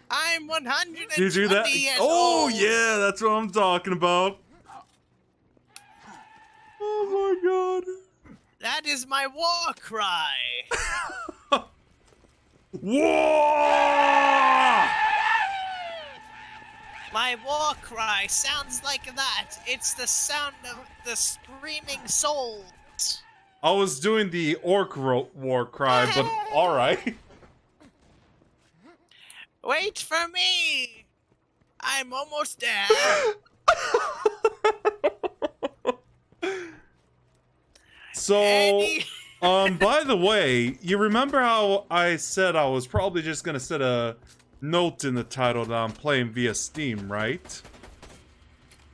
I'm 120 Did you do that? years Oh, old. yeah, that's what I'm talking about. Oh my god. That is my war cry. Whoa! My war cry sounds like that. It's the sound of the screaming souls. I was doing the orc war cry, but alright. Wait for me. I'm almost there. So, By the way, you remember how I said I was probably just gonna set a note in the title that I'm playing via Steam, right?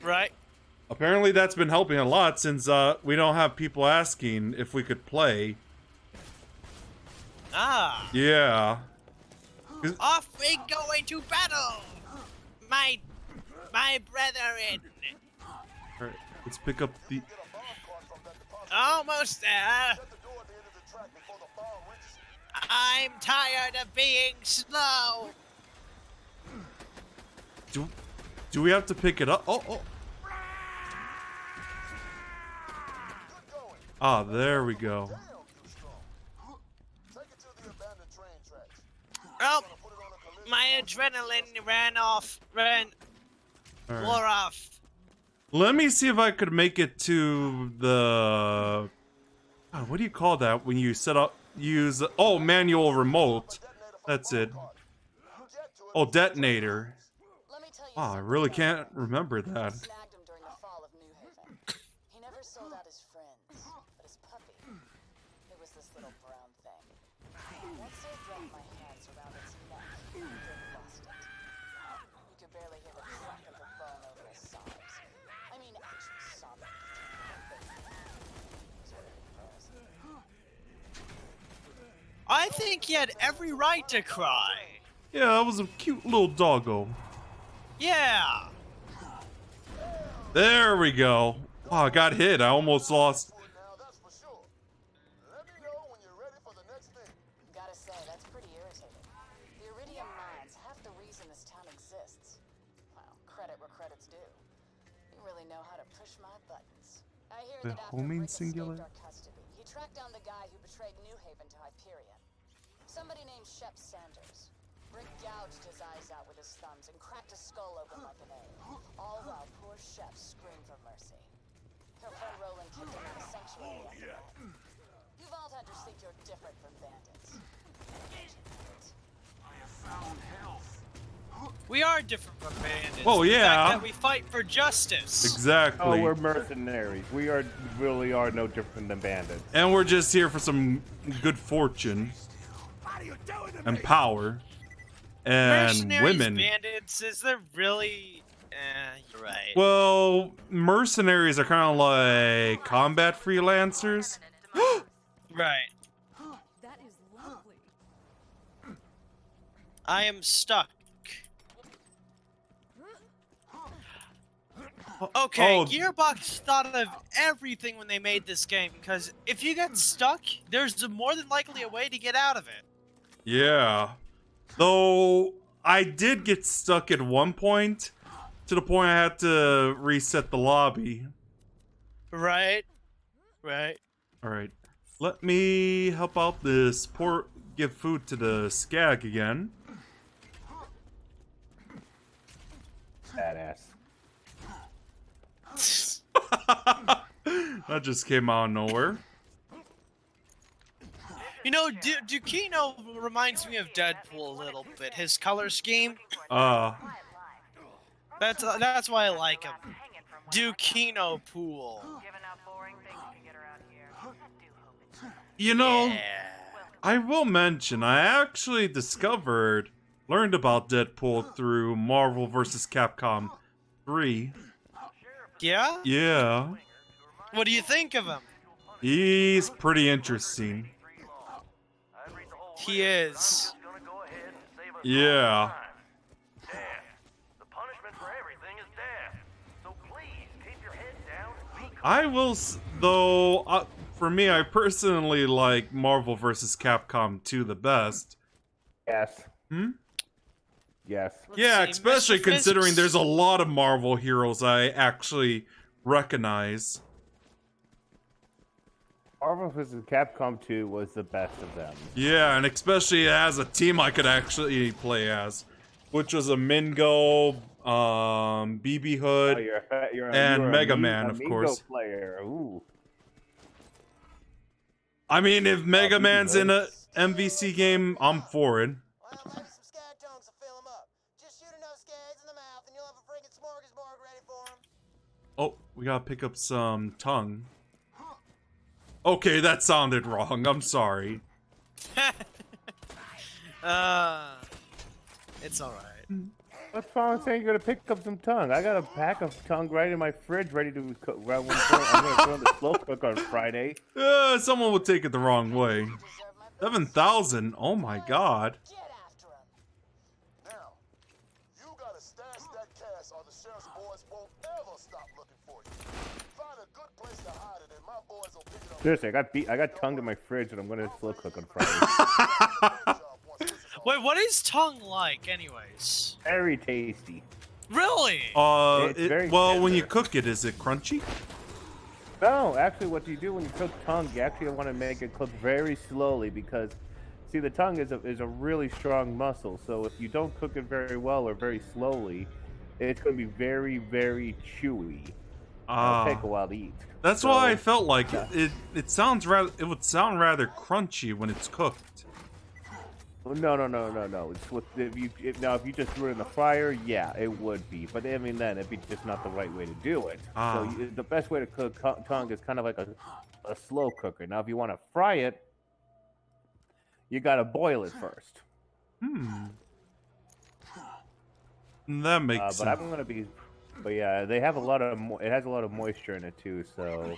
Right. Apparently that's been helping a lot since we don't have people asking if we could play. Ah. Yeah. Off we go into battle, my brethren. Alright, let's pick up the... Almost there. I'm tired of being slow. Do we have to pick it up? Oh. Ah, there we go. Oh, my adrenaline wore off. Let me see if I could make it to the... what do you call that when you use... Oh, manual remote. That's it. Oh, detonator. Wow, I really can't remember that. Snagged him during the fall of New Haven. He never sold out his friends, but his puppy, it was this little brown thing. Once I wrapped my hands around its neck, it lost it. You could barely hear the crack of the bone over his sobs. I mean, actual sobbing. It was very embarrassing. I think he had every right to cry. Yeah, that was a cute little doggo. Yeah. There we go. Wow, I got hit. I almost lost. Gotta say, that's pretty irritating. The Iridium mines, half the reason this town exists. Well, credit where credit's due. You really know how to push my buttons. I hear The that after homing Rick singular? escaped our custody, he tracked down the guy who betrayed New Haven to Hyperion. Somebody named Shep Sanders. Rick gouged his eyes out with his thumbs and cracked his skull open like an egg, all while poor Shep screamed for mercy. Her friend Roland kicked him in the sanctuary after that. You've all had to think you're different from bandits. We are different from bandits. Oh, The yeah. fact that we fight for justice. Exactly. Oh, we're mercenaries. We really are no different than bandits. And we're just here for some good fortune. And power. And Mercenaries, women. bandits, is there really... you're right. Well, mercenaries are kind of like combat freelancers. Right. That is lovely. I am stuck. Okay, Oh. Gearbox thought of everything when they made this game, because if you get stuck, there's more than likely a way to get out of it. Yeah. Though, I did get stuck at one point, to the point I had to reset the lobby. Right? Right. Alright. Let me help out this give food to the skag again. Badass. That just came out of nowhere. You know, Dukino reminds me of Deadpool a little bit. His color scheme. That's why I like him. Dukino Pool. You know, Yeah. I will mention, I actually learned about Deadpool through Marvel vs. Capcom 3. Yeah? Yeah. What do you think of him? He's pretty interesting. He is. Yeah. The punishment for everything is death. So please keep your head down and be I will, though, for me, I personally like Marvel vs. Capcom 2 the best. Yes. Hmm? Yes. Yeah, see, especially Mr. considering Physics. there's a lot of Marvel heroes I actually recognize. Marvel vs. Capcom 2 was the best of them. Yeah, and especially as a team I could actually play as, which was a Mingo, BB Hood, and Mega Man, of course. Player. Ooh. I mean, if Mega BB Man's in a Hood. MVC game, I'm for it. Well, maybe some skag tongues will fill 'em up. Just shoot enough skags in the mouth and you'll have a friggin' smorgasbord ready for 'em. Oh, we gotta pick up some tongue. Okay, that sounded wrong. I'm sorry. It's alright. What's wrong with saying you're gonna pick up some tongue? I got a pack of tongue right in my fridge, ready to cook. I'm gonna throw in the slow cook on Friday. Someone would take it the wrong way. 7,000? Oh my god. Get after him. Now, you gotta stash that cash or the sheriff's boys won't ever stop looking for you. Find a good place to hide it and my boys will pick it up. Seriously, I got tongue in my fridge, and I'm gonna slow cook on Friday. Wait, what is tongue like, anyways? Very tasty. Really? It's very well, when you tender. cook it, is it crunchy? No, actually, what you do when you cook tongue, you actually want to make it cook very slowly because, see, the tongue is a really strong muscle. So if you don't cook it very well or very slowly, it's going to be very, very chewy. It'll take a while to eat. That's So, why I felt like yeah. it sounds rather. It would sound rather crunchy when it's cooked. No. It's with, if you just threw it in the fryer, yeah, it would be. But I mean, then it'd be just not the right way to do it. So the best way to cook tongue is kind of like a slow cooker. Now, if you want to fry it, you got to boil it first. That makes sense. But yeah, they have a lot of. It has a lot of moisture in it too. So,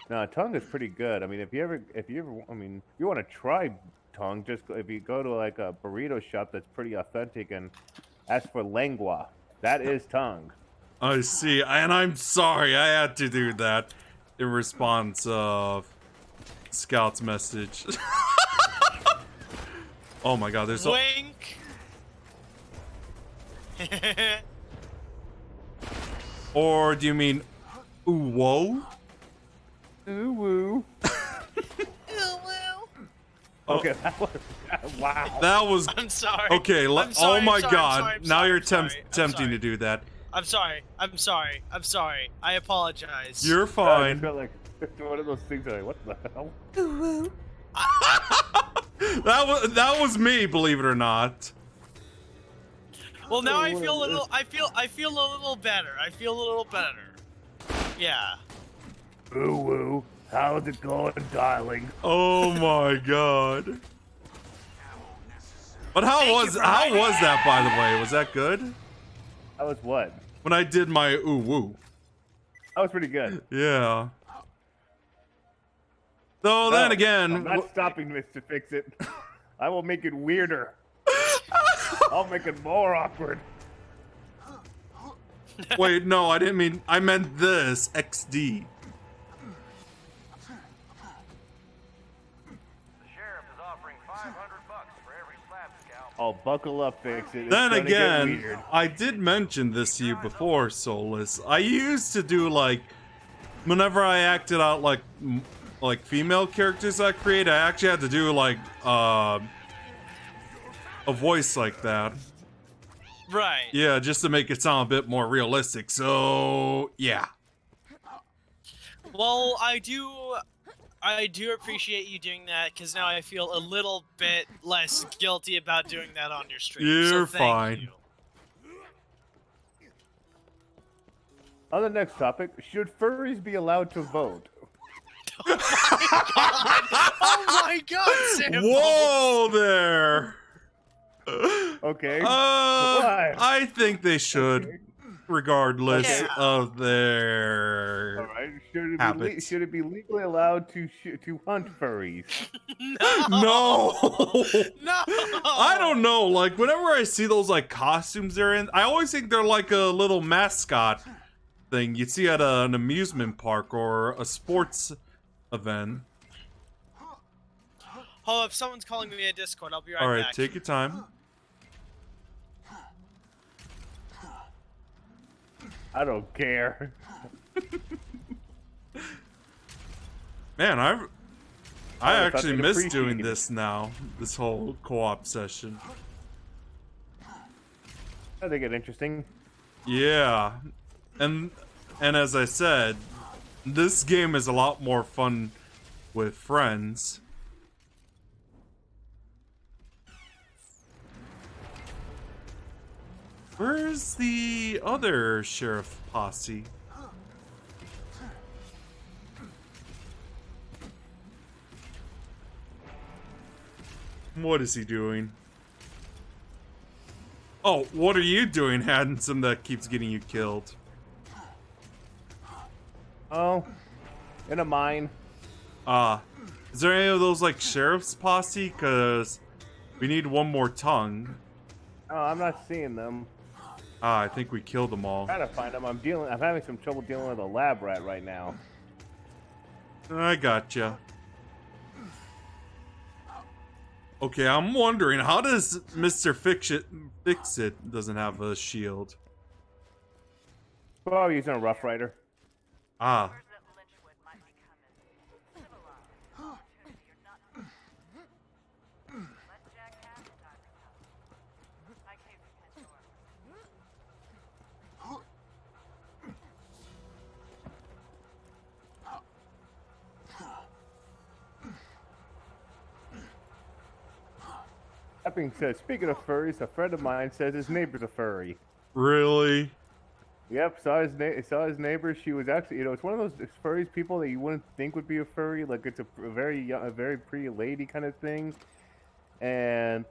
no, tongue is pretty good. I mean, if you ever, if you want to try tongue, just if you go to like a burrito shop that's pretty authentic and ask for lengua, that is tongue. I see, and I'm sorry I had to do that in response of Scout's message. Oh my god, there's Wink. Or do you mean ooh whoa? Ooh woo. Okay, that was, wow. That was. I'm sorry. Okay, I'm sorry, oh my I'm sorry, god, I'm sorry, now you're I'm sorry, I'm tempting sorry. to do that. I'm sorry. I apologize. You're I fine. felt like it's one of those things that like, what the hell? That was me, believe it or not. Well, now I feel a little. I feel a little better. I feel a little better. Yeah. Ooh woo. How's it going, darling? Oh my god. But how was that, by the way? Was that good? That was what? When I did my ooh woo. That was pretty good. Yeah. Though then again, I'm not stopping this to fix it. I will make it weirder. I'll make it more awkward. wait, no, I didn't mean. I meant this XD. The sheriff is offering $500 for every slab scout. Oh, buckle up, fix it. It's Then gonna get again, weird. I did mention this to you before, Solus. I used to do like, whenever I acted out like female characters I create, I actually had to do like a voice like that. Right. Yeah, just to make it sound a bit more realistic. So yeah. Well, I do appreciate you doing that because now I feel a little bit less guilty about doing that on your stream. You're so thank fine. You. On the next topic, should furries be allowed to vote? Oh my god, Sam! Whoa there. Okay. I think they should, regardless Yeah. of their All right. habits. Should it be legally allowed to hunt furries? No. No. I don't know. Like whenever I see those like costumes they're in, I always think they're like a little mascot thing you see at an amusement park or a sports event. Hold up, someone's calling me a Discord. I'll be right All right, back. take your time. I don't care. Man, I I actually fucking miss appreciate doing it. this now. This whole co-op session. I think it's interesting. Yeah, and as I said, this game is a lot more fun with friends. Where's the other sheriff posse? What is he doing? Oh, what are you doing, handsome, that keeps getting you killed? Oh, in a mine. Is there any of those, like, sheriff's posse? Because we need one more tongue. Oh, I'm not seeing them. I think we killed them all. I'm trying to find them. I'm having some trouble dealing with a lab rat right now. I gotcha. Okay, I'm wondering, how does Mr. Fix-It doesn't have a shield? Oh, using a Rough Rider. Ah. That being said, speaking of furries, a friend of mine says his neighbor's a furry. Really? Yep, saw his neighbor. She was actually, it's one of those furries people that you wouldn't think would be a furry. Like it's a very young, a very pretty lady kind of thing. And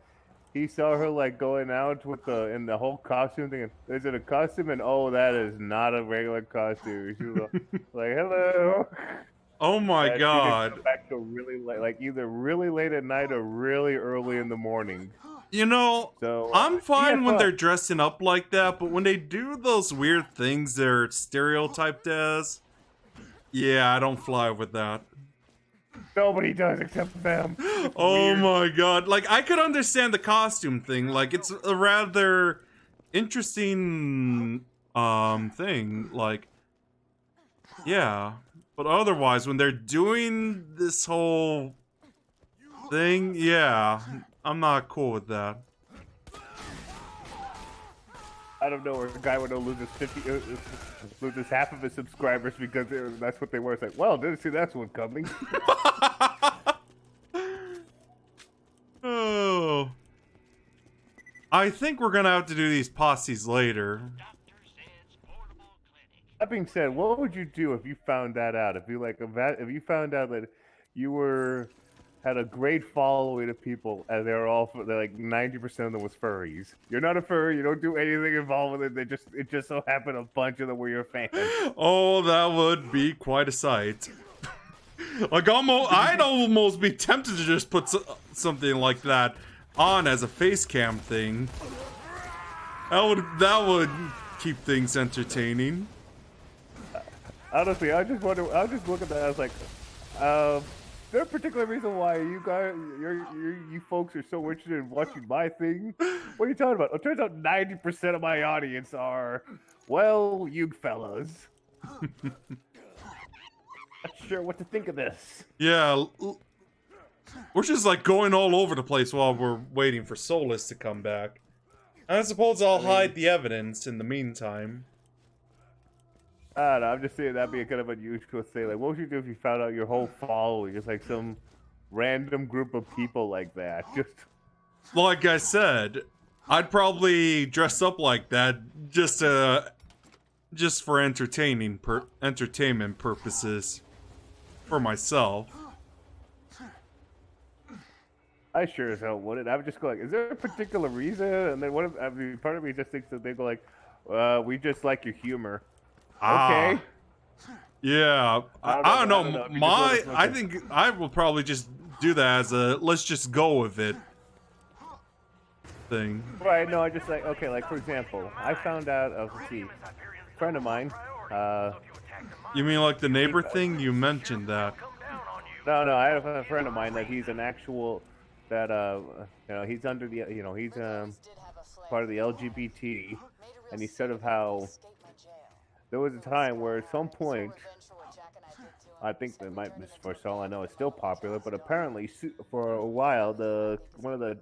he saw her like going out with in the whole costume thing. Is it a costume? And oh, that is not a regular costume. She was like, hello. Oh my god. She didn't come back till really late, like either really late at night or really early in the morning. You know, so, I'm fine when they're dressing up like that, but when they do those weird things they're stereotyped as, yeah, I don't fly with that. Nobody does except them. Oh my god. Like, I could understand the costume thing. Like, it's a rather interesting, thing. Like, yeah. But otherwise, when they're doing this whole thing, yeah, I'm not cool with that. I don't know, where a guy would loses loses half of his subscribers because that's what they were. It's like, well, didn't see that one coming. Oh, I think we're gonna have to do these posses later. That being said, what would you do if you found that out? If you found out that you had a great following of people and they're like 90% of them was furries. You're not a furry. You don't do anything involved with it. It just so happened a bunch of them were your fans. Oh, that would be quite a sight. Like I'd almost be tempted to just put something like that on as a face cam thing. That would keep things entertaining. Honestly, I just look at that. I was like, is there a particular reason why you folks are so interested in watching my thing? What are you talking about? It turns out 90% of my audience are, well, you fellas. Not sure what to think of this. Yeah, we're just like going all over the place while we're waiting for Solus to come back. I suppose I'll hide the evidence in the meantime. I don't know, I'm just saying that'd be a kind of unusual thing. Like, what would you do if you found out your whole following is like some random group of people like that? Like I said, I'd probably dress up like that just for entertainment purposes for myself. I sure as hell wouldn't. I would just go like, is there a particular reason? And then part of me just thinks that they go like, we just like your humor. Okay. Yeah. I don't know. I think I will probably just do that as a let's just go with it thing. Right, no, I just like, okay, like for example, I found out of, a friend of mine, you mean like the neighbor thing? You mentioned that. No, I have a friend of mine that he's an actual, he's under the, he's part of the LGBT, and he said of how there was a time where at some point, I think that might, for all I know, it's still popular, but apparently for a while, one of the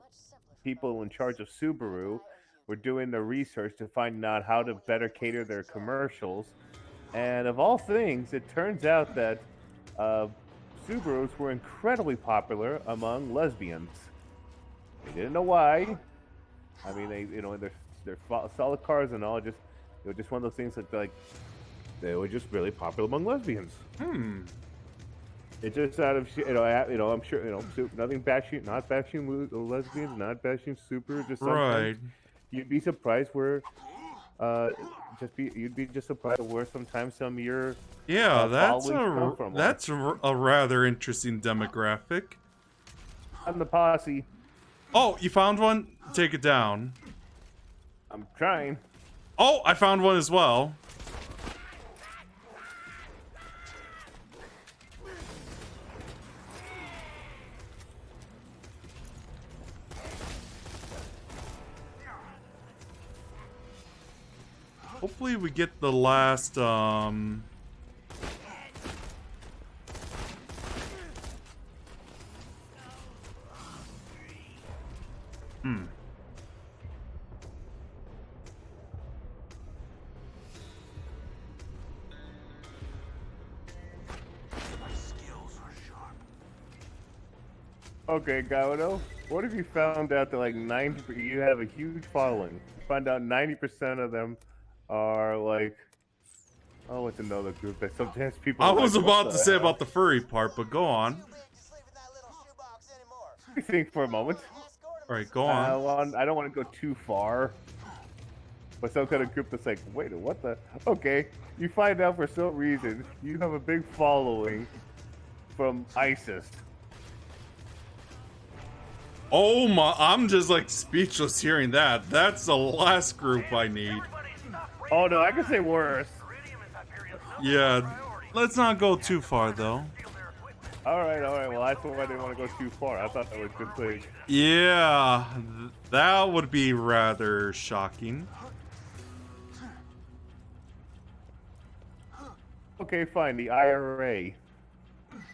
people in charge of Subaru were doing the research to find out how to better cater their commercials. And of all things, it turns out that Subarus were incredibly popular among lesbians. They didn't know why. I mean, they're solid cars and all, just just one of those things that like they were just really popular among lesbians. It's just out of I'm sure nothing bashing, not bashing lesbians, not bashing super. Just sometimes Right. you'd be surprised where, uh, you'd be just surprised where sometimes some of your Yeah, followings come from. a rather interesting demographic. I'm the posse. Oh, you found one? Take it down. I'm trying. Oh, I found one as well. Hopefully we get the last, Okay, Gawayno, what if you found out that like 90, you have a huge following? You find out 90% of them are like, oh, it's another group that sometimes people. I are was like, what about to the say hell? about the furry part, but go on. Let me think for a moment. Alright, go on. I don't want to go too far. But some kind of group that's like, wait, what the? Okay, you find out for some reason you have a big following from ISIS. Oh my, I'm just like speechless hearing that. That's the last group I need. Oh no, I can say worse. Yeah, let's not go too far though. Alright, well that's why I didn't want to go too far. I thought that was a good thing. Yeah, that would be rather shocking. Okay, fine, the IRA.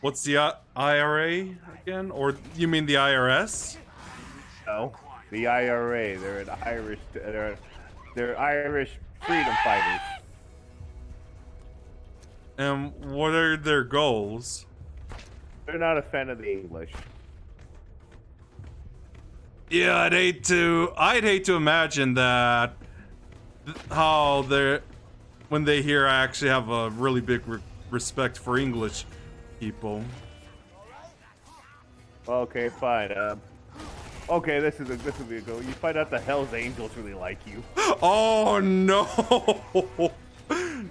What's the IRA again? Or you mean the IRS? No, the IRA. They're an Irish. They're Irish freedom fighters. And what are their goals? They're not a fan of the English. Yeah, I'd hate to imagine that how they're when they hear I actually have a really big respect for English people. Okay, fine. Okay, this will be a go. You find out the Hell's Angels really like you. Oh no,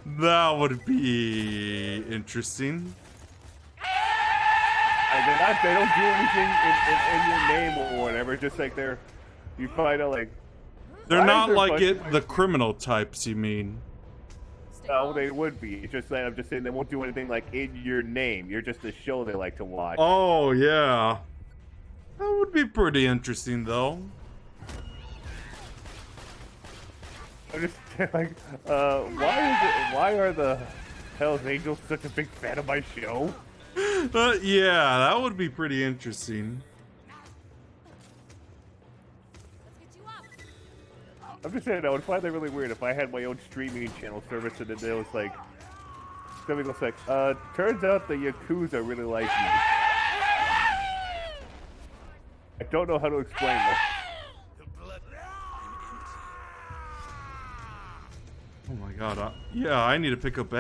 that would be interesting. They don't do anything in your name or whatever. Just like you find out like they're not like the criminal types. You mean? No, they would be. It's just like I'm just saying they won't do anything like in your name. You're just a show they like to watch. Oh yeah, that would be pretty interesting though. I'm just like, why are the Hell's Angels such a big fan of my show? Yeah, that would be pretty interesting. I'm just saying, I would find that really weird if I had my own streaming channel service and then there was like, somebody goes like, turns out the Yakuza really like me. I don't know how to explain this. Oh my god, yeah, I need to pick up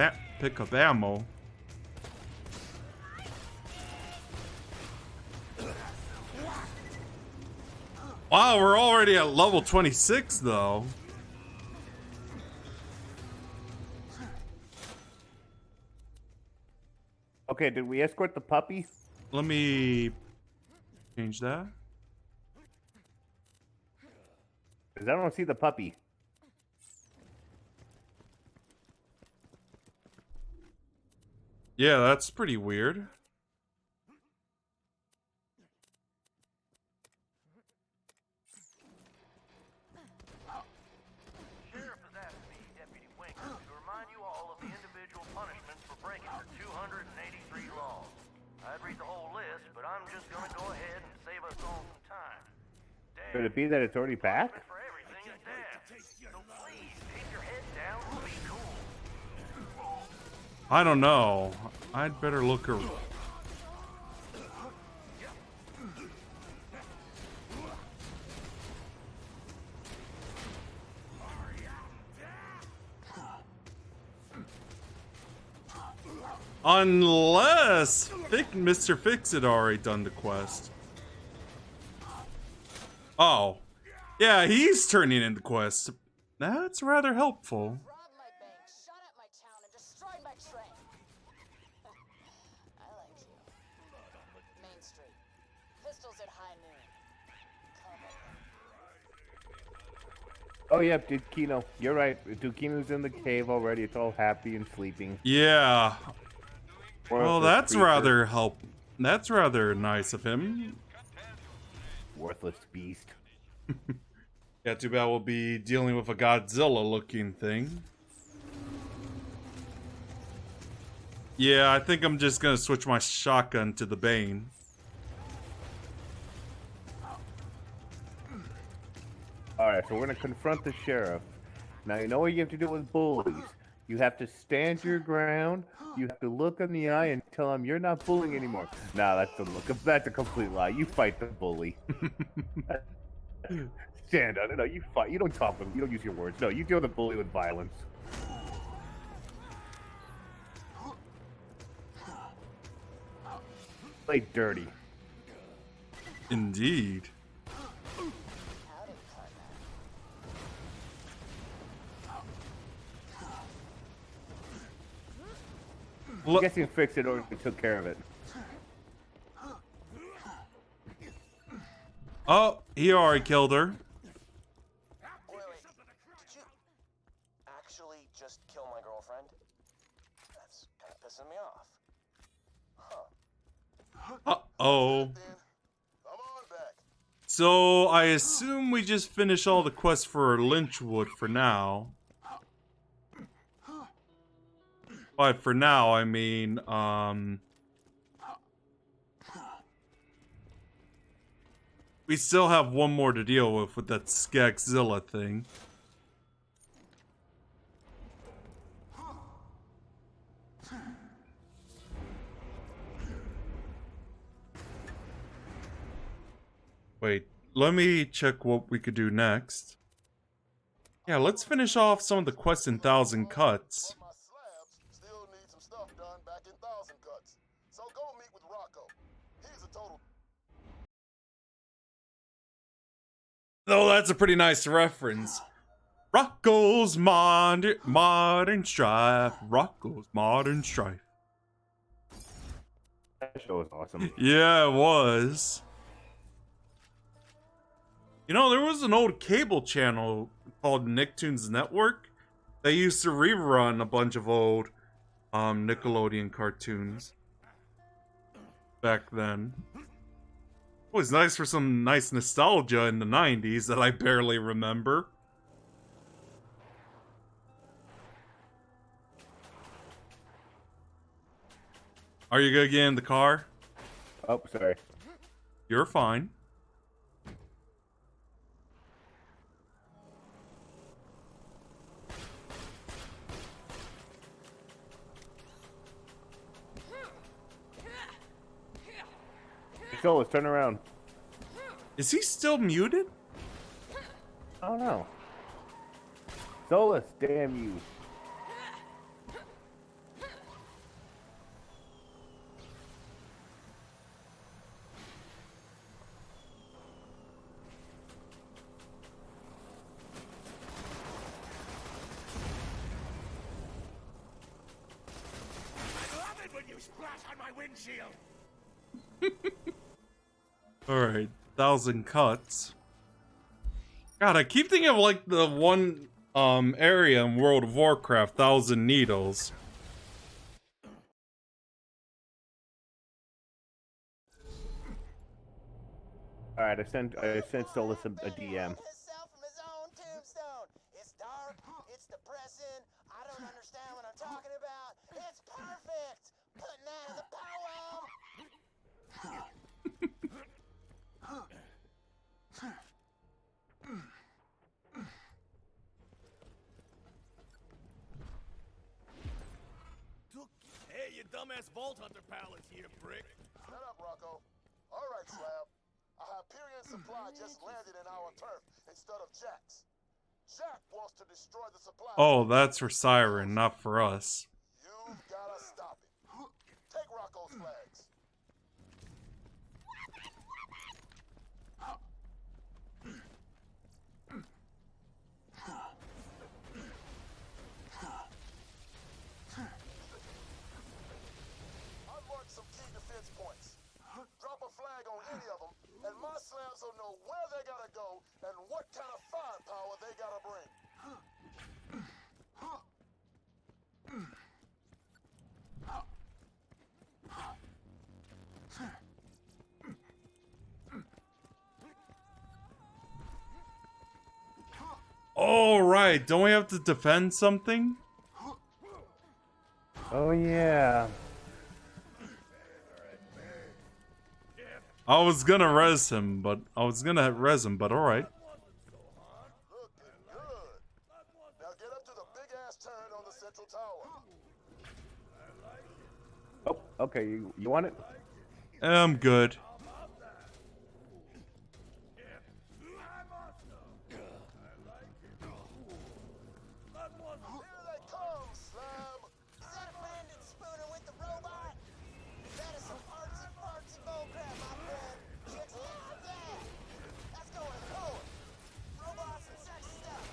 ammo. Wow, we're already at level 26 though. Okay, did we escort the puppy? Let me change that. Because I don't see the puppy. Yeah, that's pretty weird. Sheriff has asked me, Deputy Winkler, to remind you all of the individual punishments for breaking the 283 laws. I'd read the whole list, but I'm just gonna go ahead and save us all some time. Could it be that it's already back? For everything is death. So please keep your head down and be cool. I don't know. I'd better look around. Unless Mr. Fix had already done the quest. Oh. Yeah, he's turning in the quest. That's rather helpful. Robbed my bank, shot at my town, and destroyed my train. I like you. Main Street. Pistols at high noon. Come on. Oh, yeah, Dukino. You're right. Dukino's in the cave already. It's all happy and sleeping. Yeah. Well, Worthless that's creature. rather That's rather nice of him. Worthless beast. Yeah, too bad we'll be dealing with a Godzilla-looking thing. Yeah, I think I'm just gonna switch my shotgun to the Bane. Alright, so we're gonna confront the sheriff. Now, you know what you have to do with bullies. You have to stand your ground, you have to look in the eye and tell him you're not bullying anymore. Nah, that's a complete lie. You fight the bully. Stand on it. No, you fight. You don't talk with him. You don't use your words. No, you deal with the bully with violence. Play dirty. Indeed. Howdy, partner. I'm guessing Fix It already took care of it. Oh, he already killed her. Wait. Did you actually just kill my girlfriend? That's kind of pissing me off. Huh. Uh-oh. Then, come on back. So, I assume we just finish all the quests for Lynchwood for now. But for now, I mean, we still have one more to deal with that Skagzilla thing. Wait, let me check what we could do next. Yeah, let's finish off some of the quests in Thousand Cuts. My slabs still need some stuff done back in Thousand Cuts. So go meet with Rocco. He's a total. Oh, that's a pretty nice reference. Rocco's Modern Strife. Rocco's Modern Strife. That show was awesome. Yeah, it was. You know, there was an old cable channel called Nicktoons Network. They used to rerun a bunch of old Nickelodeon cartoons back then. It was nice for some nice nostalgia in the 90s that I barely remember. Are you gonna get in the car? Oh, sorry. You're fine. So let's turn around. Is he still muted? I don't know. Solus, damn you. I love it when you splash on my windshield. Alright, 1,000 cuts. God, I keep thinking of like the one area in World of Warcraft, 1,000 Needles. Alright, I sent Solus a DM. Himself from his own tombstone. It's dark. It's depressing. I don't understand what I'm talking about. It's perfect. Putting that in the poem. Hey, you dumbass Vault Hunter pal is here, prick. Shut up, Rocco. All right, Slab. A Hyperion supply just landed in our turf instead of Jack's. Jack wants to destroy the supply. Oh, that's for Siren, not for us. You've gotta stop it. right. Don't we have to defend something? Oh yeah. I was gonna res him, but all right. Looking good. Now get up to the big ass turret on the central tower. Oh, okay. You want it? I'm good. Here they come, Slab. Is that Brandon Spooner with the robot? That is some artsy fartsy bullcrap, my friend. Chicks love that. That's going forward. Robots and sexy stuff.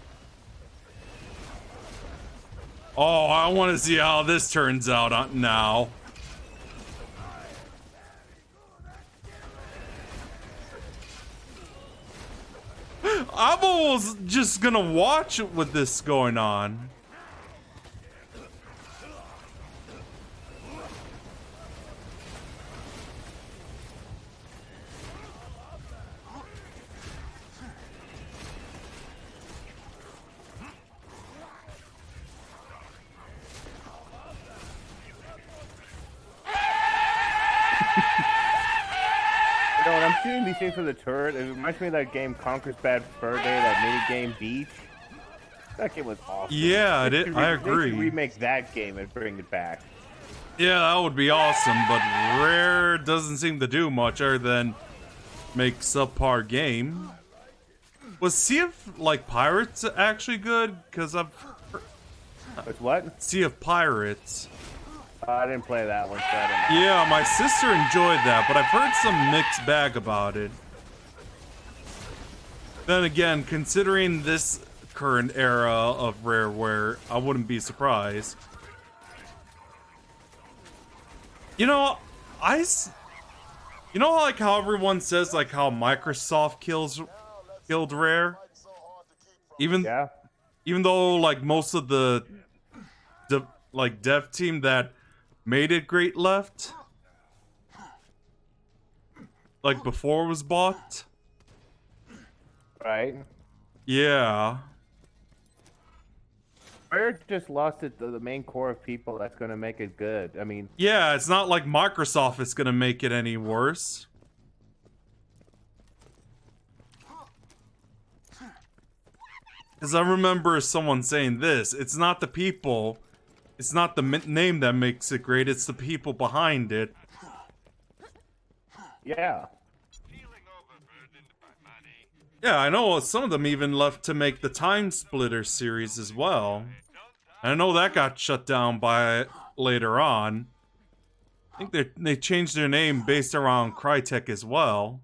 Oh, I want to see how this turns out now. I'm almost just gonna watch it with this going on. You know, when I'm shooting these things from the turret, it reminds me of that game Conker's Bad Fur Day, that mini game Beach. That game was awesome. Yeah, They should I They agree. should remake that game and bring it back. Yeah, that would be awesome, but Rare doesn't seem to do much other than make subpar game. Was Sea of, like, Pirates actually good? Because I've... It's what? Sea of Pirates. I didn't play that one, so I don't know. Yeah, my sister enjoyed that, but I've heard some mixed bag about it. Then again, considering this current era of Rareware, I wouldn't be surprised. You know, you know, like how everyone says, like how Microsoft killed Rare, even though like most of the dev team that made it great left, like before it was bought. Right. Yeah. Rare just lost it, the main core of people that's going to make it good. I mean... Yeah, it's not like Microsoft is going to make it any worse. Because I remember someone saying this, it's not the people, it's not the name that makes it great, it's the people behind it. Yeah. Yeah, I know some of them even left to make the Time Splitter series as well. I know that got shut down by later on. I think they changed their name based around Crytek as well.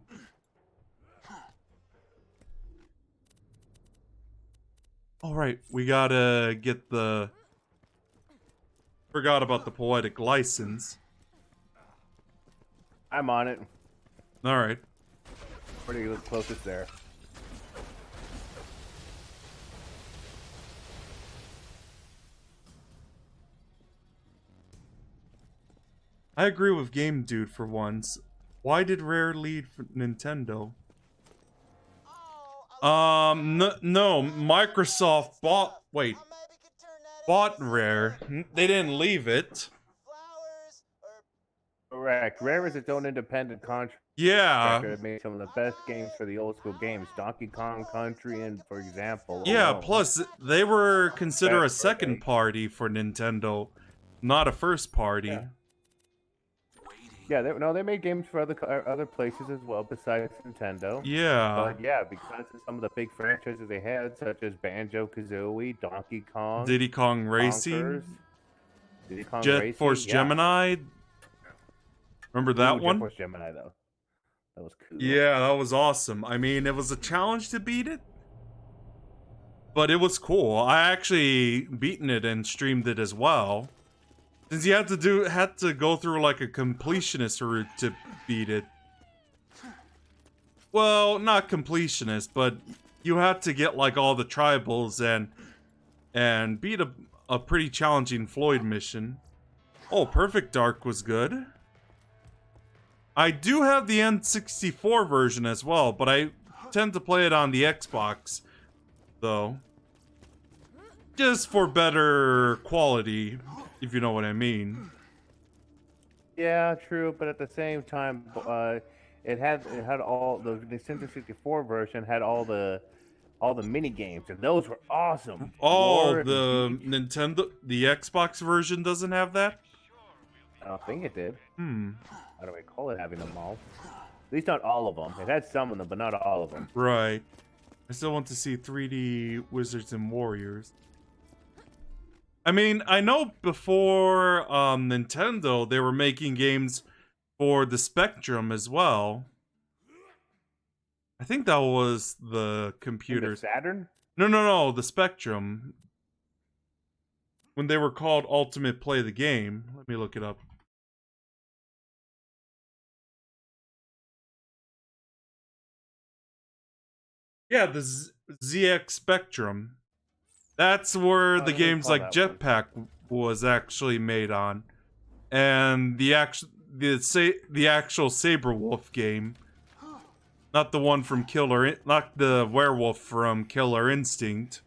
Alright, we gotta get the... Forgot about the poetic license. I'm on it. Alright. Pretty closest there. I agree with Game Dude for once. Why did Rare lead for Nintendo? No, Microsoft bought Rare. They didn't leave it. Correct. Rare is its own independent contractor. Yeah. It made some of the best games for the old school games. Donkey Kong Country, and for example. Yeah, alone. plus they were considered a second party for Nintendo, not a first party. Yeah, they made games for other places as well besides Nintendo. Yeah. But yeah, because of some of the big franchises they had, such as Banjo-Kazooie, Donkey Kong, Diddy Kong Racing, Conkers, Diddy Kong Jet Racing, Force yeah. Gemini. Remember that one? Jet Force Gemini, though. That was cool. Yeah, that was awesome. I mean, it was a challenge to beat it, but it was cool. I actually beaten it and streamed it as well. Since you had to go through like a completionist route to beat it. Well, not completionist, but you had to get like all the tribals and beat a pretty challenging Floyd mission. Oh, Perfect Dark was good. I do have the N64 version as well, but I tend to play it on the Xbox, though. just for better quality, if you know what I mean. Yeah, true, but at the same time, it had all the Nintendo 64 version had all the mini games, and those were awesome. Oh, War and the Beach. Nintendo, the Xbox version doesn't have that? I don't think it did. Hmm. I don't recall it having them all. At least not all of them. It had some of them, but not all of them. Right. I still want to see 3D Wizards and Warriors. I mean, I know before Nintendo, they were making games for the Spectrum as well. I think that was the computer. The Saturn? No, the Spectrum. When they were called Ultimate Play the Game. Let me look it up. Yeah, the ZX Spectrum. That's where the games like Jetpack was actually made on. And the actual Saberwolf game. Not the one from not the werewolf from Killer Instinct.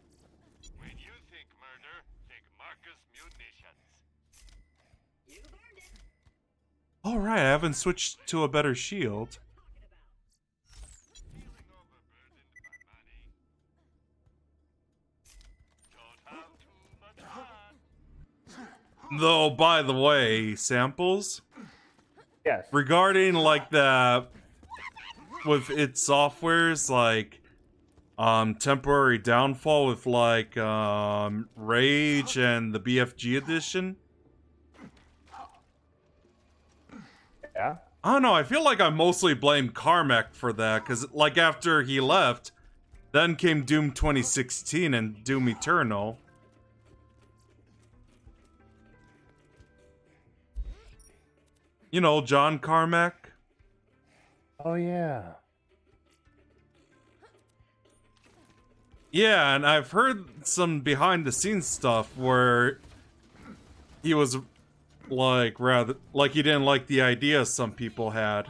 When you think murder, think Marcus Munitions. Alright, I haven't switched to a better shield. Though, by the way, samples? Yes. Regarding, like, the... with its softwares, like, temporary downfall with, like, Rage and the BFG edition. Yeah? I don't know, I feel like I mostly blame Carmack for that, because, like, after he left, then came Doom 2016 and Doom Eternal. You know, John Carmack. Oh, yeah. Yeah, and I've heard some behind-the-scenes stuff where he was, like, he didn't like the idea some people had.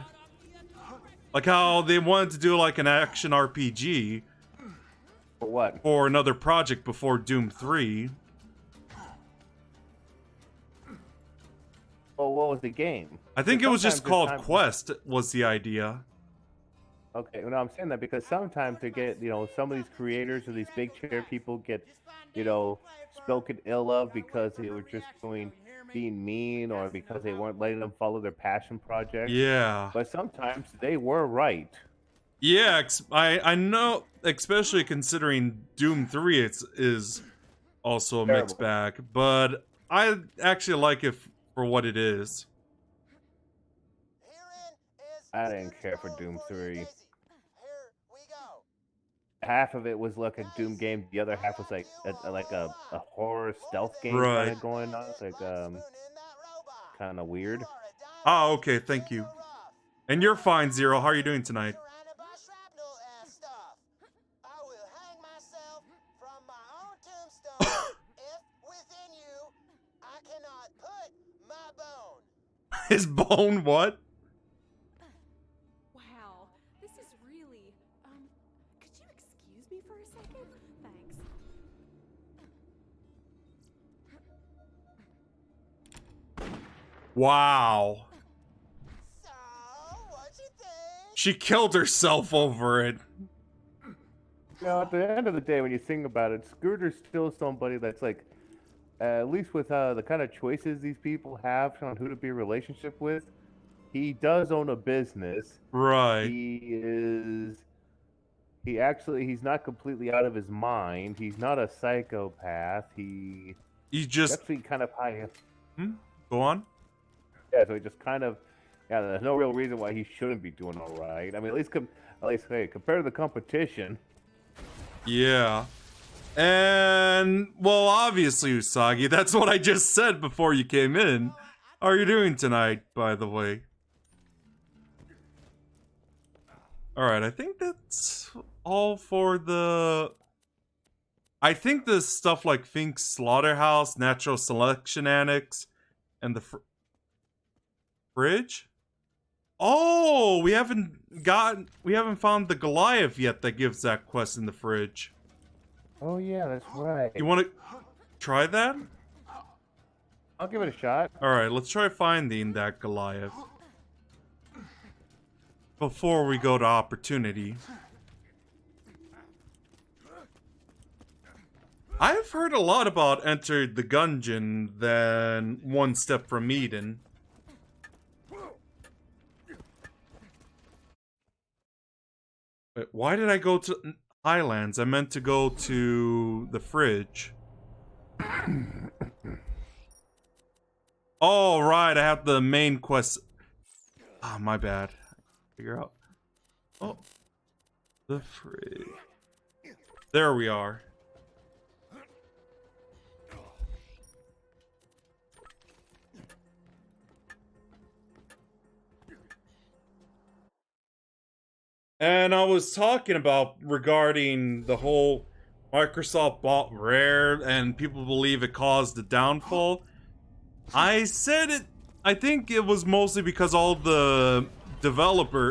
Like how they wanted to do, like, an action RPG. For what? For another project before Doom 3. Well, what was the game? I think it was just called Quest, was the idea. Okay, well, I'm saying that because sometimes they get, some of these creators or these big chair people get, spoken ill of because they were just being mean or because they weren't letting them follow their passion project. Yeah. But sometimes they were right. Yeah, I know, especially considering Doom 3 is also a mixed bag, but I actually like it for what it is. I didn't care for Doom 3. Half of it was like a Doom game, the other half was like a horror stealth game kind of going on. It's like kind of weird. Oh, okay, thank you. And you're fine, Zero. How are you doing tonight? His bone what? Wow, this is really... could you excuse me for a second? Thanks. Wow. So, what you think? She killed herself over it. At the end of the day, when you think about it, Scooter's still somebody that's like, at least with the kind of choices these people have on who to be in a relationship with, he does own a business. Right. He's not completely out of his mind. He's not a psychopath. He's just actually kind of high. Go on. Yeah, so he just kind of, there's no real reason why he shouldn't be doing all right. I mean, at least compared to the competition. Yeah. And, well, obviously, Usagi, that's what I just said before you came in. How are you doing tonight, by the way? Alright, I think that's all for the... I think the stuff like Fink's Slaughterhouse, Natural Selection Annex, and the fridge? Oh, we haven't found the Goliath yet that gives that quest in the fridge. Oh yeah, that's right. You want to try that? I'll give it a shot. Alright, let's try finding that Goliath. Before we go to opportunity. I've heard a lot about Enter the Gungeon than One Step from Eden. Wait, why did I go to Highlands? I meant to go to the fridge. Oh, right, I have the main quest. Ah, my bad. Figure out. Oh. The fridge. There we are. And I was talking about regarding the whole Microsoft bought Rare and people believe it caused the downfall. I said it, I think it was mostly because all the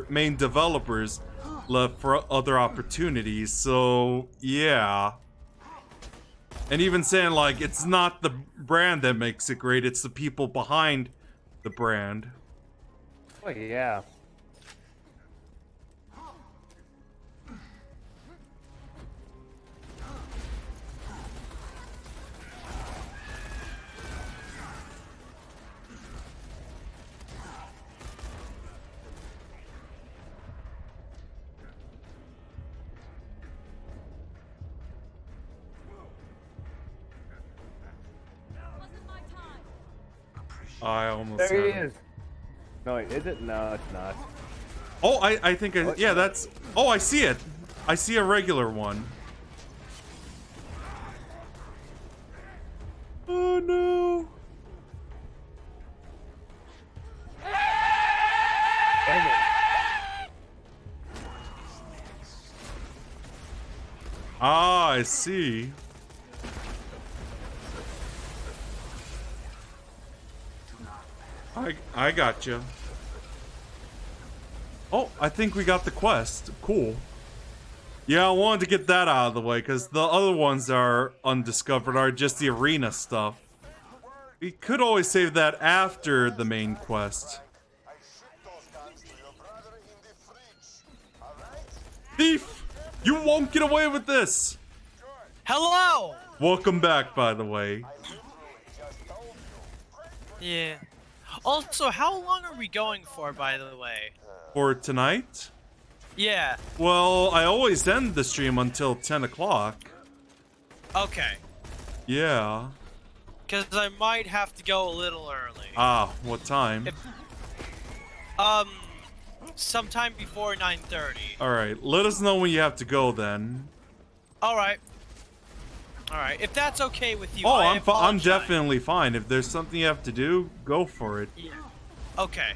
main developers left for other opportunities, so yeah. And even saying like, it's not the brand that makes it great, it's the people behind the brand. Oh yeah. I almost There he had it. is. No, wait, is it? No, it's not. Oh, I think yeah, that's... Oh, I see it. I see a regular one. Oh, no. Dang it. Ah, I see. I gotcha. Oh, I think we got the quest. Cool. Yeah, I wanted to get that out of the way, because the other ones are undiscovered, are just the arena stuff. We could always save that after the main quest. Thief! You won't get away with this! Hello! Welcome back, by the way. Yeah. Also, how long are we going for, by the way? For tonight? Yeah. Well, I always end the stream until 10 o'clock. Okay. Yeah. Because I might have to go a little early. Ah, what time? Sometime before 9:30. Alright, let us know when you have to go then. Alright. Alright, if that's okay with you, Oh, I I'm apologize. definitely fine. If there's something you have to do, go for it. Yeah. Okay.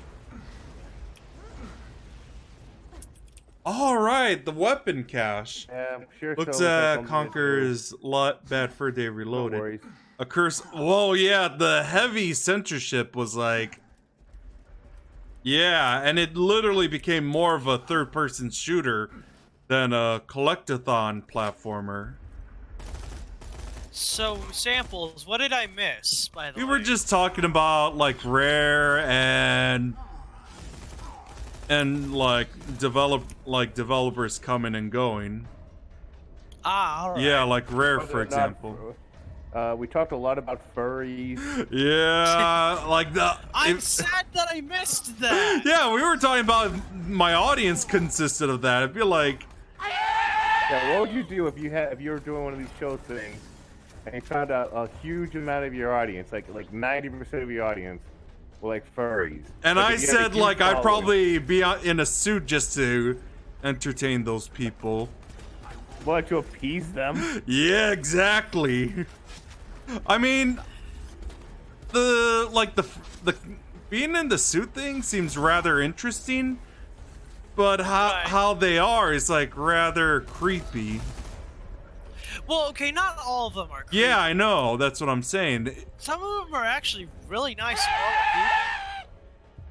Alright, the weapon cache. Yeah, I'm sure. Looks so, at Conqueror's Bad Fur Day No Reloaded. worries. A curse. Whoa, yeah, the heavy censorship was like. Yeah, and it literally became more of a third-person shooter than a collectathon platformer. So, samples, what did I miss, by the way? We were just talking about like Rare and like developers coming and going. Ah, alright. Yeah, like Rare, Whether for or not, example. we talked a lot about furries. Yeah, like the. I'm sad that I missed that! Yeah, we were talking about my audience consisted of that. It'd be like. Yeah, what would you do if you were doing one of these show things and you found out a huge amount of your audience, like 90% of your audience, were like furries? And Like, I if you had a said huge like I'd following. probably be in a suit just to entertain those people. Well, to appease them. Yeah, exactly. I mean, the being in the suit thing seems rather interesting, but how they are is like rather creepy. Well, okay, not all of them are creepy. Yeah, I know. That's what I'm saying. Some of them are actually really nice and normal people.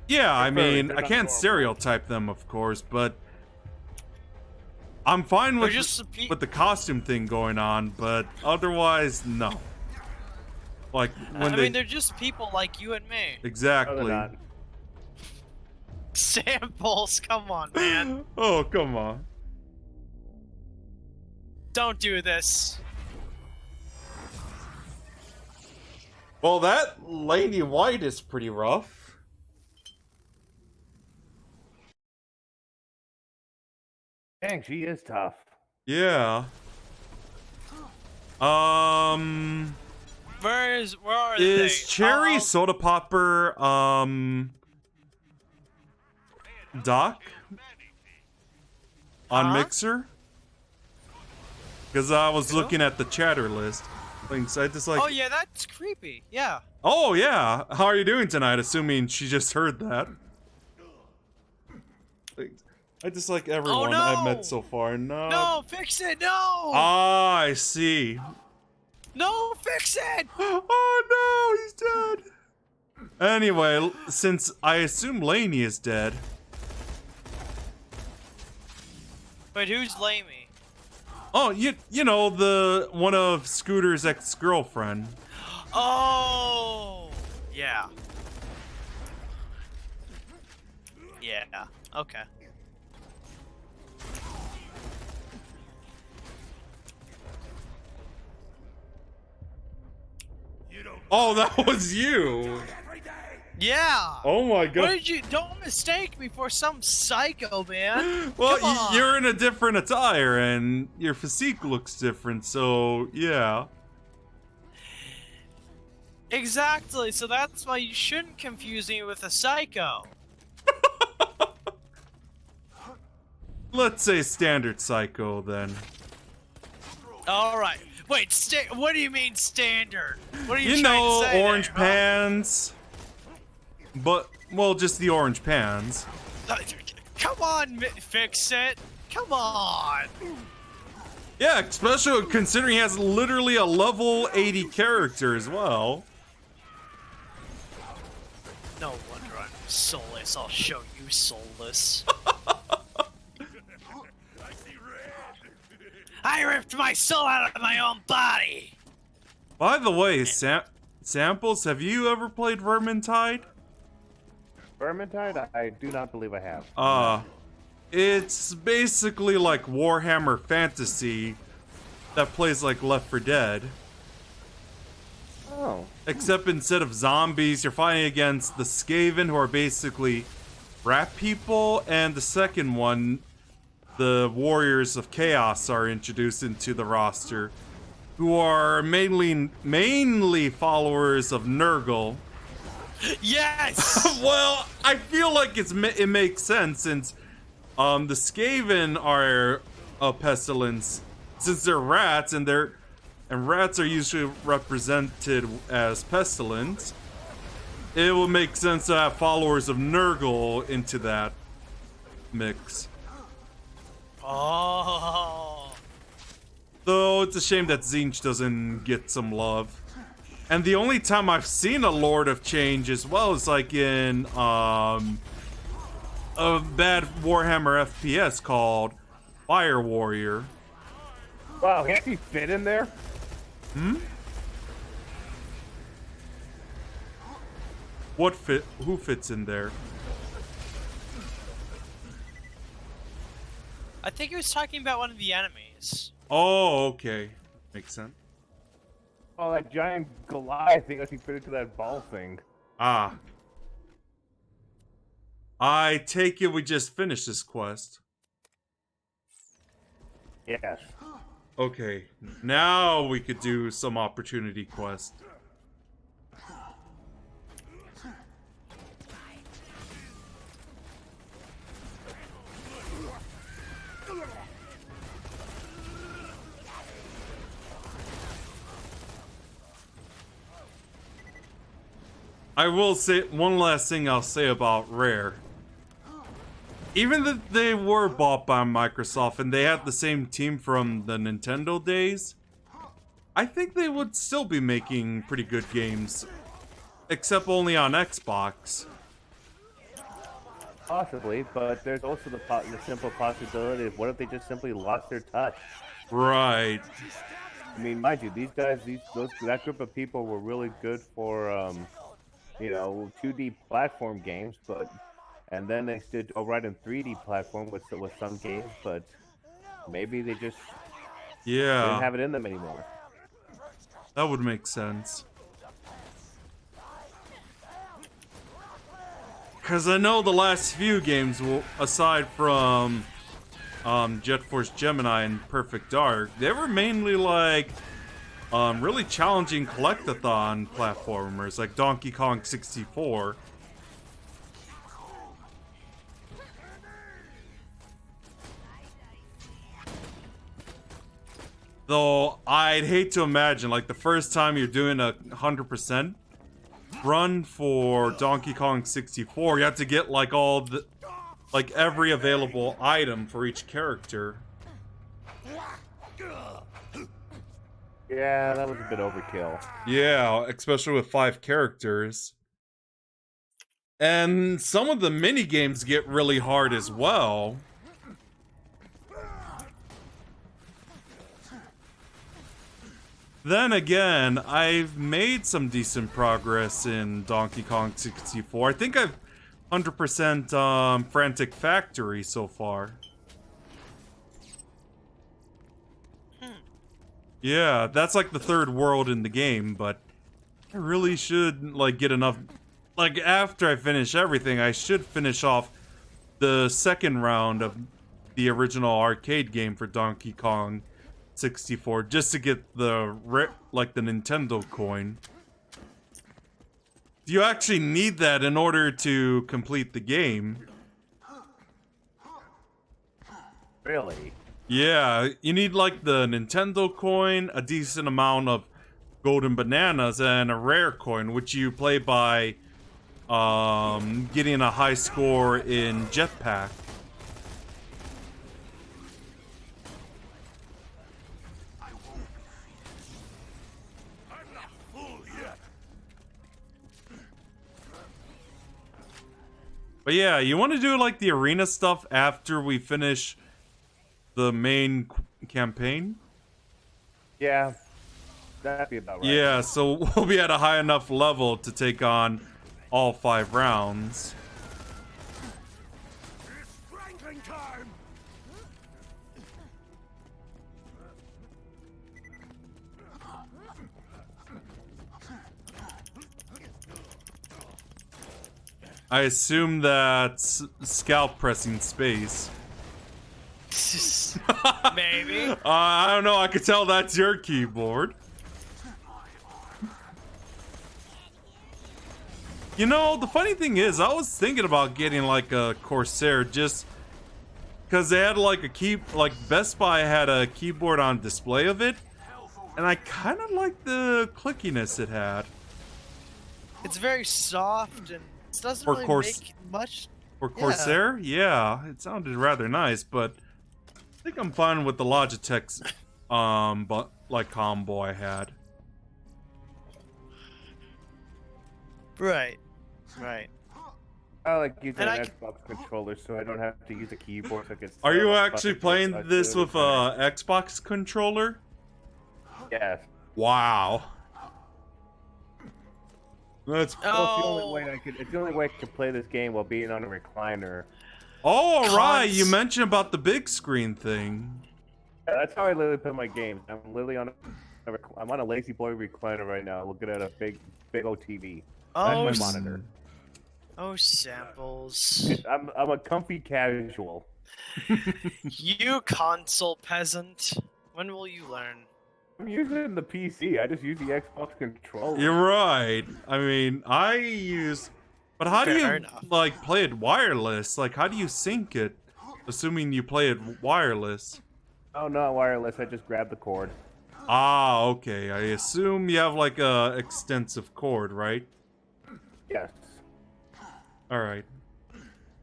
Yeah, I mean, they're I not can't normal. stereotype them, of course, but I'm fine They're with just the costume thing going on, but otherwise, no. Like when I mean, they're just people like you and me. exactly. No, they're not. Samples, come on, man. Oh, come on. Don't do this. Well, that Lady White is pretty rough. Dang, she is tough. Yeah. Where are they? Is Cherry Soda Popper, Doc? On Mixer? Because I was looking at the chatter list. Things I just like. Oh yeah, that's creepy. Yeah. Oh yeah. How are you doing tonight? Assuming she just heard that. I just like everyone I've met so far. No. No, fix it. No. Ah, I see. No, fix it. Oh no, he's dead. Anyway, since I assume Laney is dead. Wait, who's Lamey? Oh, you know, the one of Scooter's ex-girlfriend. Oh, yeah. Yeah. Okay. Oh, that was you. Yeah. Oh my god. What did you? Don't mistake me for some psycho, man. Well, Come on. you're in a different attire and your physique looks different, so yeah. Exactly. So that's why you shouldn't confuse me with a psycho. Let's say standard psycho then. All right. Wait. What do you mean standard? What are you You trying know, to say orange there, pants. But, well, just the orange pants. Come on, fix it. Come on. Yeah, especially considering he has literally a level 80 character as well. No wonder I'm soulless. I'll show you soulless. I ripped my soul out of my own body. By the way, Samples, have you ever played Vermintide? Vermintide? I do not believe I have. It's basically like Warhammer Fantasy that plays like Left 4 Dead. Oh. Except instead of zombies, you're fighting against the Skaven, who are basically rat people, and the second one, the Warriors of Chaos, are introduced into the roster, who are mainly followers of Nurgle. Yes. Well, I feel like it makes sense since the Skaven are a pestilence, since they're rats and rats are usually represented as pestilence. It will make sense to have followers of Nurgle into that mix. Oh. Though it's a shame that Zinch doesn't get some love. And the only time I've seen a Lord of Change as well is like in a bad Warhammer FPS called Fire Warrior. Wow, can't he fit in there? Hmm? Who fits in there? I think he was talking about one of the enemies. Oh, okay. Makes sense. Oh, that giant Goliath thing, I think fit into that ball thing. Ah. I take it we just finished this quest. Yes. Okay, now we could do some opportunity quest. I will say one last thing I'll say about Rare. Even that they were bought by Microsoft and they had the same team from the Nintendo days, I think they would still be making pretty good games. Except only on Xbox. Possibly, but there's also the simple possibility of what if they just simply lost their touch? Right. I mean, mind you, these guys, that group of people were really good for 2D platform games, and then they did alright in 3D platform with some games, but maybe they just didn't Yeah, have it in them anymore. that would make sense. Because I know the last few games, aside from Jet Force Gemini and Perfect Dark, they were mainly like really challenging collectathon platformers like Donkey Kong 64. Though I'd hate to imagine like the first time you're doing a 100% run for Donkey Kong 64, you have to get like every available item for each character. Yeah, that was a bit overkill. Yeah, especially with 5 characters. And some of the mini games get really hard as well. Then again, I've made some decent progress in Donkey Kong 64. I think I've 100% Frantic Factory so far. Yeah, that's like the 3rd world in the game, but I really should like get enough. Like after I finish everything, I should finish off the 2nd round of the original arcade game for Donkey Kong 64 just to get the Nintendo coin. You actually need that in order to complete the game. Really? Yeah, you need like the Nintendo coin, a decent amount of golden bananas, and a rare coin, which you play by getting a high score in Jetpack. But yeah, you want to do like the arena stuff after we finish the main campaign? Yeah, that'd be about right. Yeah, so we'll be at a high enough level to take on all 5 rounds. I assume that's scalp pressing space. Maybe. I don't know, I could tell that's your keyboard. You know, the funny thing is, I was thinking about getting like a Corsair just because they had like Best Buy had a keyboard on display of it, and I kind of like the clickiness it had. It's very soft and it doesn't For really make much. For Corsair? Yeah, it sounded rather nice, but I think I'm fine with the Logitech's but like combo I had. Right. I like using an Xbox controller, so I don't have to use a keyboard. So Are you actually playing this with a Xbox controller? Yes. Wow. That's Well, it's the only way I could play this game while being on a recliner. Oh, right. You mentioned about the big screen thing. Yeah, that's how I literally play my games. I'm literally on I'm on a lazy boy recliner right now, looking at a big old TV. Oh, that's my monitor. Oh, samples. I'm a comfy casual. You console peasant. When will you learn? I'm using the PC. I just use the Xbox controller. You're right. I mean, but how do you like play it wireless? Like, how do you sync it? Assuming you play it wireless. Oh, not wireless. I just grab the cord. Ah, okay. I assume you have like a extensive cord, right? Yes. All right.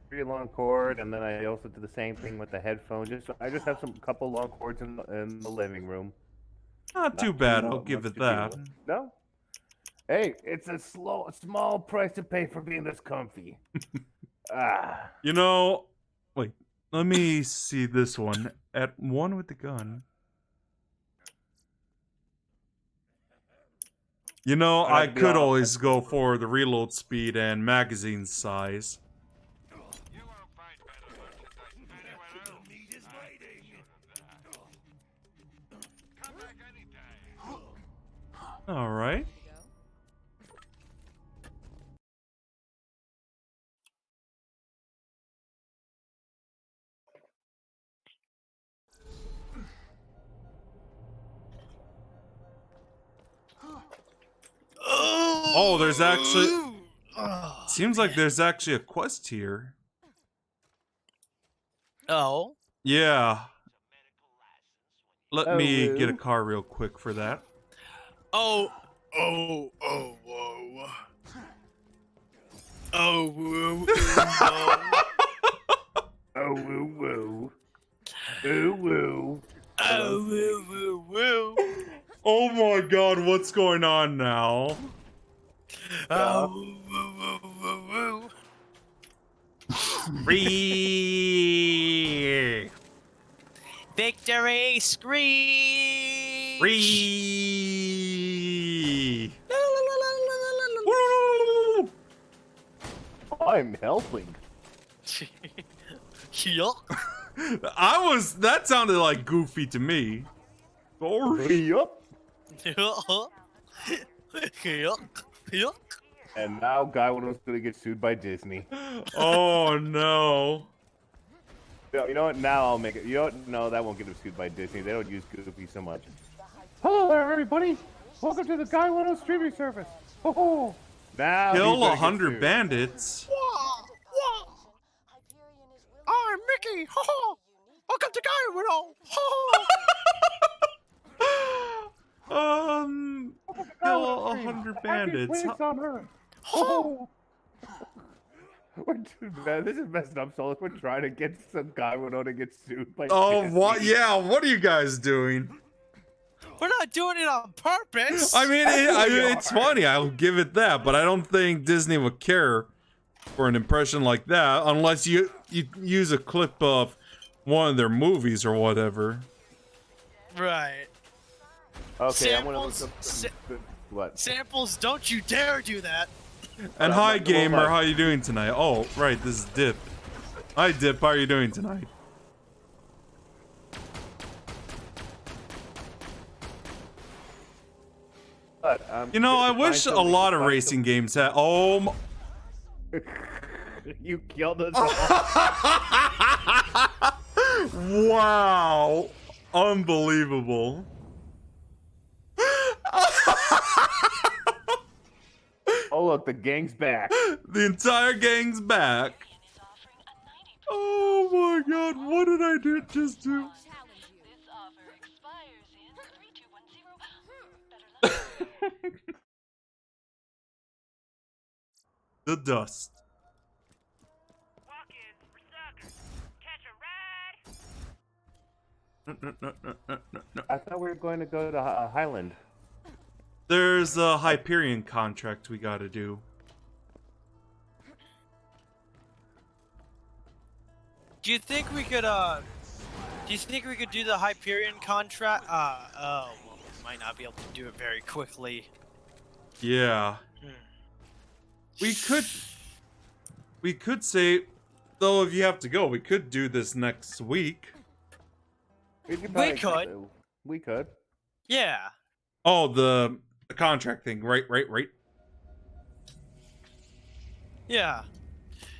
Pretty long cord, and then I also do the same thing with the headphones. I just have some couple long cords in the living room. Not too bad. I'll give it that. No. Hey, it's a small price to pay for being this comfy. You know, wait. Let me see this one. At one with the gun. You know, I I have to be could honest. always go for the reload speed and magazine size. You won't find better merchandise anywhere else. The meat is waiting. Come back anytime. All right. Oh, there's actually... Seems like there's actually a quest here. Oh. Yeah. Let Oh, me woo. get a car real quick for that. Oh. Oh. Oh. Whoa. Oh. Woo. Oh, woo, woo. Ooh, woo. Oh. Woo. Woo. Woo. Oh my god, what's going on now? Oh. Woo. Woo. Woo. Woo. Free! Victory scream! Free! I'm helping. Yuck. That sounded like Goofy to me. Yup. Yuck. Yuck. And now Gawayno's gonna get sued by Disney. Oh no. You know what? Now I'll make it. You know what? No, that won't get him sued by Disney. They don't use Goofy so much. Hello there, everybody. Welcome to the Gawayno streaming service. Oh, now Kill he's gonna get 100 sued. bandits. I'm Mickey. Welcome to Gawayno. Kill 100 bandits. On her. Oh. Man, this is messed up. So we're trying to get some Gawayno to get sued by. Oh, Disney. what? Yeah, what are you guys doing? We're not doing it on purpose. I mean, it's funny. I'll give it that, but I don't think Disney would care for an impression like that unless you use a clip of one of their movies or whatever. Right. Okay, I'm gonna look Samples, up what? Samples, don't you dare do that. And I'm hi, not gonna gamer, lie. how you doing tonight? Oh, right, this is Dip. Hi, Dip, how are you doing tonight? You know, I wish a lot of racing games had. Oh, You killed us. wow, unbelievable. Oh look, the gang's back. The entire gang's back. Oh my god, what did I just do? The dust. No. I thought we were going to go to Highland. There's a Hyperion contract we gotta do. Do you think we could do the Hyperion contract? Well, we might not be able to do it very quickly. Yeah. We could say, though, if you have to go, we could do this next week. We could. Yeah. Oh, the contract thing. Right. Yeah.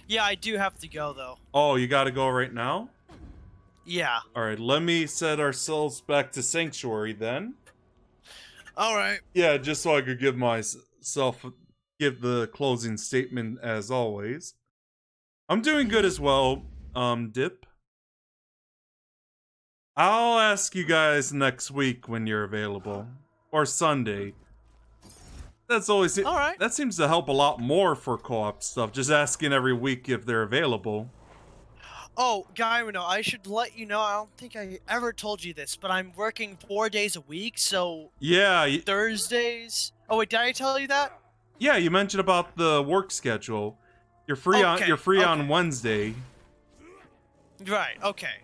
Yeah, I do have to go, though. Oh, you gotta go right now? Yeah. Alright, let me set ourselves back to Sanctuary then. Alright. Yeah, just so I could give the closing statement as always. I'm doing good as well, Dip. I'll ask you guys next week when you're available. Or Sunday. That's always it. Alright. That seems to help a lot more for co-op stuff. Just asking every week if they're available. Oh, Gawayno, I should let you know, I don't think I ever told you this, but I'm working 4 days a week, so... Yeah. Thursdays... Oh, wait, did I tell you that? Yeah, you mentioned about the work schedule. You're free on Wednesday. Right, okay.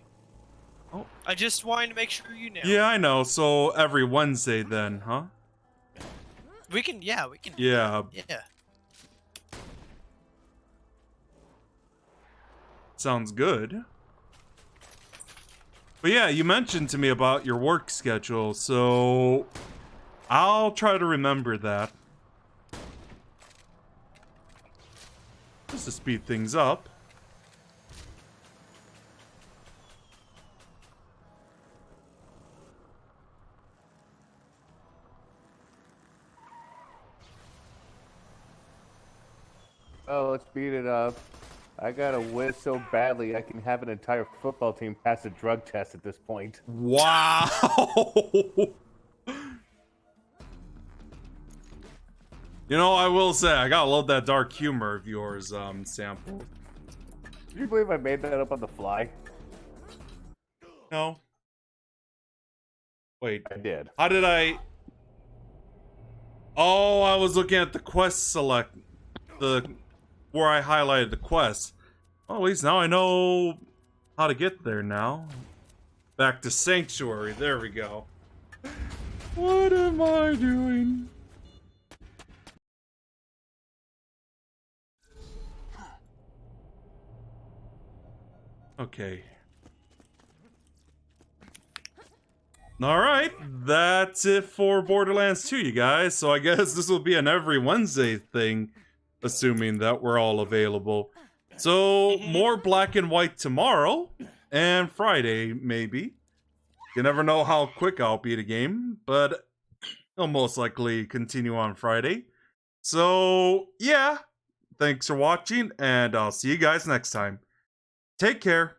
Oh. I just wanted to make sure you knew. Yeah, I know. So every Wednesday then, huh? We can, yeah, we can. Yeah. Yeah. Sounds good. But yeah, you mentioned to me about your work schedule, so I'll try to remember that. Just to speed things up. Oh, let's speed it up. I gotta win so badly I can have an entire football team pass a drug test at this point. Wow! You know, I will say, I gotta love that dark humor of yours, Sample. Can you believe I made that up on the fly? No. Wait. I did. How did I... Oh, I was looking at the quest select. Where I highlighted the quest. Well, at least now I know how to get there now. Back to Sanctuary. There we go. What am I doing? Okay. Alright, that's it for Borderlands 2, you guys. So I guess this will be an every Wednesday thing, assuming that we're all available. So, more Black and White tomorrow, and Friday, maybe. You never know how quick I'll beat a game, but I'll most likely continue on Friday. So, yeah, thanks for watching, and I'll see you guys next time. Take care.